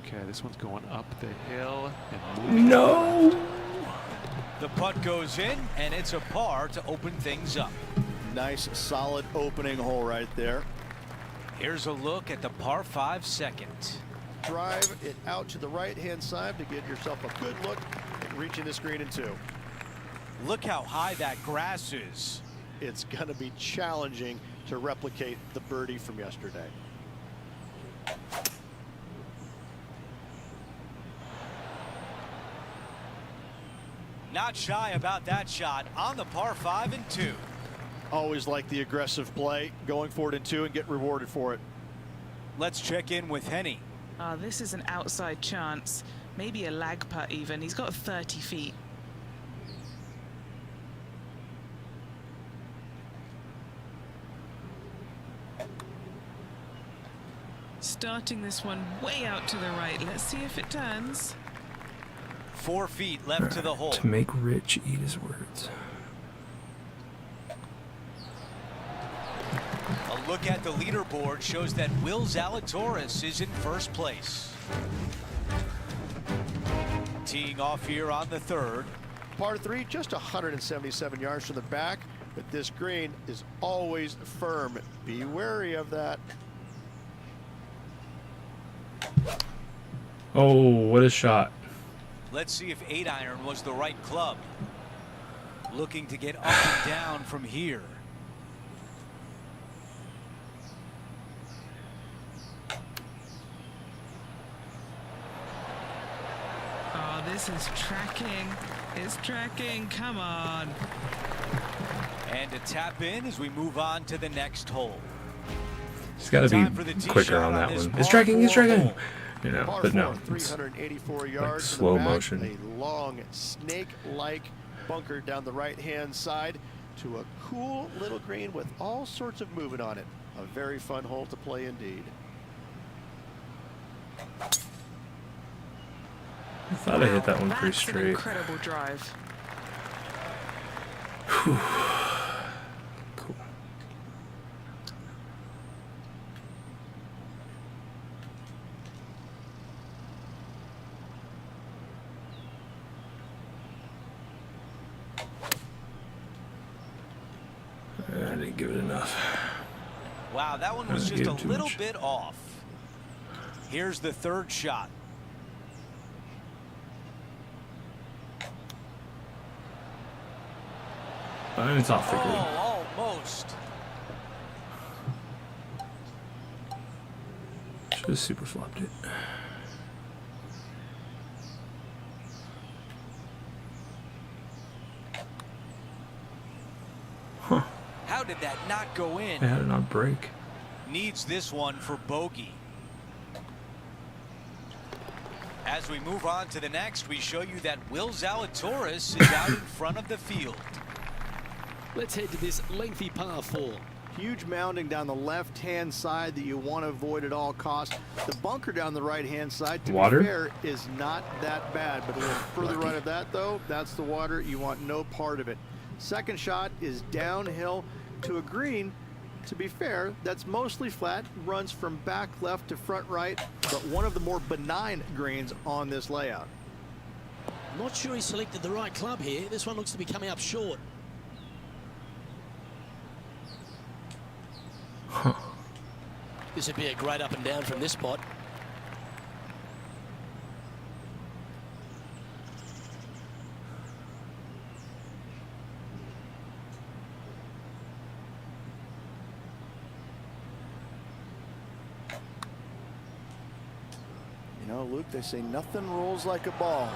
Okay, this one's going up the hill and moving. No! The putt goes in, and it's a par to open things up. Nice, solid opening hole right there. Here's a look at the par 5 second. Drive it out to the right-hand side to get yourself a good look at reaching this green in 2. Look how high that grass is. It's going to be challenging to replicate the birdie from yesterday. Not shy about that shot on the par 5 and 2. Always like the aggressive play, going for it in 2 and get rewarded for it. Let's check in with Henny. This is an outside chance, maybe a lag putt even. He's got 30 feet. Starting this one way out to the right. Let's see if it turns. 4 feet left to the hole. To make Rich eat his words. A look at the leaderboard shows that Will Zalatoris is in first place. Teeing off here on the 3rd. Par 3, just 177 yards from the back, but this green is always firm. Be wary of that. Oh, what a shot. Let's see if 8-iron was the right club. Looking to get up and down from here. Oh, this is tracking. It's tracking. Come on. And a tap in as we move on to the next hole. He's got to Time for be the tee quicker shot on that this one. par It's tracking, it's 4 tracking. hole. You know, Par but 4, no. It's 384 like yards. slow from the back, motion. A long snake-like bunker down the right-hand side to a cool little green with all sorts of movement on it. A very fun hole to play indeed. I thought I hit that one pretty That's an straight. incredible drive. Cool. I didn't give it enough. Wow, that one was I just gave a too little much. bit off. Here's the 3rd shot. And it's off the green. Oh, almost. Should have super flopped it. Huh. How did that not go in? How did it not break? Needs this one for bogey. As we move on to the next, we show you that Will Zalatoris is out in front of the field. Let's head to this lengthy par 4. Huge mounding down the left-hand side that you want to avoid at all costs. The bunker down the right-hand side, to Water? be fair, is not that bad. But a little further right of that, though, that's the water. You want no part of it. Second shot is downhill to a green. To be fair, that's mostly flat, runs from back left to front right, but one of the more benign greens on this layout. Not sure he selected the right club here. This one looks to be coming up short. Huh. This would be a great up and down from this spot. You know, Luke, they say nothing rolls like a ball.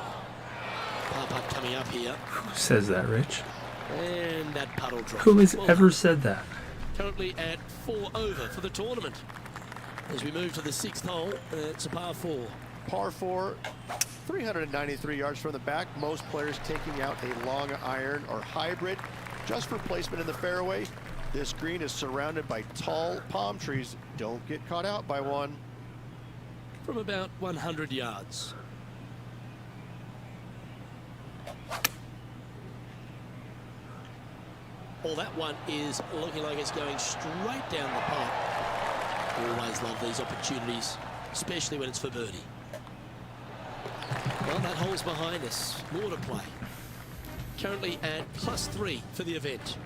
Par putt coming up here. Who says that, Rich? And that puddle drop. Who has Well, ever said that? currently at 4 over for the tournament. As we move to the 6th hole, it's a par 4. Par 4, 393 yards from the back. Most players taking out a long iron or hybrid just for placement in the fairway. This green is surrounded by tall palm trees. Don't get caught out by one. From about 100 yards. Well, that one is looking like it's going straight down the pipe. Always love these opportunities, especially when it's for birdie. Well, that hole's behind us. More to play. Currently at +3 for the event.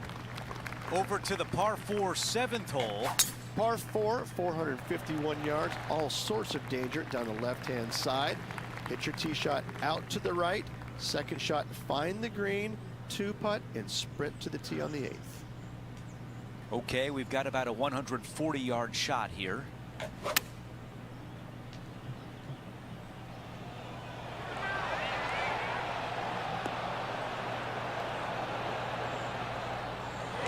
Over to the par 4 7th hole. Par 4, 451 yards. All sorts of danger down the left-hand side. Hit your tee shot out to the right. Second shot, find the green. 2 putt and sprint to the tee on the 8th. Okay, we've got about a 140-yard shot here.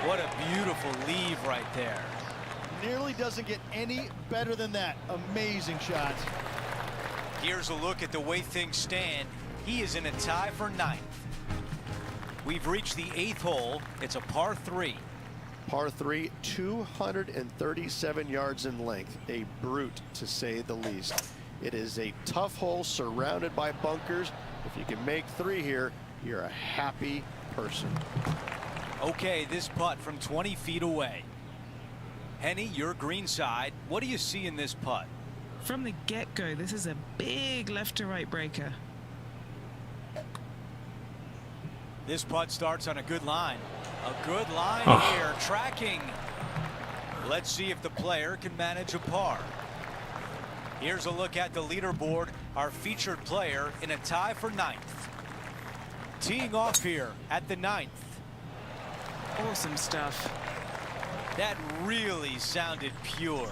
What a beautiful leave right there. Nearly doesn't get any better than that. Amazing shot. Here's a look at the way things stand. He is in a tie for 9th. We've reached the 8th hole. It's a par 3. Par 3, 237 yards in length. A brute, to say the least. It is a tough hole surrounded by bunkers. If you can make 3 here, you're a happy person. Okay, this putt from 20 feet away. Henny, your green side. What do you see in this putt? From the get-go, this is a big left-to-right breaker. This putt starts on a good line. A good line here, tracking. Let's see if the player can manage a par. Here's a look at the leaderboard. Our featured player in a tie for 9th. Teeing off here at the 9th. Awesome stuff. That really sounded pure.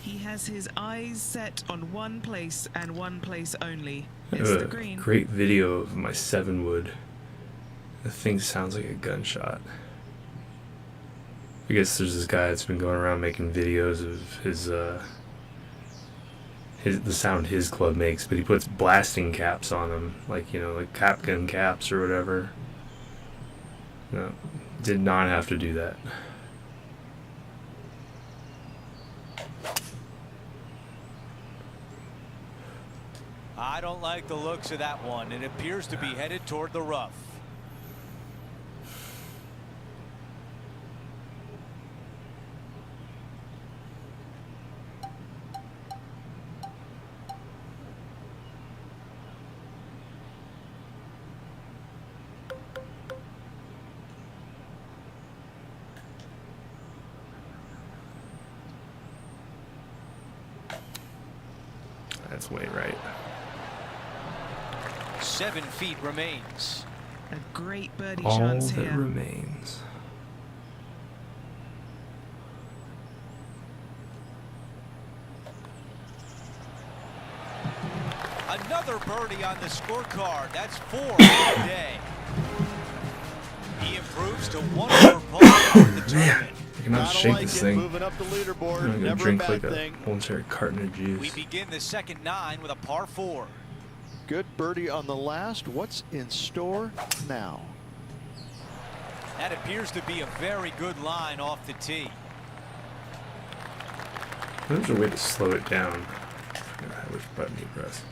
He has his eyes set on one place and one place only. I It's have the a green. great video of my 7-wood. The thing sounds like a gunshot. I guess there's this guy that's been going around making videos of the sound his club makes, but he puts blasting caps on them, like, you know, like cap gun caps or whatever. No, did not have to do that. I don't like the looks of that one. It appears to be headed toward the rough. That's way right. 7 feet remains. A great birdie All chance that here. remains. Another birdie on the scorecard. That's 4 for the day. He improves to 1 over par in the tournament. I cannot Gotta shake like this it, thing. moving up the leaderboard. I'm gonna Never drink a bad like thing. a whole entire carton of juice. We begin the second 9 with a par 4. Good birdie on the last. What's in store now? That appears to be a very good line off the tee. There's a way to slow it down. I forgot which button you press.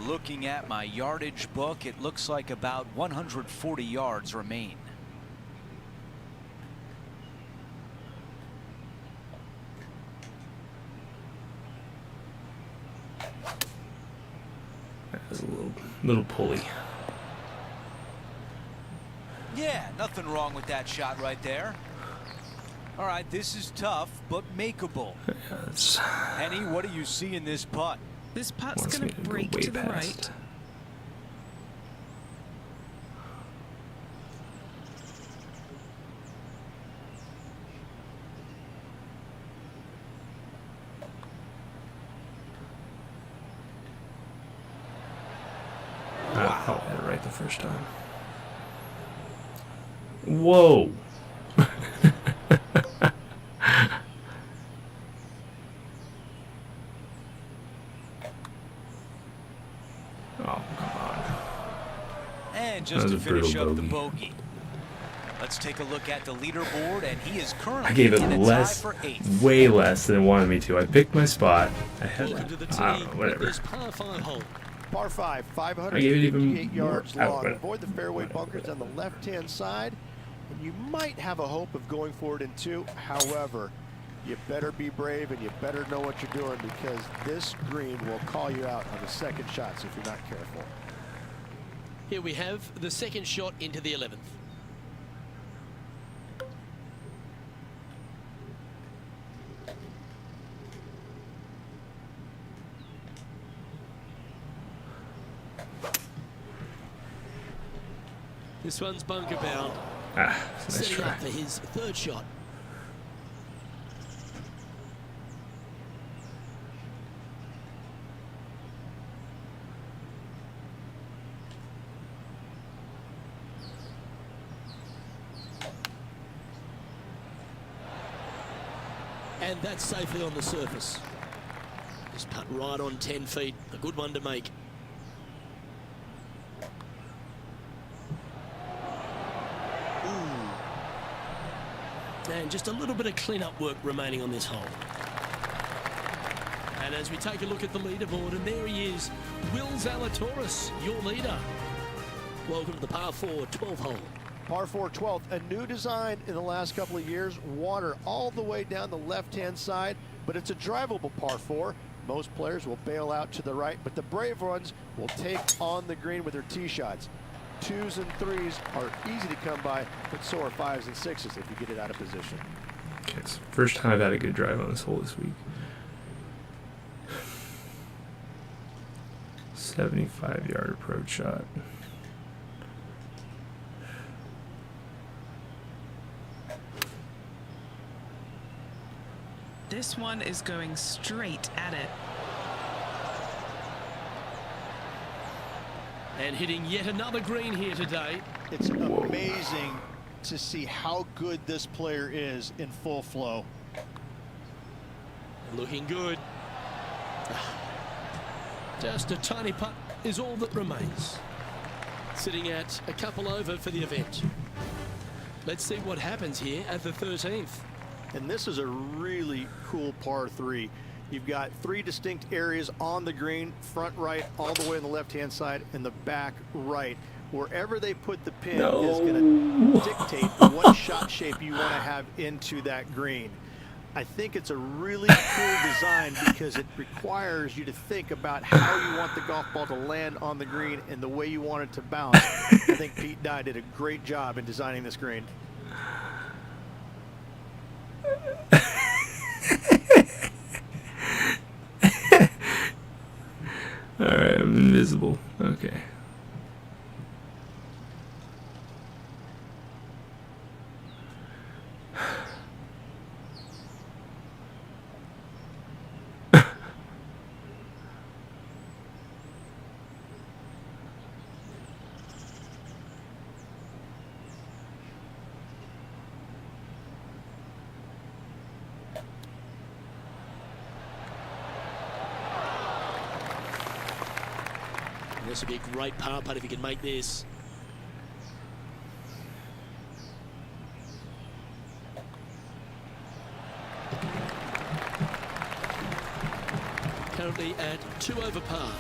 Looking at my yardage book, it looks like about 140 yards remain. That's a little pulley. Yeah, nothing wrong with that shot right there. All right, this is tough, but makeable. That's Henny, what do you see in this putt? This putt's wants going me to to go break way to the past. right. I had it right the first time. Whoa! Oh, come on. And just That to was a finish brutal up the bogey. bogey. Let's take a look at the leaderboard, and he is currently I gave it in a less, tie for 8th. way less than it wanted me to. I picked my spot. I had, Welcome to the I tee don't know, with whatever. this par 5 hole. Par 5, I gave it even 558 yards more out, long. but Avoid the fairway whatever. bunkers on the left-hand side, and you might have a hope of going for it in 2. However, you better be brave and you better know what you're doing, because this green will call you out on the second shots if you're not careful. Here we have the second shot into the 11th. This one's bunker bound. Ah, nice Setting try. up for his third shot. And that's safely on the surface. Just putt right on 10 feet. A good one to make. And just a little bit of clean-up work remaining on this hole. And as we take a look at the leaderboard, and there he is, Will Zalatoris, your leader. Welcome to the par 4 12th hole. Par 4 12th, a new design in the last couple of years. Water all the way down the left-hand side, but it's a drivable par 4. Most players will bail out to the right, but the brave ones will take on the green with their tee shots. 2s and 3s are easy to come by, but so are 5s and 6s if you get it out of position. Okay, so first time I've had a good drive on this hole this week. 75-yard approach shot. This one is going straight at it. And hitting yet another green here today. It's amazing to see how good this player is in full flow. Looking good. Just a tiny putt is all that remains. Sitting at a couple over for the event. Let's see what happens here at the 13th. And this is a really cool par 3. You've got 3 distinct areas on the green, front right, all the way on the left-hand side, and the back right. Wherever they put the pin is going to dictate what shot shape you want to have into that green. I think it's a really cool design because it requires you to think about how you want the golf ball to land on the green and the way you want it to bounce. I think Pete Dye did a great job in designing this green. Alright, I'm invisible. Okay. This would be a great par putt if you can make this. Currently at 2 over par.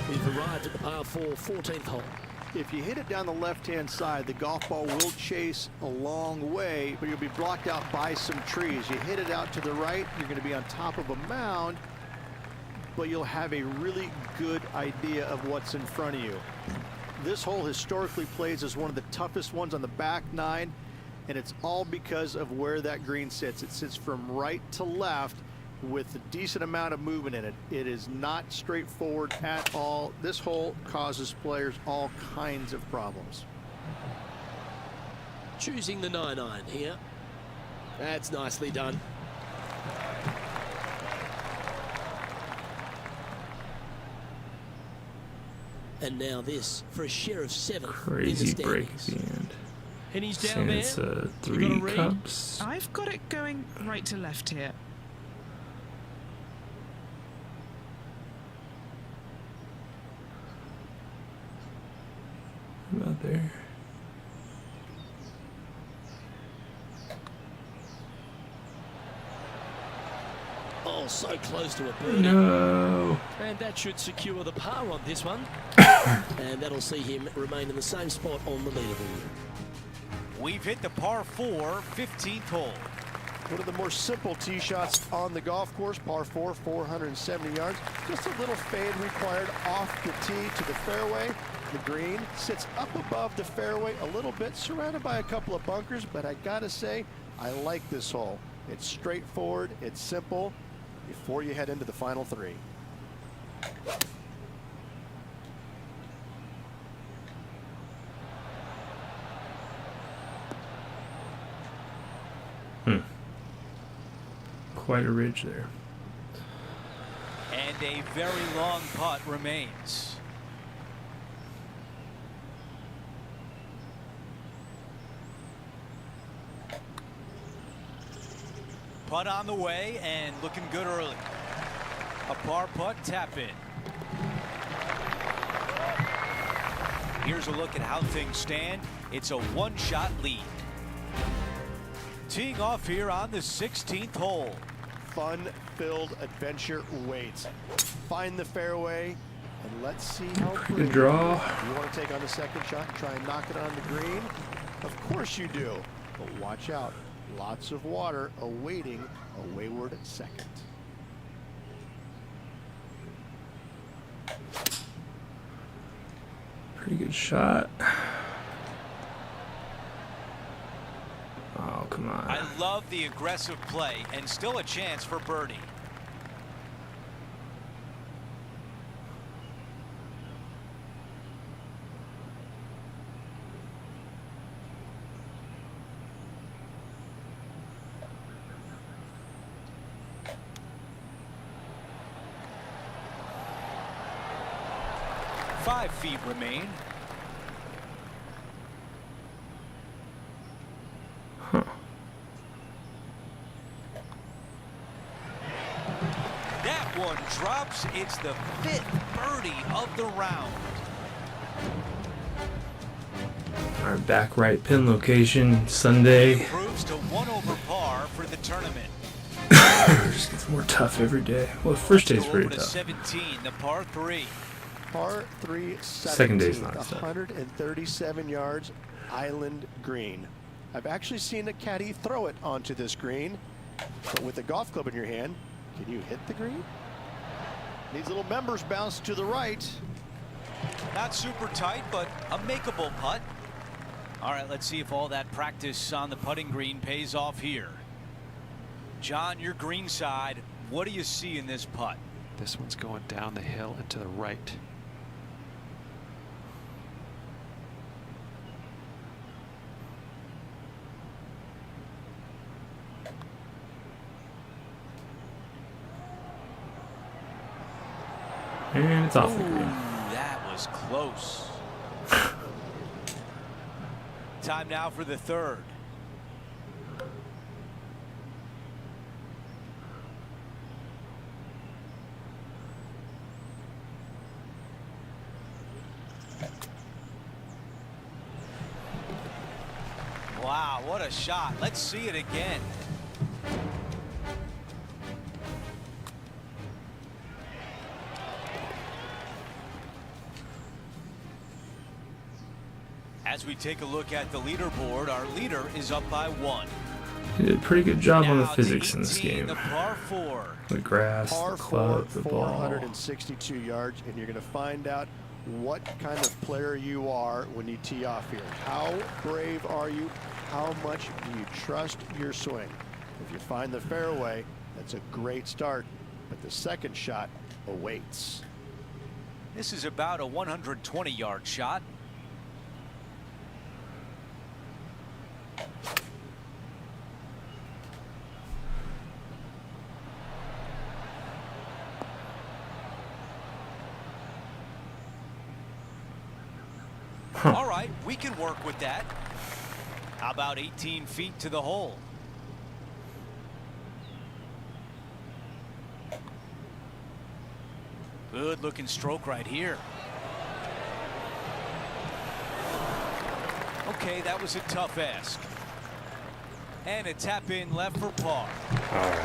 We've arrived at the par 4 14th hole. If you hit it down the left-hand side, the golf ball will chase a long way, but you'll be blocked out by some trees. You hit it out to the right, you're going to be on top of a mound, but you'll have a really good idea of what's in front of you. This hole historically plays as one of the toughest ones on the back 9, and it's all because of where that green sits. It sits from right to left with a decent amount of movement in it. It is not straightforward at all. This hole causes players all kinds of problems. Choosing the 9-iron here. That's nicely done. And now this for a share of 7th in the Crazy break at standings. the end. And he's down Saying there. it's You got 3 a read? cups. I've got it going right to left here. About there. Oh, so close to a birdie. No. And that should secure the par on this one. And that'll see him remain in the same spot on the leaderboard. We've hit the par 4 15th hole. One of the more simple tee shots on the golf course, par 4, 470 yards. Just a little fade required off the tee to the fairway. The green sits up above the fairway a little bit, surrounded by a couple of bunkers, but I gotta say, I like this hole. It's straightforward, it's simple, before you head into the final 3. Quite a ridge there. And a very long putt remains. Putt on the way and looking good early. A par putt, tap in. Here's a look at how things stand. It's a one-shot lead. Teeing off here on the 16th hole. Fun-filled adventure waits. Find the fairway, and let's see how Good draw. You want to take on the second shot, try and knock it on the green? Of course you do, but watch out. Lots of water awaiting a wayward second. Pretty good shot. Oh, come on. I love the aggressive play and still a chance for birdie. Five feet remain. That one drops. It's the 5th birdie of the round. Our back right pin location Sunday. Improves to 1 over par for the tournament. Just gets more tough every day. Well, the first day's pretty Over to tough. 17, the par 3. Par 3, Second day's 17th, not tough. 137 yards, island green. I've actually seen a caddy throw it onto this green, but with a golf club in your hand, can you hit the green? These little members bounce to the right. Not super tight, but a makeable putt. All right, let's see if all that practice on the putting green pays off here. John, your green side, what do you see in this putt? This one's going down the hill and to the right. And it's off the green. That was close. Time now for the 3rd. Wow, what a shot. Let's see it again. As we take a look at the leaderboard, our leader is up by 1. He did a pretty good job on the Now to physics in this 18, game. The par 4. The grass, Par the 4, club, the ball. 462 yards, and you're going to find out what kind of player you are when you tee off here. How brave are you? How much do you trust your swing? If you find the fairway, that's a great start, but the second shot awaits. This is about a 120-yard shot. All right, we can work with that. How about 18 feet to the hole? Good looking stroke right here. Okay, that was a tough ask. And a tap in left for par. Alright.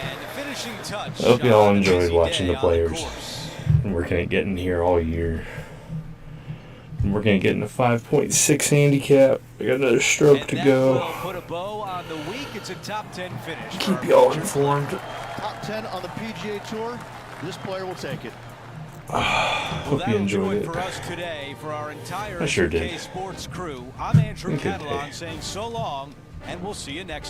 And the finishing touch. I hope you all on a enjoyed busy watching day the on players. course. I'm working at getting here all year. I'm working at getting a 5.6 handicap. I got another stroke And to that go. will put a bow on the week. It's a top 10 finish. for Keep our y'all feature. informed. Top 10 on the PGA Tour, this player will take it. Well, Hope you that'll do enjoyed it it. for us today. For our entire I sure SK did. Sports crew, I'm Andrew Good day. Catalan saying so long, and we'll see you next